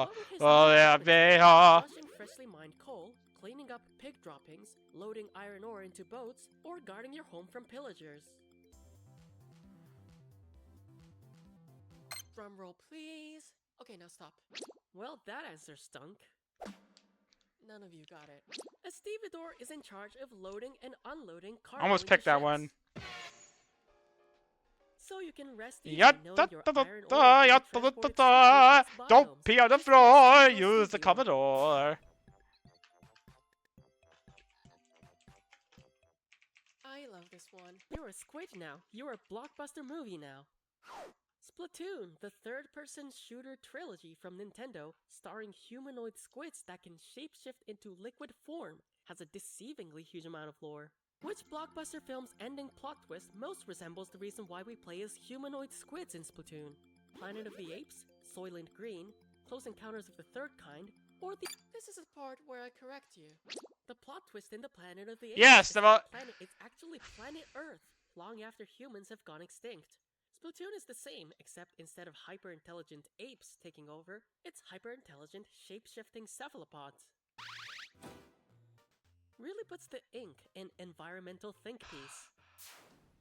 What were his oh main yeah hobbies? be ha. Crushing freshly mined coal, cleaning up pig droppings, loading iron ore into boats, or guarding your home from pillagers. Drum roll, please. Okay, now stop. Well, that answer stunk. None of you got it. A stevedore is in charge of loading and unloading cargo Almost into picked that ships. one. So you can rest easy Ya knowing da your da da iron ore da will ya be da da da transported da. safely across Don't biomes, pee on the just like a floor. steel Use the stevio. Commodore. I love this one. You're a squid now. You're a blockbuster movie now. Splatoon, the third-person shooter trilogy from Nintendo, starring humanoid squids that can shapeshift into liquid form, has a deceivingly huge amount of lore. Which blockbuster film's ending plot twist most resembles the reason why we play as humanoid squids in Splatoon? Planet of the Apes, Soylent Green, Close Encounters of the Third Kind, or the— This is a part where I correct you. The plot twist in the Planet of the Apes Yes, is the that the planet is actually planet Earth, long after humans have gone extinct. Splatoon is the same, except instead of hyper-intelligent apes taking over, it's hyper-intelligent, shape-shifting cephalopods. Really puts the ink in environmental think piece.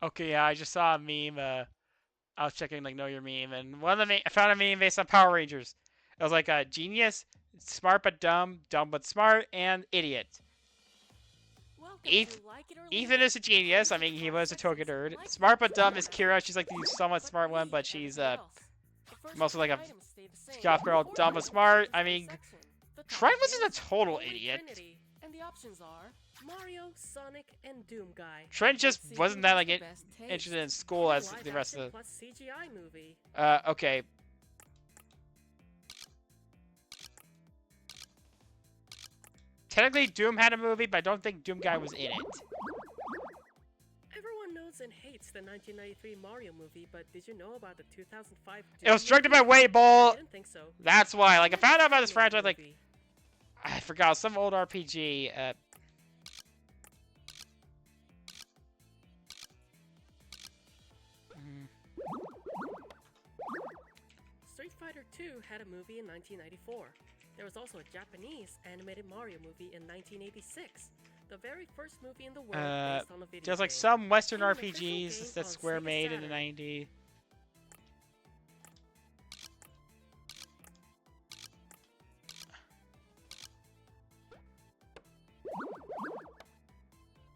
Okay, yeah, I just saw a meme. I was checking like Know Your Meme, and one of the I found a meme based on Power Rangers. It was like a genius, smart but dumb, dumb but smart, and idiot. Welcome Eth- to Like It or Leave Ethan It. is a genius. I mean, he was a token nerd. Smart but dumb is Kira. She's like the somewhat smart one, but she's mostly like a goth girl. Dumb but smart. I mean, Trent wasn't a total idiot. And the options are Mario, Sonic, and Doom Guy. Trent just Let's see wasn't who that has like the best taste. interested in school as Live the rest action of plus CGI movie. the. Okay. Technically, Doom had a movie, but I don't think Doom Guy was in it. Everyone knows and hates the 1993 Mario movie, but did you know about the 2005 Doom It was directed by movie? Wade I Ball. didn't think so. That's why. Like, I found out about this Mario franchise, like, movie. I forgot, some old RPG. Street Fighter II had a movie in 1994. There was also a Japanese animated Mario movie in 1986. The very first movie in the world based on a video There's like game. some Western And an official RPGs game that on Square Sega made in the Saturn. 90s.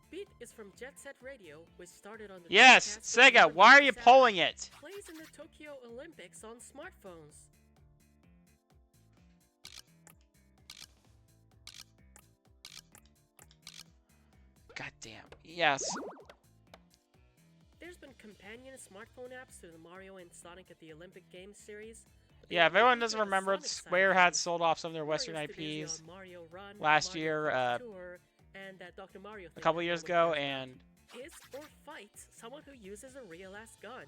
Beat is from Jet Set Radio, which started on the Yes, Dreamcast and Sega, later why are moved to you Saturn. polling it? Plays in the Tokyo Olympics on smartphones. God damn. Yes. There's been companion smartphone apps to the Mario and Sonic at the Olympic Games series. but they Yeah, if only everyone feature doesn't the remember, Sonic side Square of had things. sold off some of their Mario Western is too busy IPs on Mario Run, last Mario year, Kart Tour, and that Dr. Mario a thing couple that years no ago, one cares and about. Is or fights someone who uses a real-ass gun.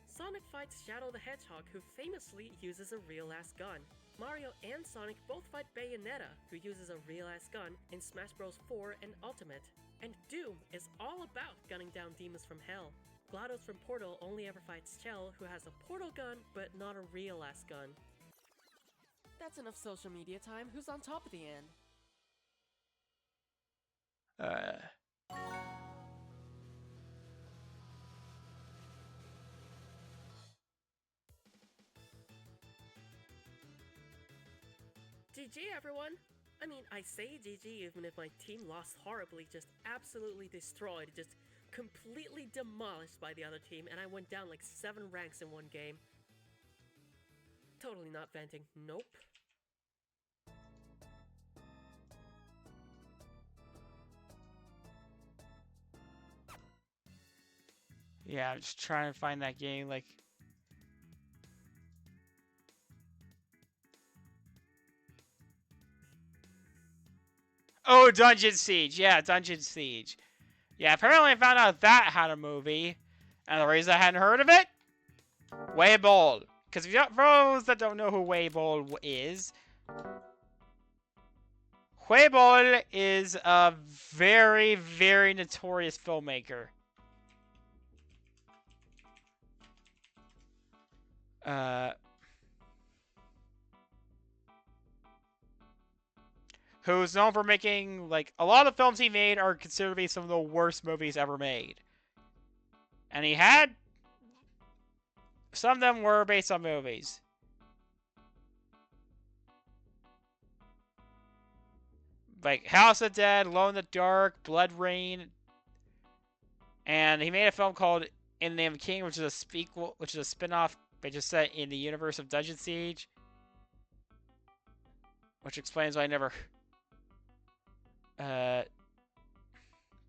Sonic fights Shadow the Hedgehog, who famously uses a real-ass gun. Mario and Sonic both fight Bayonetta, who uses a real-ass gun in Smash Bros. 4 and Ultimate. And Doom is all about gunning down demons from hell. GLaDOS from Portal only ever fights Chell, who has a portal gun, but not a real-ass gun. That's enough social media time. Who's on top of the end? GG, everyone! I mean, I say GG even if my team lost horribly, just absolutely destroyed, just completely demolished by the other team, and I went down like 7 ranks in one game. Totally not venting. Nope. Yeah, I'm just trying to find that game, like... Oh, Dungeon Siege! Yeah, Dungeon Siege. Yeah, apparently I found out that had a movie. And the reason I hadn't heard of it? Weibo. Because for those that don't know who Weibo is, Weibo is a very, very notorious filmmaker. Who's known for making, like, a lot of the films he made are considered to be some of the worst movies ever made. And he had... Some of them were based on movies. Like House of Dead, Alone in the Dark, Blood Rain. And he made a film called In the Name of King, which is a spin-off, but just set in the universe of Dungeon Siege. Which explains why I never...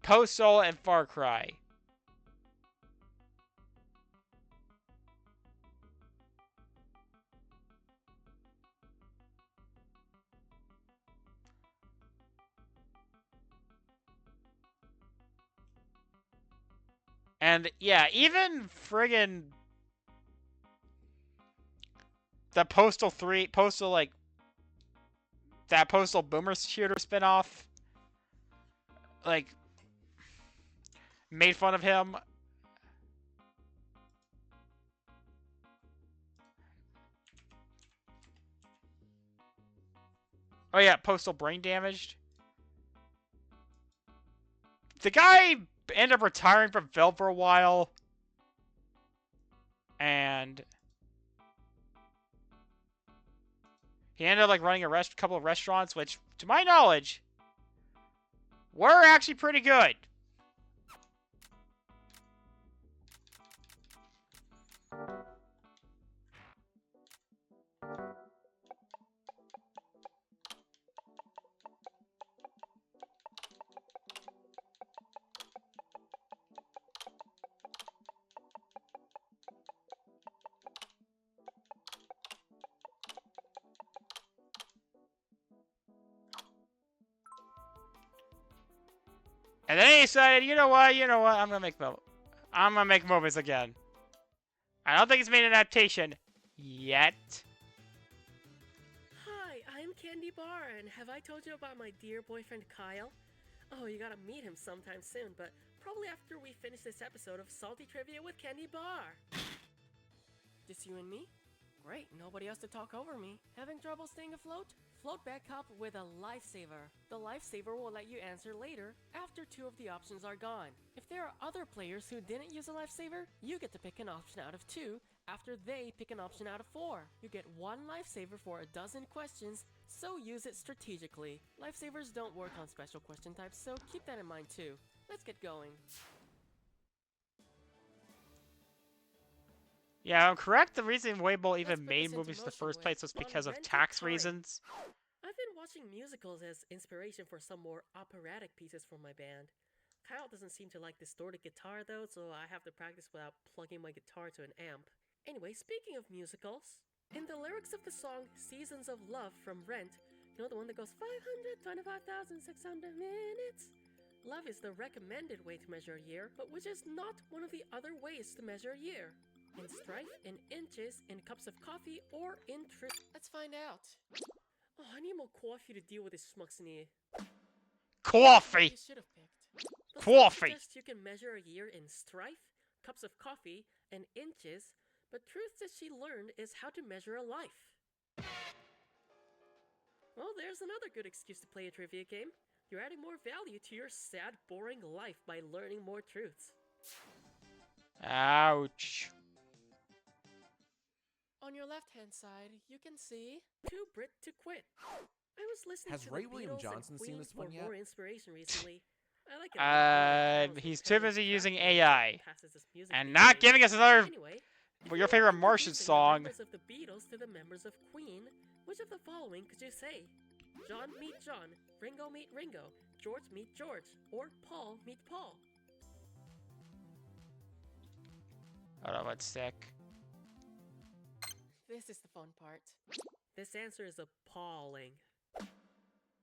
Postal and Far Cry. And yeah, even friggin' the like that Postal Boomer Shooter spinoff, like made fun of him. Oh yeah, Postal Brain Damaged. The guy ended up retiring from film for a while. And he ended up like running a couple of restaurants, which, to my knowledge, were actually pretty good. And then he decided, you know what, I'm gonna make movies again. I don't think he's made an adaptation yet. Hi, I'm Candy Barre, and have I told you about my dear boyfriend Kyle? Oh, you gotta meet him sometime soon, but probably after we finish this episode of Salty Trivia with Candy Barre. Just you and me? Great, nobody else to talk over me. Having trouble staying afloat? Float back up with a lifesaver. The lifesaver will let you answer later, after 2 of the options are gone. If there are other players who didn't use a lifesaver, you get to pick an option out of 2, after they pick an option out of 4. You get 1 lifesaver for a dozen questions, so use it strategically. Lifesavers don't work on special question types, so keep that in mind too. Let's get going. Yeah, I'm correct. The reason Weibo even made movies in the first place was because of tax reasons. I've been watching musicals as inspiration for some more operatic pieces for my band. Kyle doesn't seem to like distorted guitar though, so I have to practice without plugging my guitar to an amp. Anyway, speaking of musicals, in the lyrics of the song Seasons of Love from Rent, you know the one that goes 525,600 minutes? Love is the recommended way to measure a year, but which is not one of the other ways to measure a year. In strife, in inches, in cups of coffee, or in truth. Let's find out. Oh, I need more coffee to deal with this schmucksnee. Coffee! You should have picked. Coffee! You can measure a year in strife, cups of coffee, and inches, but truth that she learned is how to measure a life. Well, there's another good excuse to play a trivia game. You're adding more value to your sad, boring life by learning more truths. Ouch. On your left-hand side, you can see Too Brit to Quit. I was listening Has to Ray the William Beatles Johnson and seen Queen this for one yet? more inspiration recently. I like it a lot more than Kyle's He's too repetitive busy crap using noise AI. that passes as music And these not days. giving us another Anyway, if your you were favorite Martian introducing song. the members of the Beatles to the members of Queen, which of the following could you say? John meet John, Ringo meet Ringo, George meet George, or Paul meet Paul. Hold on, let's stick. This is the fun part. This answer is appalling.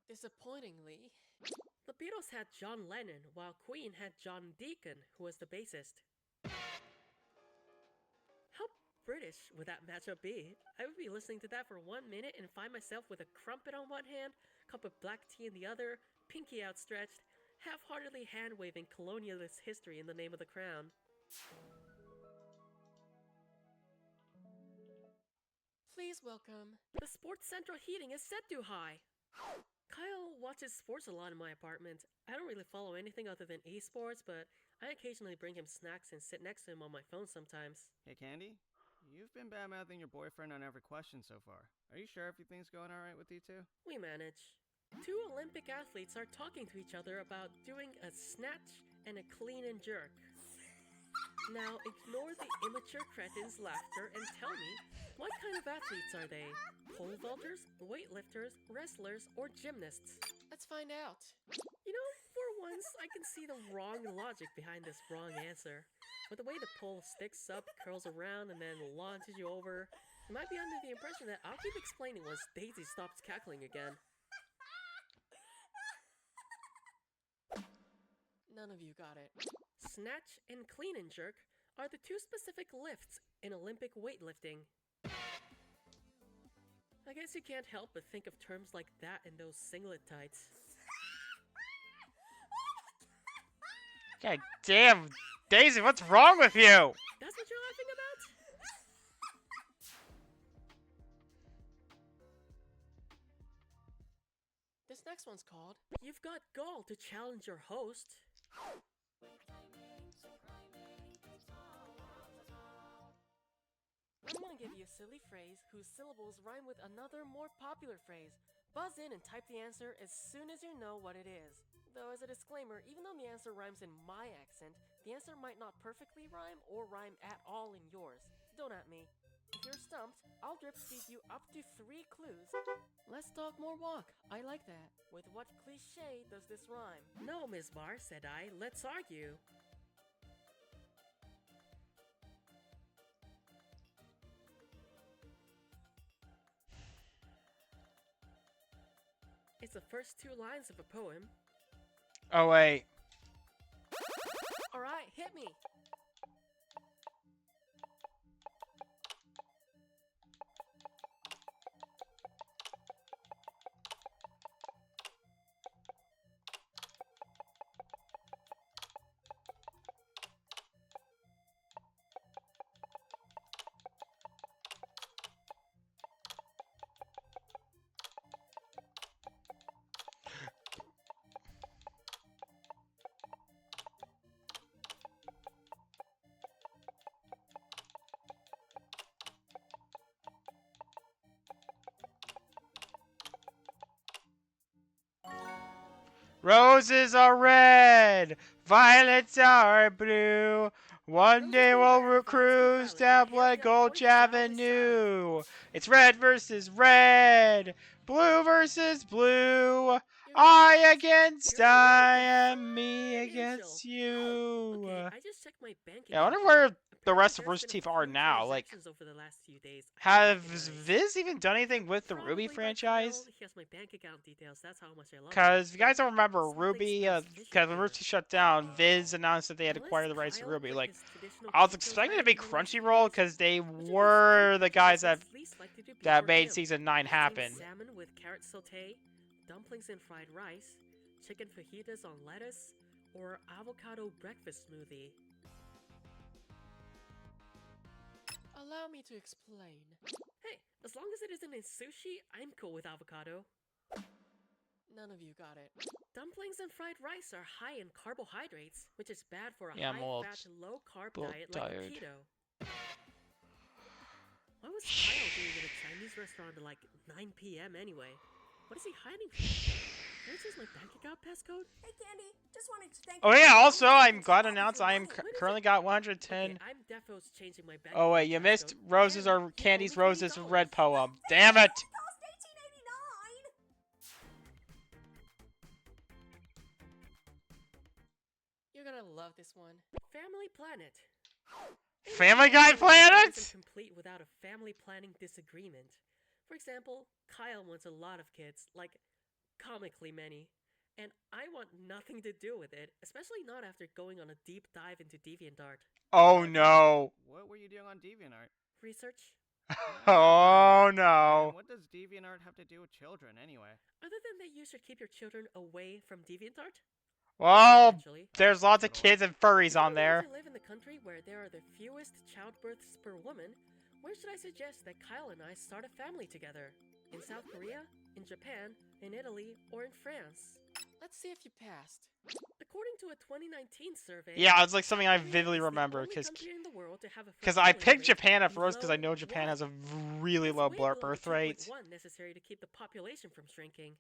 Disappointingly, the Beatles had John Lennon, while Queen had John Deacon, who was the bassist. How British would that matchup be? I would be listening to that for 1 minute and find myself with a crumpet on one hand, cup of black tea in the other, pinky outstretched, half-heartedly hand-waving colonialist history in the name of the crown. Please welcome. The Sports Central heating is set too high. Kyle watches sports a lot in my apartment. I don't really follow anything other than esports, but I occasionally bring him snacks and sit next to him on my phone sometimes. Hey, Candy? You've been bad-mouthing your boyfriend on every question so far. Are you sure everything's going alright with you two? We manage. 2 Olympic athletes are talking to each other about doing a snatch and a clean and jerk. Now ignore the immature cretin's laughter and tell me, what kind of athletes are they? Pole vaulters, weightlifters, wrestlers, or gymnasts? Let's find out. You know, for once, I can see the wrong logic behind this wrong answer. With the way the pole sticks up, curls around, and then launches you over, you might be under the impression that I'll keep explaining once Daisy stops cackling again. None of you got it. Snatch and clean and jerk are the 2 specific lifts in Olympic weightlifting. I guess you can't help but think of terms like that in those singlet tights. God damn, Daisy, what's wrong with you? That's what you're laughing about? This next one's called You've Got Gall to Challenge Your Host. I'm gonna give you a silly phrase whose syllables rhyme with another more popular phrase. Buzz in and type the answer as soon as you know what it is. Though as a disclaimer, even though the answer rhymes in my accent, the answer might not perfectly rhyme or rhyme at all in yours. Don't at me. If you're stumped, I'll drip feed you up to 3 clues. Let's talk more walk. I like that. With what cliche does this rhyme? No, Ms. Barre, said I. Let's argue. It's the first 2 lines of a poem. Oh, wait. Alright, hit me. Roses are red, violets are blue. One day we'll cruise down Blood Gulch Avenue. It's red versus red, blue versus blue. I against I and me against you. Okay, I just checked my bank Yeah, I wonder account. where the Apparently rest of there's Rooster been a Teeth are few now. Like, transactions over the last few days I has recognize. Viz even done anything with the Probably Ruby by franchise? Kyle, he has my bank account details. That's how much I love him. Because if you But guys don't remember, something Ruby, smells fishy because when here. Rooster shut down, Viz announced that they had Unless acquired the rights to Kyle Ruby. put Like, his traditional I was keto expecting it to diet be in the last few Crunchyroll days, because they which would be were sweet the because guys that's that least likely to be that for made him. season 9 Steamed happen. salmon with carrot sauté, dumplings and fried rice, chicken fajitas on lettuce, or avocado breakfast smoothie. Allow me to explain. Hey, as long as it isn't in sushi, I'm cool with avocado. None of you got it. Dumplings and fried rice are high in carbohydrates, which is bad for a Yeah, I'm all high-fat, low-carb little diet like tired. keto. What was Kyle doing in a Chinese restaurant at like 9 p.m. anyway? What is he hiding from? Can I choose my bank account passcode? Hey, Candy. Just wanted to thank Oh you yeah, for also, all the I'm glad to things you announce bought me I am for money. currently got Okay, 110. I'm defos changing my bank Oh wait, account you missed passcode. Roses And or he Candy's only Roses $40. Red Poem. But Damn it it! only cost $18.89. You're gonna love this one. Family Planet. Family Guy Planet? Isn't complete without a family planning disagreement. For example, Kyle wants a lot of kids, like comically many, and I want nothing to do with it, especially not after going on a deep dive into DeviantArt. Oh no. What were you doing on DeviantArt? Research? Oh And no. what does DeviantArt have to do with children, anyway? Other than that you should keep your children away from DeviantArt? Well, Potentially. there's lots of Totally. kids and furries If you on there. live in the country where there are the fewest childbirths per woman, where should I suggest that Kyle and I start a family together? In South Korea? In Japan? In Italy? Or in France? Let's see if you passed. According to a 2019 survey, Yeah, it's like something I South Korea vividly is the remember only because country in the world to have a I fertility picked rate Japan at first because I below know Japan has a 1. really That's low way below the birth rate. 2.1 necessary to keep the population from shrinking.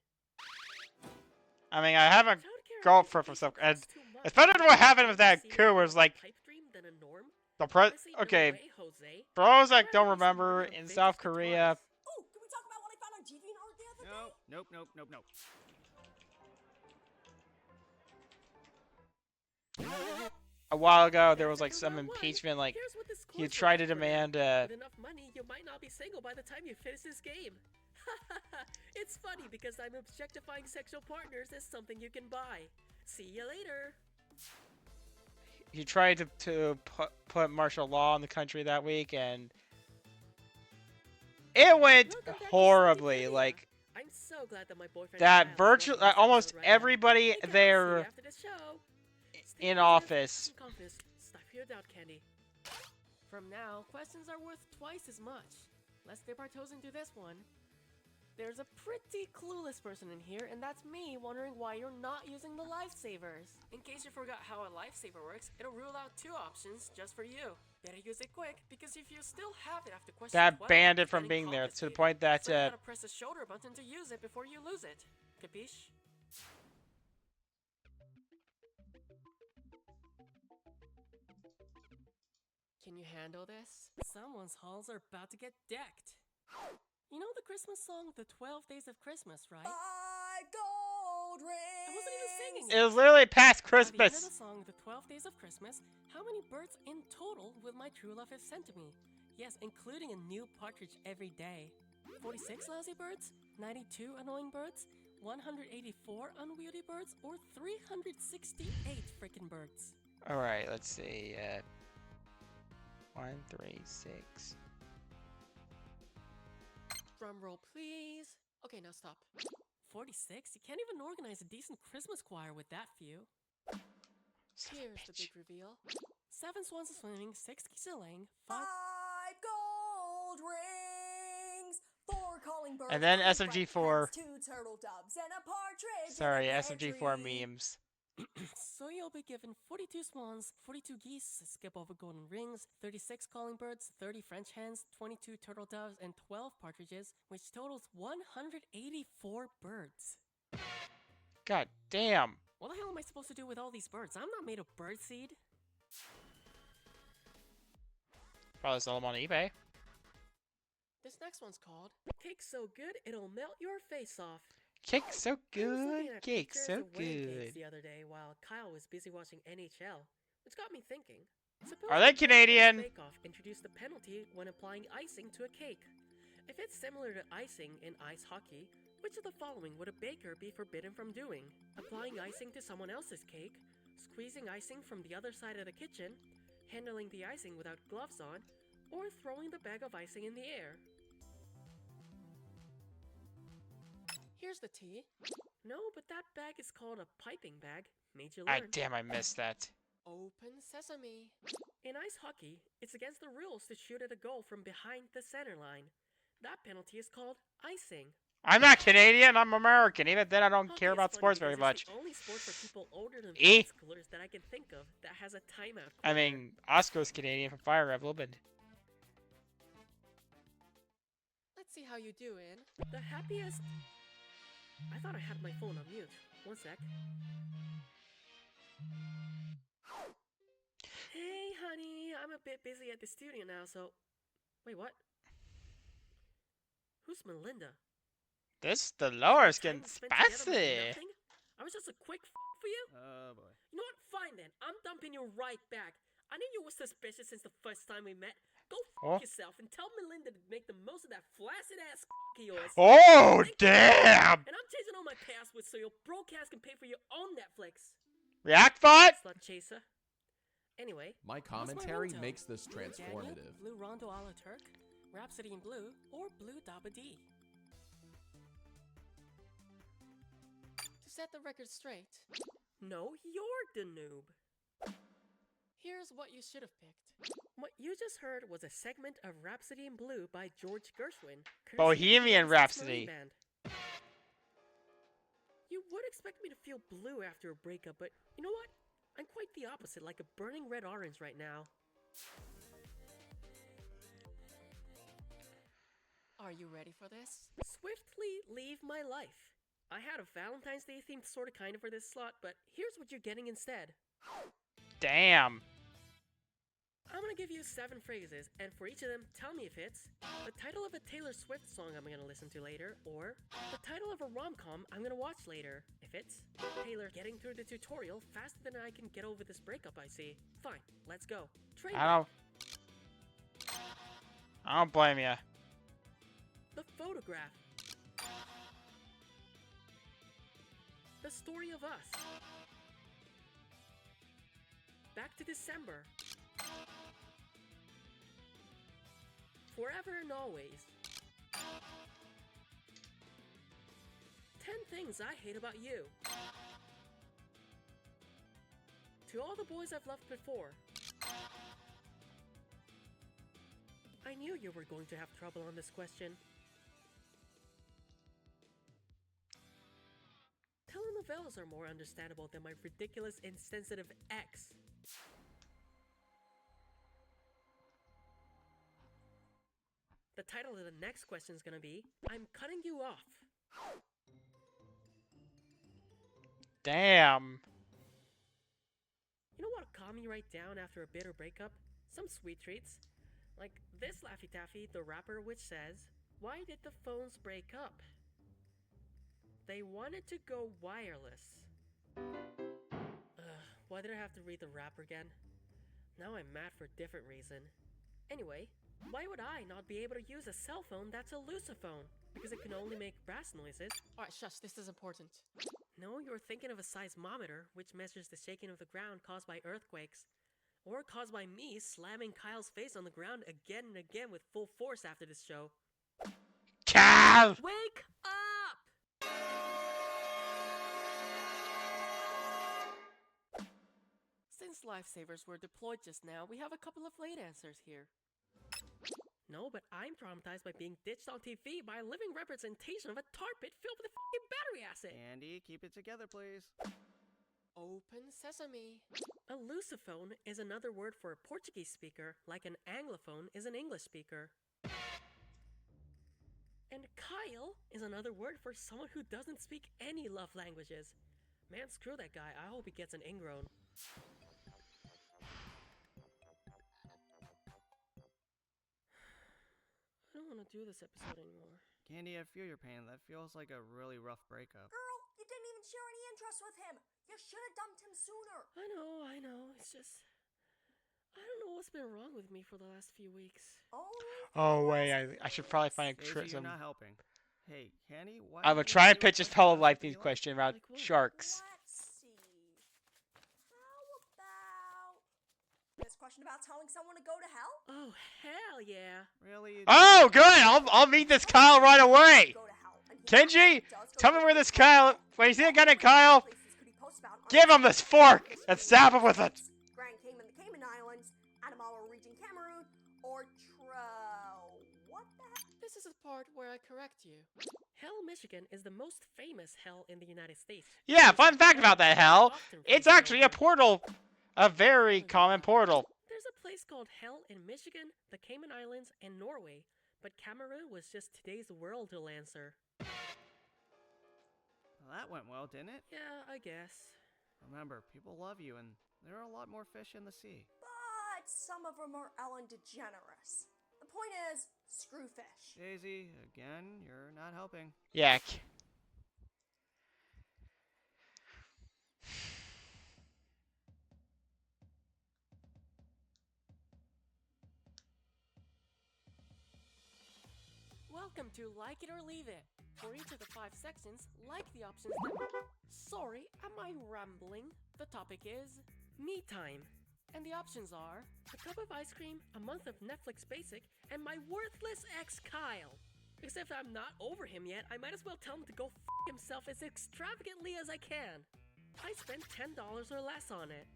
I mean, I have a Childcare girlfriend from education South, and costs too much. it's better than what happened with that See coup. more Was of a like pipe dream than a norm? the Honestly, no okay, way, Jose. for those I'd that don't rather waste some money remember, on in vintage South Korea, guitars. Oh, can we talk about what I found on DeviantArt the other day? Nope. a while ago, there was That's like it, some round one. impeachment. Like Here's what this he course tried to looks like for now. demand. With enough money, you might not be single by the time you finish this game. It's funny because I'm objectifying sexual partners as something you can buy. See you later. He tried to put martial law in the country that week, and it went Welcome back to horribly. Salty like Trivia. I'm so glad that my boyfriend that, Kyle is virtual watching this almost episode right now. everybody Hey, Kyle, see you there after the show. Stay in positive office. and confident. Stop your doubt, Candy. From now, questions are worth twice as much. Let's dip our toes into this one. There's a pretty clueless person in here, and that's me wondering why you're not using the lifesavers. In case you forgot how a lifesaver works, it'll rule out 2 options just for you. Better use it quick, because if you still have it after question That 12, banned it it's from getting being there to the confiscated. point that So you gotta press the shoulder button to use it before you lose it. Capiche? Can you handle this? Someone's halls are about to get decked. You know the Christmas song, The 12 Days of Christmas, right? Buy gold rings. I wasn't even singing it was literally past By the end of Christmas. the song, The 12 Days of Christmas, how many birds in total will my true love have sent to me? Yes, including a new partridge every day. 46 lousy birds? 92 annoying birds? 184 unwieldy birds? Or 368 frickin' birds? Alright, let's see. 1, 3, 6. Drum roll, please. Okay, now stop. 46? You can't even organize a decent Christmas choir with that few. Here's the big reveal. 7 swans are swimming, 6 geese are laying, 5... 5 gold rings. 4 calling birds. And then 3 SMG4. frank hens, 2 turtle doves, and a partridge. Sorry, in a SMG4 pantry. memes. So you'll be given 42 swans, 42 geese, skip over golden rings, 36 calling birds, 30 French hens, 22 turtle doves, and 12 partridges, which totals 184 birds. God damn. What the hell am I supposed to do with all these birds? I'm not made of birdseed. Probably sell them on eBay. This next one's called Cake So Good It'll Melt Your Face Off. Cake so I was good, looking at cake pictures so of wedding cakes good. the other day while Kyle was busy watching NHL, which got me thinking. Suppose Are they the Bake Canadian? Bake Off introduced the penalty when applying icing to a cake. If it's similar to icing in ice hockey, which of the following would a baker be forbidden from doing? Applying icing to someone else's cake, squeezing icing from the other side of the kitchen, handling the icing without gloves on, or throwing the bag of icing in the air? Here's the tea. No, but that bag is called a piping bag. Made you Ah, learn. damn, I missed that. Open sesame. In ice hockey, it's against the rules to shoot at a goal from behind the center line. That penalty is called icing. I'm not Canadian, I'm American. Even then, I don't Hockey care is about funny sports very because much. it's the only sport for people older than Eh? high schoolers that I can think of that has a timeout. I quarter. mean, Oscar's Canadian from Fire Emblem, but Let's see how you do in the happiest. I thought I had my phone on mute. One sec. Hey, honey, I'm a bit busy at the studio now, so... Wait, what? Who's Melinda? This Dolores Time getting we spent together meant spicy. nothing? I was just a quick for you? Oh boy. You know what? Fine then. I'm dumping you right back. I knew you were suspicious since the first time we met. Go Oh. yourself and tell Melinda to make the most of that flaccid ass of yours. Oh, Thank you. damn! And I'm chasing all my passwords so your broadcast can pay for your own Netflix. React bot? Slut chaser. Anyway, My what's my commentary ringtone? makes this Blue Daniel, transformative. Blue Rondo a la Turk, Rhapsody in Blue, or Blue Dabba Dee. To set the record straight, no, you're the noob. Here's what you should have picked. What you just heard was a segment of Rhapsody in Blue by George Gershwin. courtesy of the Bohemian United States Rhapsody. Marine Band. You would expect me to feel blue after a breakup, but you know what? I'm quite the opposite, like a burning red orange right now. Are you ready for this? Swiftly leave my life. I had a Valentine's Day themed sorta kinda for this slot, but here's what you're getting instead. Damn. I'm gonna give you 7 phrases, and for each of them, tell me if it's the title of a Taylor Swift song I'm gonna listen to later, or the title of a rom-com I'm gonna watch later. If it's Taylor getting through the tutorial faster than I can get over this breakup I see. Fine, let's go. Train I don't blame you. The photograph. The story of us. Back to December. Forever and always. 10 things I hate about you. To all the boys I've loved before. I knew you were going to have trouble on this question. Telenovelas are more understandable than my ridiculous, insensitive ex. The title of the next question is gonna be, I'm cutting you off. Damn. You know what calmed me right down after a bitter breakup? Some sweet treats. Like this Laffy Taffy, the rapper, which says, why did the phones break up? They wanted to go wireless. Why did I have to read the rapper again? Now I'm mad for a different reason. Anyway, why would I not be able to use a cell phone that's a lusophone? Because it can only make brass noises. Alright, shush, this is important. No, you're thinking of a seismometer, which measures the shaking of the ground caused by earthquakes. Or caused by me slamming Kyle's face on the ground again and again with full force after this show. Cal! Wake up! Since lifesavers were deployed just now, we have a couple of late answers here. No, but I'm traumatized by being ditched on TV by a living representation of a tar pit filled with f***ing battery acid. Andy, keep it together, please. Open sesame. A lusophone is another word for a Portuguese speaker, like an anglophone is an English speaker. And Kyle is another word for someone who doesn't speak any love languages. Man, screw that guy. I hope he gets an ingrown. I don't want to do this episode anymore. Candy, I feel your pain. That feels like a really rough breakup. Girl, you didn't even share any interest with him. You should have dumped him sooner. I know. It's just... I don't know what's been wrong with me for the last few weeks. Oh, wait, I should probably find a Daisy, you're some... not helping. Hey, Candy, why I'm gonna don't you try and see what pitch this this Polo person Life must be Theme like? question about Like what? sharks. Let's see. How about this question about telling someone to go to hell? Oh, hell yeah. Really? Oh, good! I'll meet this Kyle right away! Go to hell, and he Kenji, does go tell to me where hell. this Kyle... When you see that guy named Kyle, Places could he post about on give him this fork and stab him with it! Grand Cayman, the Cayman Islands, Anamalo region, Cameroon, or what the heck? This is the part where I correct you. Hell, Michigan is the most famous hell in the United States. Yeah, There's fun a fact hell about that that hell. often It's freezes actually a over. portal. A very common portal. There's a place called Hell in Michigan, the Cayman Islands, and Norway, but Cameroon was just today's world to answer. That went well, didn't it? Yeah, I guess. Remember, people love you, and there are a lot more fish in the sea. But some of them are Ellen DeGeneres. The point is, screw fish. Daisy, again, you're not helping. Yeah. Welcome to Like It or Leave It. For each of the 5 sections, like the options that... Sorry, am I rambling? The topic is me time. And the options are a cup of ice cream, a month of Netflix Basic, and my worthless ex Kyle. Except I'm not over him yet, I might as well tell him to go f himself as extravagantly as I can. I spent $10 or less on it.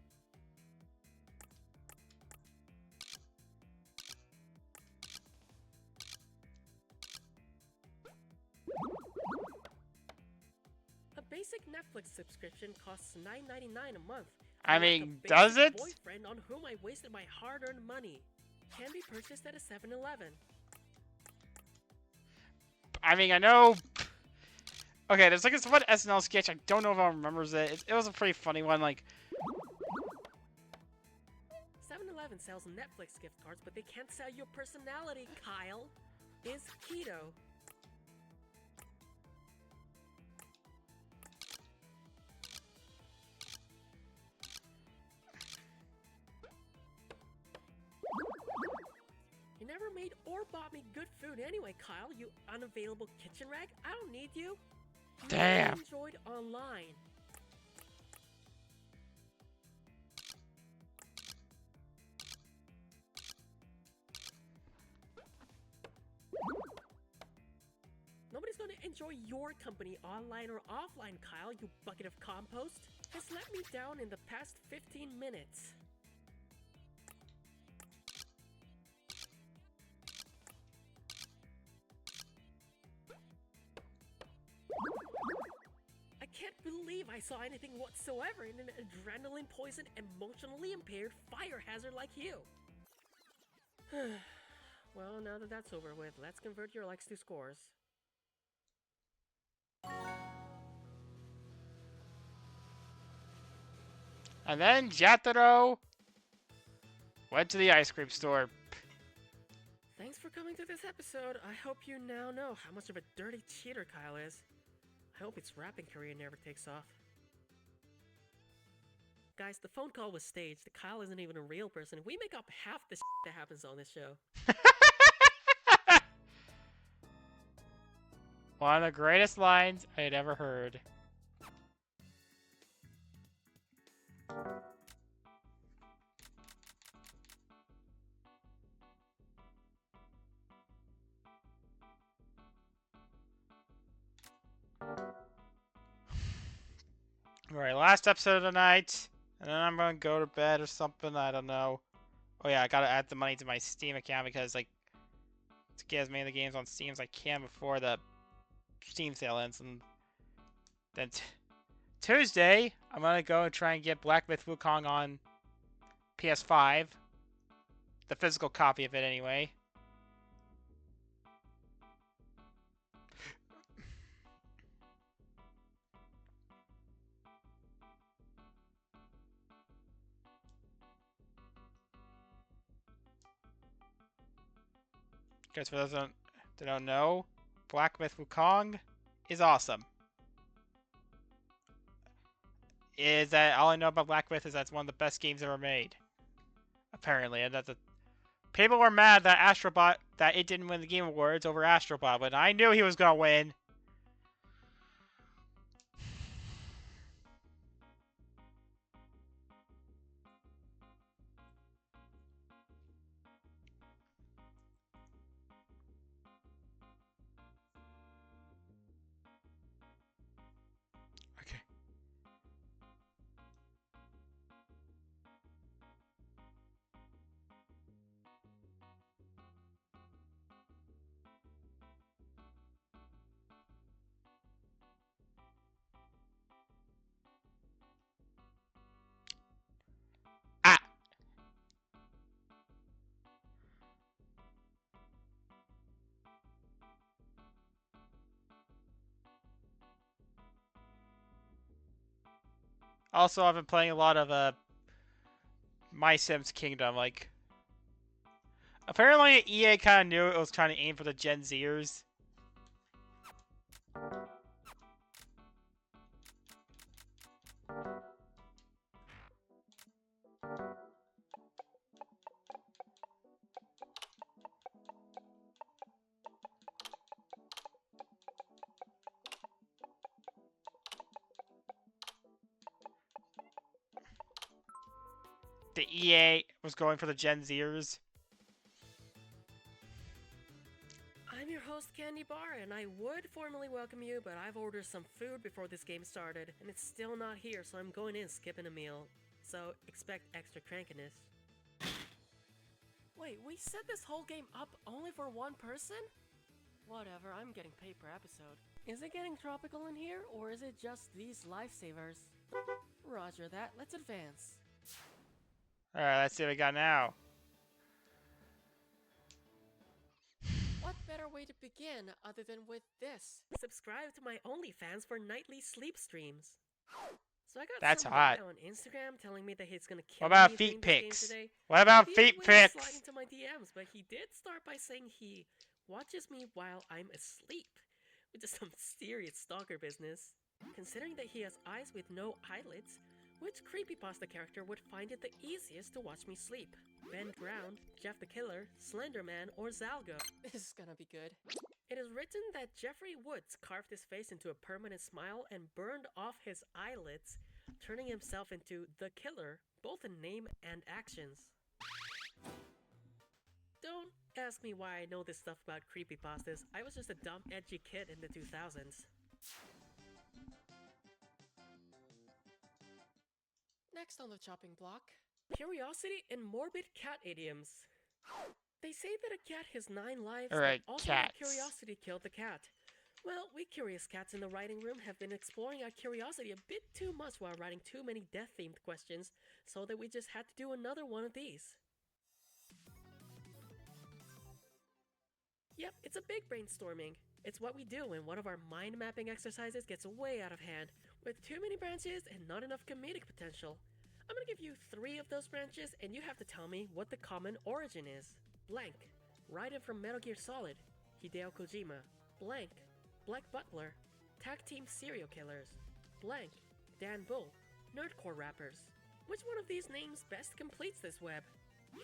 A basic Netflix subscription costs $9.99 a month. I Like a mean, basic does it? Boyfriend on whom I wasted my hard-earned money. Can be purchased at a 7-Eleven. I mean, I know. Okay, there's like this one SNL sketch. I don't know if anyone remembers it. It was a pretty funny one. Like, 7-Eleven sells Netflix gift cards, but they can't sell your personality, Kyle. Is keto. You never made or bought me good food anyway, Kyle, you unavailable kitchen rag. I don't need you. Damn. Enjoyed online. Nobody's gonna enjoy your company online or offline, Kyle, you bucket of compost. Has let me down in the past 15 minutes. I can't believe I saw anything whatsoever in an adrenaline-poisoned, emotionally impaired fire hazard like you. Well, now that that's over with, let's convert your likes to scores. and then Jethro went to the ice cream store. Thanks for coming to this episode. I hope you now know how much of a dirty cheater Kyle is. I hope its rapping career never takes off. Guys, the phone call was staged. Kyle isn't even a real person. We make up half the shit that happens on this show. One of the greatest lines I had ever heard. Alright, last episode of the night. And then I'm gonna go to bed or something, I don't know. Oh yeah, I gotta add the money to my Steam account because, like, to get as many of the games on Steam as I can before the Steam sale ends. And then Tuesday, I'm gonna go and try and get Black Myth Wukong on PS5. The physical copy of it, anyway. Because for those that don't know, Black Myth Wukong is awesome. Is that all I know about Black Myth is that's one of the best games ever made. Apparently, and that people were mad that Astrobot that it didn't win the Game Awards over Astrobot, but I knew he was gonna win. Okay. Also, I've been playing a lot of My Sims Kingdom. Like, apparently EA kind of knew it was trying to aim for the Gen Zers. The EA was going for the Gen Zers. I'm your host, Candy Barre, and I would formally welcome you, but I've ordered some food before this game started, and it's still not here, so I'm going in skipping a meal. So expect extra crankiness. Wait, we set this whole game up only for one person? Whatever, I'm getting paid per episode. Is it getting tropical in here, or is it just these lifesavers? Roger that, let's advance. Alright, let's see what we got now. What better way to begin other than with this? Subscribe to my OnlyFans for nightly sleep streams. So I got That's some hot. guy on Instagram telling me that he's gonna kill What about me feet during this game pics? today. What about He feet didn't really slide pics? into my DMs, but he did start by saying he watches me while I'm asleep, which is some serious stalker business. Considering that he has eyes with no eyelids, which creepypasta character would find it the easiest to watch me sleep? Ben Drowned, Jeff the Killer, Slenderman, or Zalgo? This is gonna be good. It is written that Jeffrey Woods carved his face into a permanent smile and burned off his eyelids, turning himself into the Killer, both in name and actions. Don't ask me why I know this stuff about creepypastas. I was just a dumb, edgy kid in the 2000s. Next on the chopping block, curiosity and morbid cat idioms. They say that a cat has 9 lives, Alright, but also that cats. curiosity killed the cat. Well, we curious cats in the writing room have been exploring our curiosity a bit too much while writing too many death-themed questions, so that we just had to do another one of these. Yep, it's a big brainstorming. It's what we do when one of our mind mapping exercises gets way out of hand, with too many branches and not enough comedic potential. I'm gonna give you 3 of those branches, and you have to tell me what the common origin is. Blank. Raiden from Metal Gear Solid. Hideo Kojima. Blank. Black Butler. Tag Team Serial Killers. Blank. Dan Bull. Nerdcore rappers. Which one of these names best completes this web?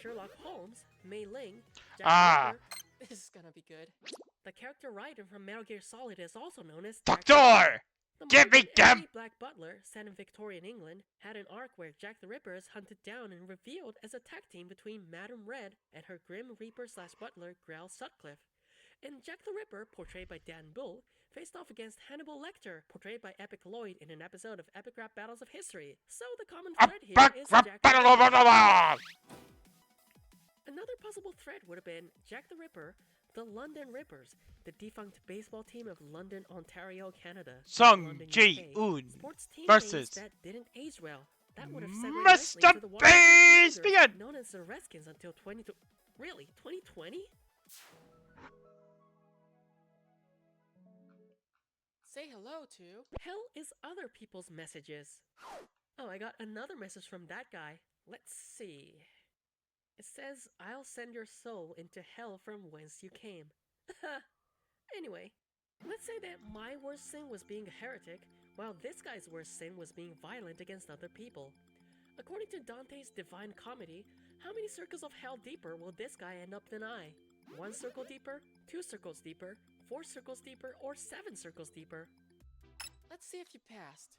Sherlock Holmes, Mei Ling, Jack the Ripper. This is gonna be good. The character Raiden from Metal Gear Solid is also known as Jack the Ripper. Doctor! The Give me modern them! anime Black Butler, set in Victorian England, had an arc where Jack the Ripper is hunted down and revealed as a tag team between Madame Red and her Grim Reaper/Butler Grell Sutcliffe. And Jack the Ripper, portrayed by Dan Bull, faced off against Hannibal Lecter, portrayed by Epic Lloyd in an episode of Epic Rap Battles of History. So the common thread here is Jack the Ripper. Another possible thread would have been Jack the Ripper, the London Rippers, the defunct baseball team of London, Ontario, Canada. Sung London, Ji UK. Un Sports team versus names that didn't age well. That would have segued nicely Mr. into the Washington Beast Commanders, begin! known as the Redskins until 2020? Say hello to Hell is other people's messages. Oh, I got another message from that guy. Let's see. It says, I'll send your soul into hell from whence you came. Anyway, let's say that my worst sin was being a heretic, while this guy's worst sin was being violent against other people. According to Dante's Divine Comedy, how many circles of hell deeper will this guy end up than I? 1 circle deeper, 2 circles deeper, 4 circles deeper, or 7 circles deeper? Let's see if you passed.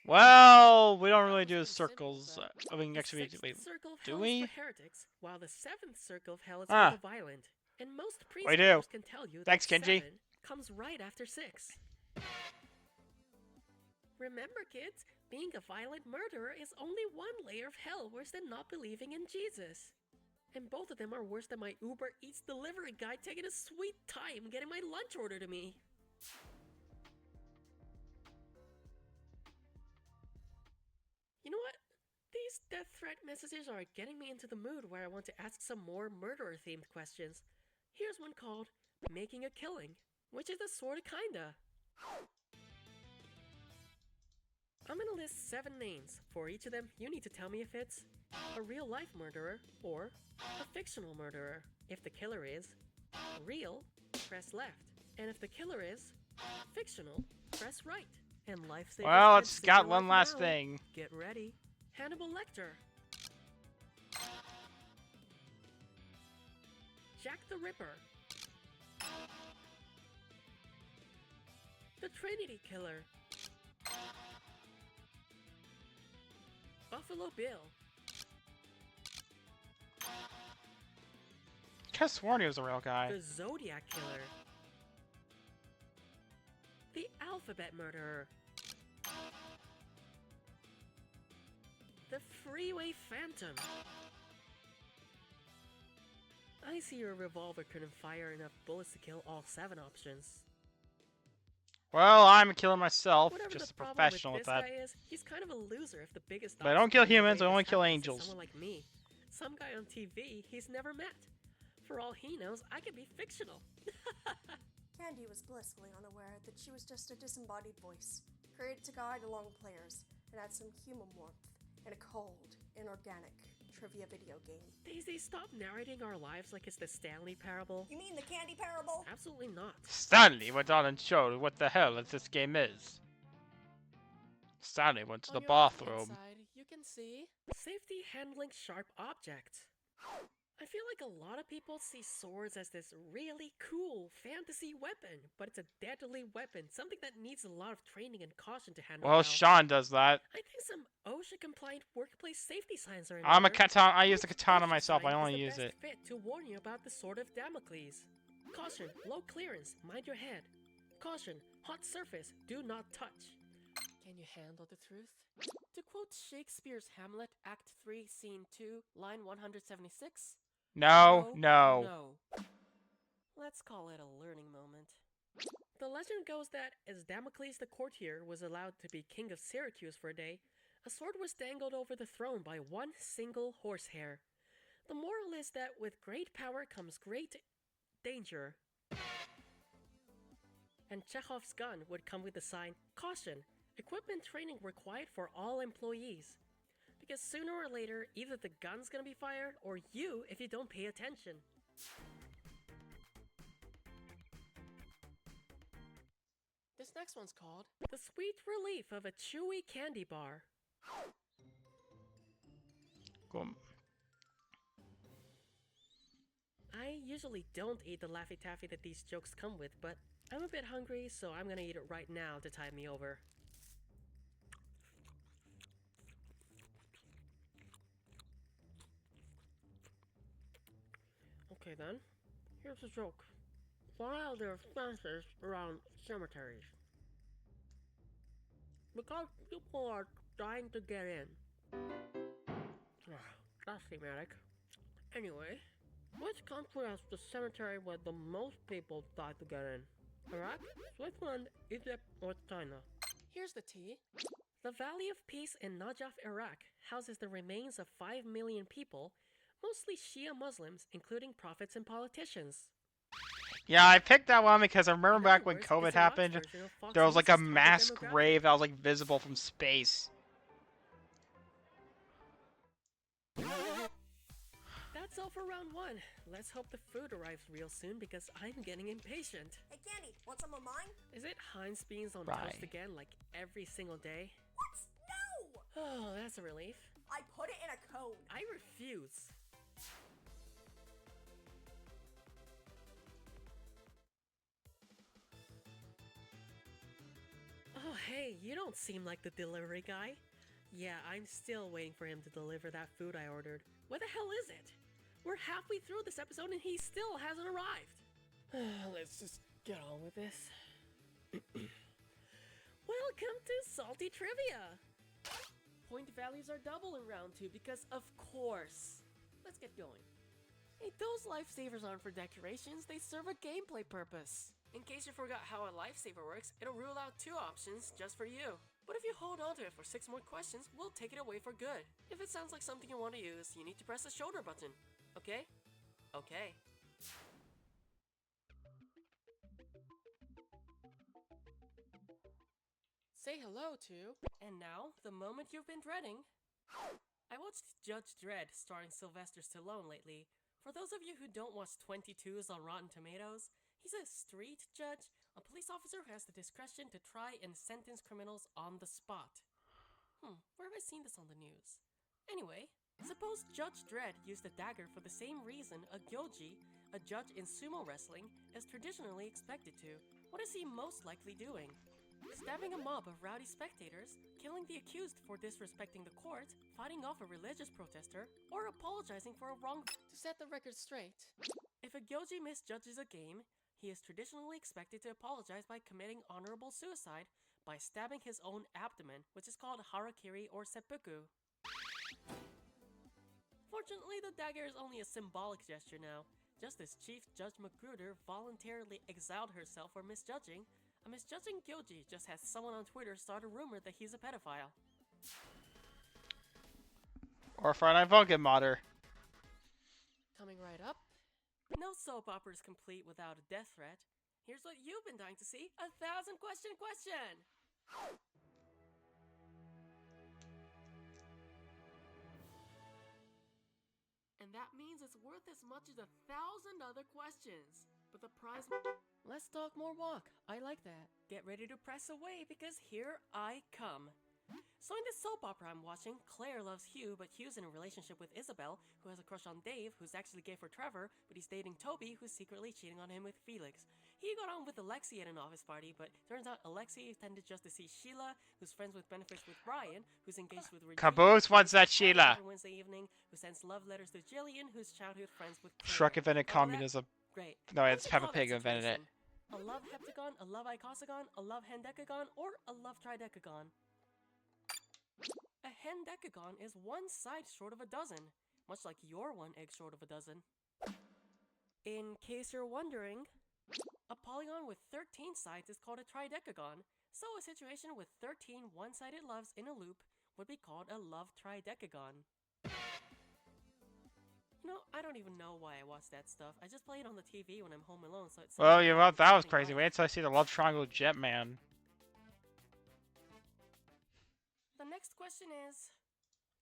Well, we don't really do Sounds pretty circles. simple, I mean, The actually, 6th wait, circle of do hell we? is for heretics, while the 7th circle of hell is Ah. for the violent. And most We do. preschoolers can tell you Thanks, that Kenji. 7 comes right after 6. Remember, kids, being a violent murderer is only one layer of hell worse than not believing in Jesus. And both of them are worse than my Uber Eats delivery guy taking a sweet time getting my lunch order to me. You know what? These death threat messages are getting me into the mood where I want to ask some more murderer-themed questions. Here's one called Making a Killing, which is a sorta kinda. I'm gonna list 7 names. For each of them, you need to tell me if it's a real-life murderer or a fictional murderer. If the killer is real, press left. And if the killer is fictional, press right. And lifesavers Well, get it's got super one life last now. thing. Get ready. Hannibal Lecter. Jack the Ripper. The Trinity Killer. Buffalo Bill. Could have sworn he was a real guy. The Zodiac Killer. The Alphabet Murderer. The Freeway Phantom. I see your revolver couldn't fire enough bullets to kill all 7 options. Well, I'm a killer myself, Whatever just the a problem professional with at this that. guy is, he's kind of a loser if the biggest But I don't kill obstacle in the humans, way I of only this kill happens is angels. Someone like me. Some guy on TV he's never met. For all he knows, I could be fictional. Candy was blissfully unaware that she was just a disembodied voice, created to guide along players and add some human warmth in a cold, inorganic trivia video game. Daisy, stop narrating our lives like it's the Stanley Parable. You mean the Candy Parable? Absolutely not. Stanley went on and showed what the hell this game is. Stanley went to the On your left-hand bathroom. side, you can see safety handling sharp objects. I feel like a lot of people see swords as this really cool fantasy weapon, but it's a deadly weapon, something that needs a lot of training and caution to handle Well, well. Sean does that. I think some OSHA-compliant workplace safety signs are in I'm a order. katana. I use the Which katana OSHA myself. I sign is only the use best it. fit to warn you about the Sword of Damocles. Caution, low clearance, mind your head. Caution, hot surface, do not touch. Can you handle the truth? To quote Shakespeare's Hamlet, Act 3, Scene 2, line 176. No. No. Let's call it a learning moment. The legend goes that as Damocles the courtier was allowed to be king of Syracuse for a day, a sword was dangled over the throne by one single horsehair. The moral is that with great power comes great danger. And Chekhov's gun would come with the sign, "Caution, equipment training required for all employees." Because sooner or later, either the gun's gonna be fired, or you if you don't pay attention. This next one's called The Sweet Relief of a Chewy Candy Bar. Cool. I usually don't eat the Laffy Taffy that these jokes come with, but I'm a bit hungry, so I'm gonna eat it right now to tide me over. Okay then, here's a joke. Why are there fences around cemeteries? Because people are dying to get in. That's thematic. Anyway, which country has the cemetery where the most people die to get in? Iraq, Switzerland, Egypt, or China? Here's the tea. The Valley of Peace in Najaf, Iraq houses the remains of 5 million people, mostly Shia Muslims, including prophets and politicians. Yeah, I picked that one because I remember In back other when words, COVID it's Iraq's happened, version of Fox there was like a News' target mass demographic. grave that was like visible from space. That's all for round 1. Let's hope the food arrives real soon because I'm getting impatient. Hey, Candy, want some of mine? Is it Heinz beans on Right. toast again, like every single day? What? No! Oh, that's a relief. I put it in a cone. I refuse. Oh, hey, you don't seem like the delivery guy. Yeah, I'm still waiting for him to deliver that food I ordered. Where the hell is it? We're halfway through this episode and he still hasn't arrived. Let's just get on with this. Welcome to Salty Trivia! Point values are double in round 2 because of course. Let's get going. Hey, those lifesavers aren't for decorations, they serve a gameplay purpose. In case you forgot how a lifesaver works, it'll rule out 2 options just for you. But if you hold on to it for 6 more questions, we'll take it away for good. If it sounds like something you want to use, you need to press the shoulder button. Okay? Okay. Say hello to And now, the moment you've been dreading. I watched Judge Dredd starring Sylvester Stallone lately. For those of you who don't watch 22s on Rotten Tomatoes, he's a street judge, a police officer who has the discretion to try and sentence criminals on the spot. Where have I seen this on the news? Anyway, suppose Judge Dredd used a dagger for the same reason a gyoji, a judge in sumo wrestling, is traditionally expected to. What is he most likely doing? Stabbing a mob of rowdy spectators, killing the accused for disrespecting the court, fighting off a religious protester, or apologizing for a wrong. To set the record straight, if a gyoji misjudges a game, he is traditionally expected to apologize by committing honorable suicide by stabbing his own abdomen, which is called harakiri or seppuku. Fortunately, the dagger is only a symbolic gesture now. Just as Chief Judge Magruder voluntarily exiled herself for misjudging, a misjudging gyoji just has someone on Twitter start a rumor that he's a pedophile. Or Friday Night Funkin' modder. Coming right up. No soap opera is complete without a death threat. Here's what you've been dying to see: 1,000 question. And that means it's worth as much as 1,000 other questions. But the prize... Let's talk more walk. I like that. Get ready to press away because here I come. So in this soap opera I'm watching, Claire loves Hugh, but Hugh's in a relationship with Isabel, who has a crush on Dave, who's actually gay for Trevor, but he's dating Toby, who's secretly cheating on him with Felix. He got on with Alexi at an office party, but turns out Alexi tended just to see Sheila, who's friends with benefits with Brian, who's engaged with Regina. Caboose wants that Sheila. Wednesday evening, who sends love letters to Jillian, who's childhood friends with Claire. Shrek invented communism. Great. No, it's Peppa Pig invented it. A love heptagon, a love icosagon, a love hendecagon, or a love tridecagon? A hendecagon is one side short of a dozen, much like your one egg short of a dozen. In case you're wondering, a polygon with 13 sides is called a tridecagon, so a situation with 13 one-sided loves in a loop would be called a love tridecagon. You know, I don't even know why I watch that stuff. I just play it on the TV when I'm home alone, so it's... Well, that was crazy. Wait until I see the Love Triangle Jetman. The next question is...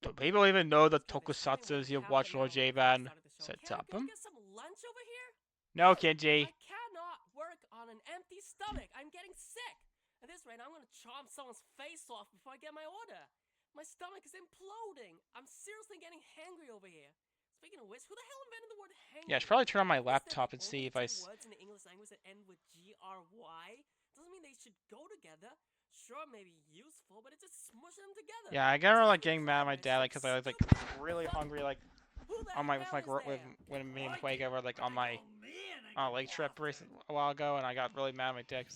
Do people even know the tokusatsus you watch, Lord J-Man? Said top Can them. I get some lunch over here? No, Kenji. I cannot work on an empty stomach. I'm getting sick. At this rate, I'm gonna chomp someone's face off before I get my order. My stomach is imploding. I'm seriously getting hangry over here. Speaking of which, who the hell invented the word hangry? Yeah, I should probably turn on my Is there laptop the and see only if I... two words in the English language that end with G-R-Y? Doesn't mean they should go together. Sure, maybe useful, but it just smush them together. Yeah, I get like getting mad at my dad because I was like really hungry on my when me and Quago were like on my lake trip a while ago, and I got really mad at my dad.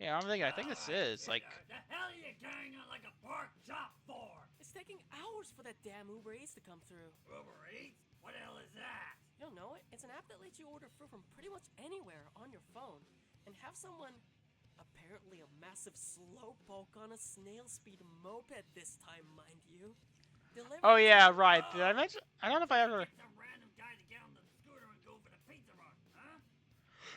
Yeah, I'm thinking. I think this is like. The hell are you carrying on like a pork chop for? It's taking hours for that damn Uber Eats to come through. Uber Eats? What the hell is that? You don't know it? It's an app that lets you order food from pretty much anywhere on your phone and have someone, apparently a massive slowpoke on a snail speed moped this time, mind you, deliver. Oh yeah, right. Did I mention? I don't know if I ever. Get some random guy to get on the scooter and go for the pizza run, huh?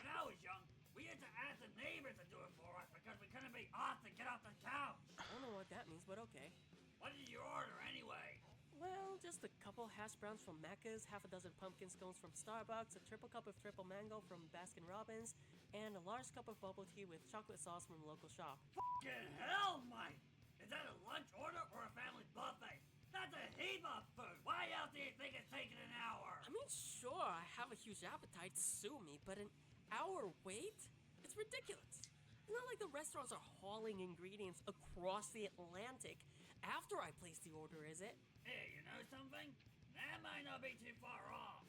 When I was young, we used to ask the neighbors to do it for us because we couldn't be asked to get off the couch. I don't know what that means, but okay. What did you order anyway? Well, just a couple hash browns from Macca's, half a dozen pumpkin scones from Starbucks, a triple cup of triple mango from Baskin-Robbins, and a large cup of bubble tea with chocolate sauce from a local shop. Fucking hell, Mike! Is that a lunch order or a family buffet? That's a heap of food! Why else do you think it's taking an hour? I mean, sure, I have a huge appetite, sue me, but an hour wait? It's ridiculous. It's not like the restaurants are hauling ingredients across the Atlantic after I place the order, is it? Hey, you know something? That might not be too far off.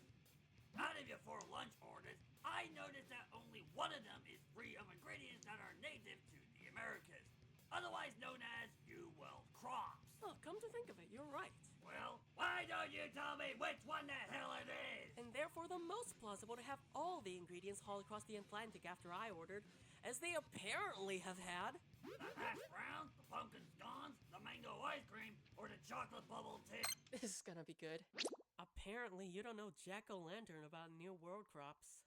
Out of your 4 lunch orders, I noticed that only one of them is free of ingredients that are native to the Americas, otherwise known as New World crops. Oh, come to think of it, you're right. Well, why don't you tell me which one the hell it is? And therefore the most plausible to have all the ingredients hauled across the Atlantic after I ordered, as they apparently have had. The hash browns, the pumpkin scones, the mango ice cream, or the chocolate bubble tea. This is gonna be good. Apparently you don't know jack-o'-lantern about New World crops.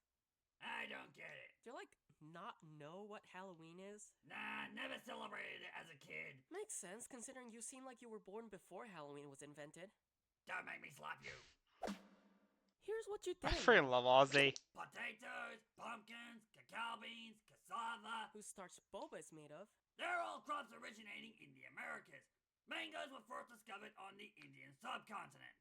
I don't get it. Do you, like, not know what Halloween is? Nah, never celebrated it as a kid. Makes sense, considering you seem like you were born before Halloween was invented. Don't make me slap you. Here's what you I didn't freaking know. love Ozzy. Potatoes, pumpkins, cacao beans, cassava. Whose starch boba is made of. They're all crops originating in the Americas. Mangoes were first discovered on the Indian subcontinent.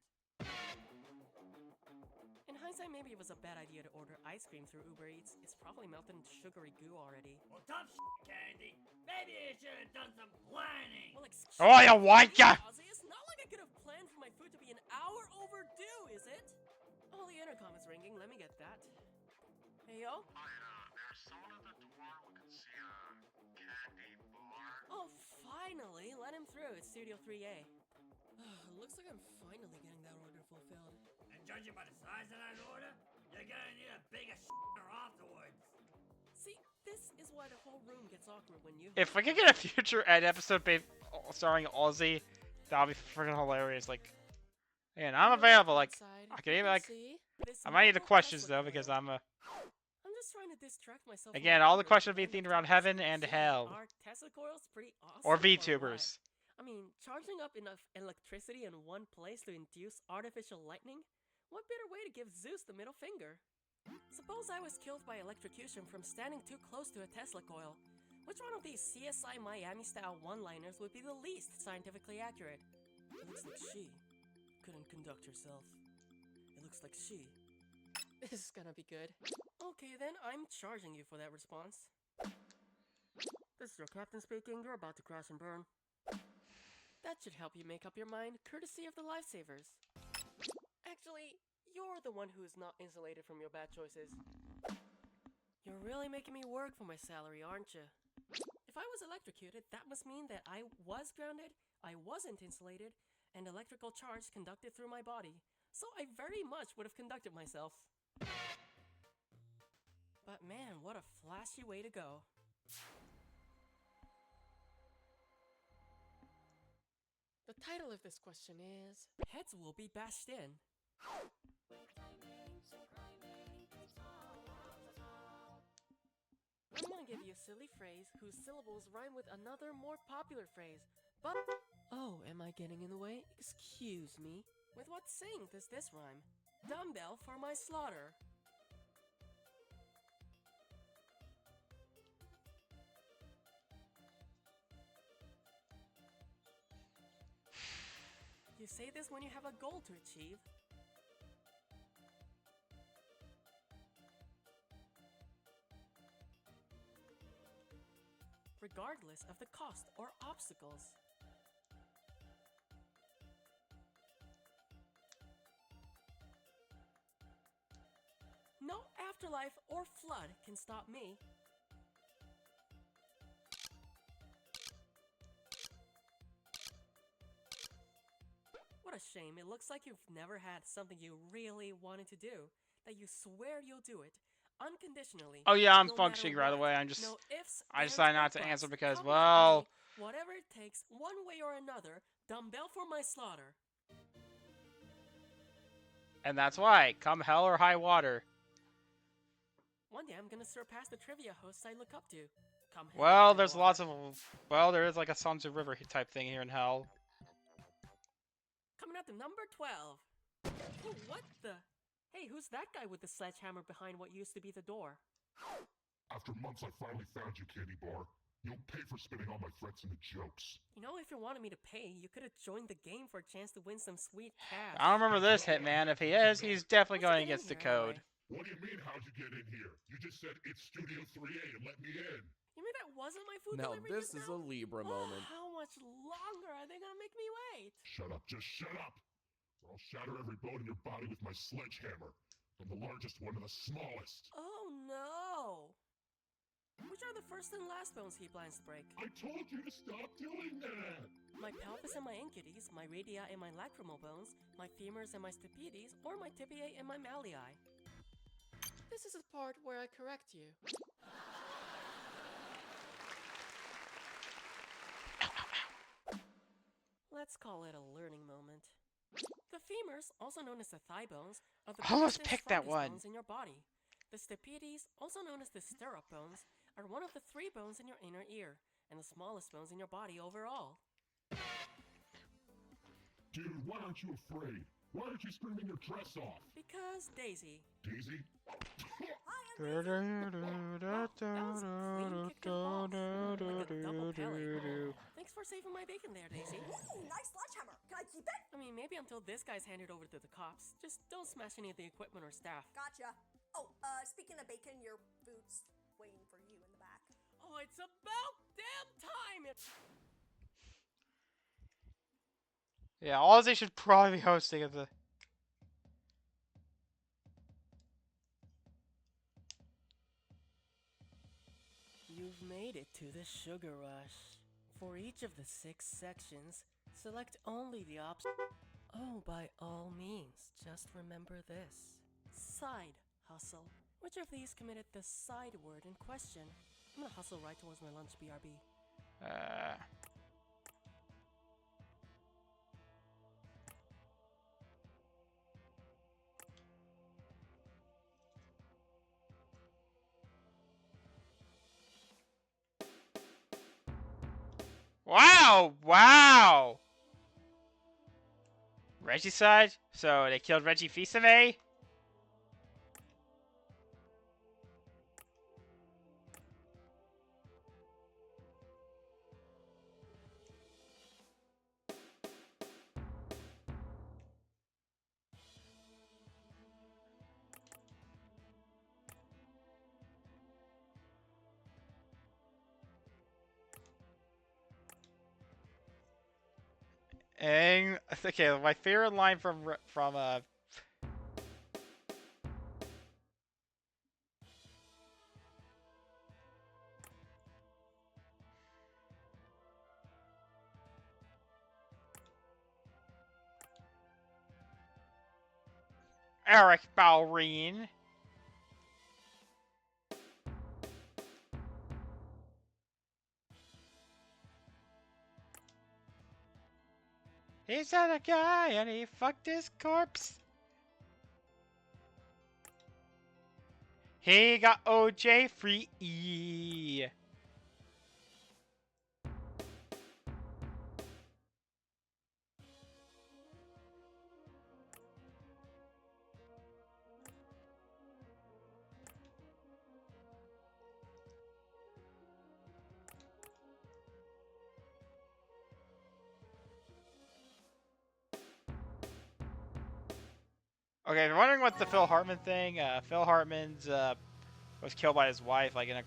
In hindsight, maybe it was a bad idea to order ice cream through Uber Eats. It's probably melted into sugary goo already. Well, tough shit, Candy. Maybe you should have done some planning. Well, excuse Oh, you white me, guy! Ozzy, it's not like I could have planned for my food to be an hour overdue, is it? Oh, the intercom is ringing. Let me get that. Hey, yo? There's someone at the door who can see a candy bar. Oh, finally. Let him through. It's Studio 3A. Looks like I'm finally getting that order fulfilled. And judging by the size of that order, you're gonna need a bigger shitter afterwards. See, this is why the whole room gets awkward when you... If we could get a future Ed episode starring Ozzy, that would be freaking hilarious. Like, and I'm available. Like, I could even, like, I might need the questions though because I'm just trying to distract myself. again, all the questions will be themed around heaven and hell. Are Tesla coils pretty awesome? Or what? VTubers. I mean, charging up enough electricity in one place to induce artificial lightning? What better way to give Zeus the middle finger? Suppose I was killed by electrocution from standing too close to a Tesla coil. Which one of these CSI Miami-style one-liners would be the least scientifically accurate? It looks like she couldn't conduct herself. It looks like she... This is gonna be good. Okay then, I'm charging you for that response. This is your captain speaking. You're about to crash and burn. That should help you make up your mind, courtesy of the lifesavers. Actually, you're the one who's not insulated from your bad choices. You're really making me work for my salary, aren't you? If I was electrocuted, that must mean that I was grounded, I wasn't insulated, and electrical charge conducted through my body. So I very much would have conducted myself. But man, what a flashy way to go. The title of this question is... Heads will be bashed in. I'm gonna give you a silly phrase whose syllables rhyme with another more popular phrase, but... Oh, am I getting in the way? Excuse me. With what saying does this rhyme? Dumbbell for my slaughter. You say this when you have a goal to achieve. Regardless of the cost or obstacles. No afterlife or flood can stop me. What a shame. It looks like you've never had something you really wanted to do, that you swear you'll do it, unconditionally. Oh yeah, I'm no functioning matter right what. away. No ifs, I ands, decided or not to buts. answer because, Come with well, me. Whatever it takes, one way or another, dumbbell for my slaughter. and that's why, come hell or high water. One day I'm gonna surpass the trivia hosts I look up to. Come hell or Well, high there's water. lots of, well, there is like a Sons of River type thing here in hell. Coming up to number 12. Oh, what the? Hey, who's that guy with the sledgehammer behind what used to be the door? After months, I finally found you, Candy Bar. You'll pay for spitting all my threats into jokes. You know, if you wanted me to pay, you could have joined the game for a chance to win some sweet cash. I don't remember this Hitman. If he is, he's definitely How'd going you get against the in here, code. anyway? What do you mean, how'd you get in here? You just said it's Studio 3A and let me in. You mean that wasn't my food Now delivery this just is a now? Libra Oh, moment. how much longer are they gonna make me wait? Shut up, just shut up! Or I'll shatter every bone in your body with my sledgehammer. From the largest one to the smallest. Oh no! Which are the first and last bones he plans to break? I told you to stop doing that! My pelvis and my incudes, my radii and my lacrimal bones, my femurs and my stapedies, or my tibiae and my malii. This is the part where I correct you. Let's call it a learning moment. The femurs, also known as the thigh bones, are the Oh, let's biggest and pick that strongest one. bones in your body. The stapedies, also known as the stirrup bones, are one of the 3 bones in your inner ear, and the smallest bones in your body overall. Dude, why aren't you afraid? Why aren't you screaming your dress off? Because Daisy. Daisy? Wow, that was clean kick to the balls. Like a double Pele. Thanks for saving my bacon there, Daisy. Ooh, nice sledgehammer. Can I keep it? I mean, maybe until this guy's handed over to the cops. Just don't smash any of the equipment or staff. Gotcha. Oh, speaking of bacon, your food's waiting for you in the back. Oh, it's about damn time! Yeah, all they should probably be hosting is the. You've made it to the Sugar Rush. For each of the 6 sections, select only the option. Oh, by all means, just remember this. Side hustle. Which of these committed the side word in question? I'm gonna hustle right towards my lunch, BRB. Wow! Regicide? So they killed Reggie Fils-Aimé? And okay, my favorite line from Eric Balrine. He's not a guy and he fucked his corpse. He got OJ free. Okay, if you're wondering what the Phil Hartman thing, Phil Hartman's was killed by his wife, like in a.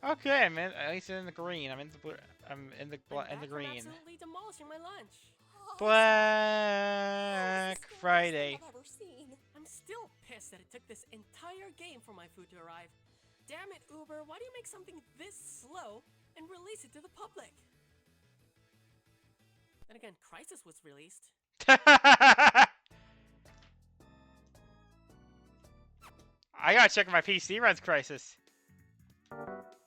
Okay, I'm in, at least in the green. I'm in the blue. I'm in the green. Absolutely demolishing my lunch. Black Friday. I've ever seen. I'm still pissed that it took this entire game for my food to arrive. Damn it, Uber! Why do you make something this slow and release it to the public? Then again, Crisis was released. I gotta check if my PC runs Crisis.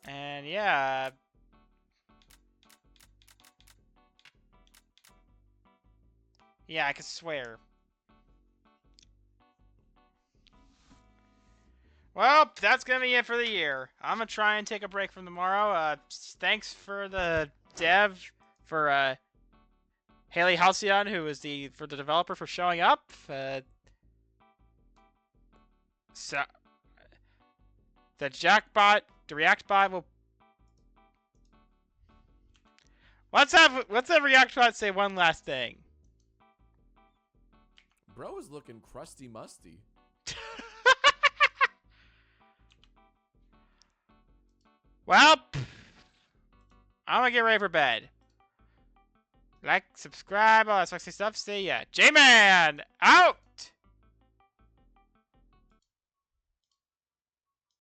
And yeah. Yeah, I could swear. Well, that's gonna be it for the year. I'm gonna try and take a break from tomorrow. Thanks for the dev, for Haley Halcyon, who is the developer, for showing up. So the Jackbot, the React bot will. Let's have React bot say one last thing. Bro is looking crusty musty. Well, I'm gonna get ready for bed. Like, subscribe, all that sexy stuff. See ya. J-Man, out!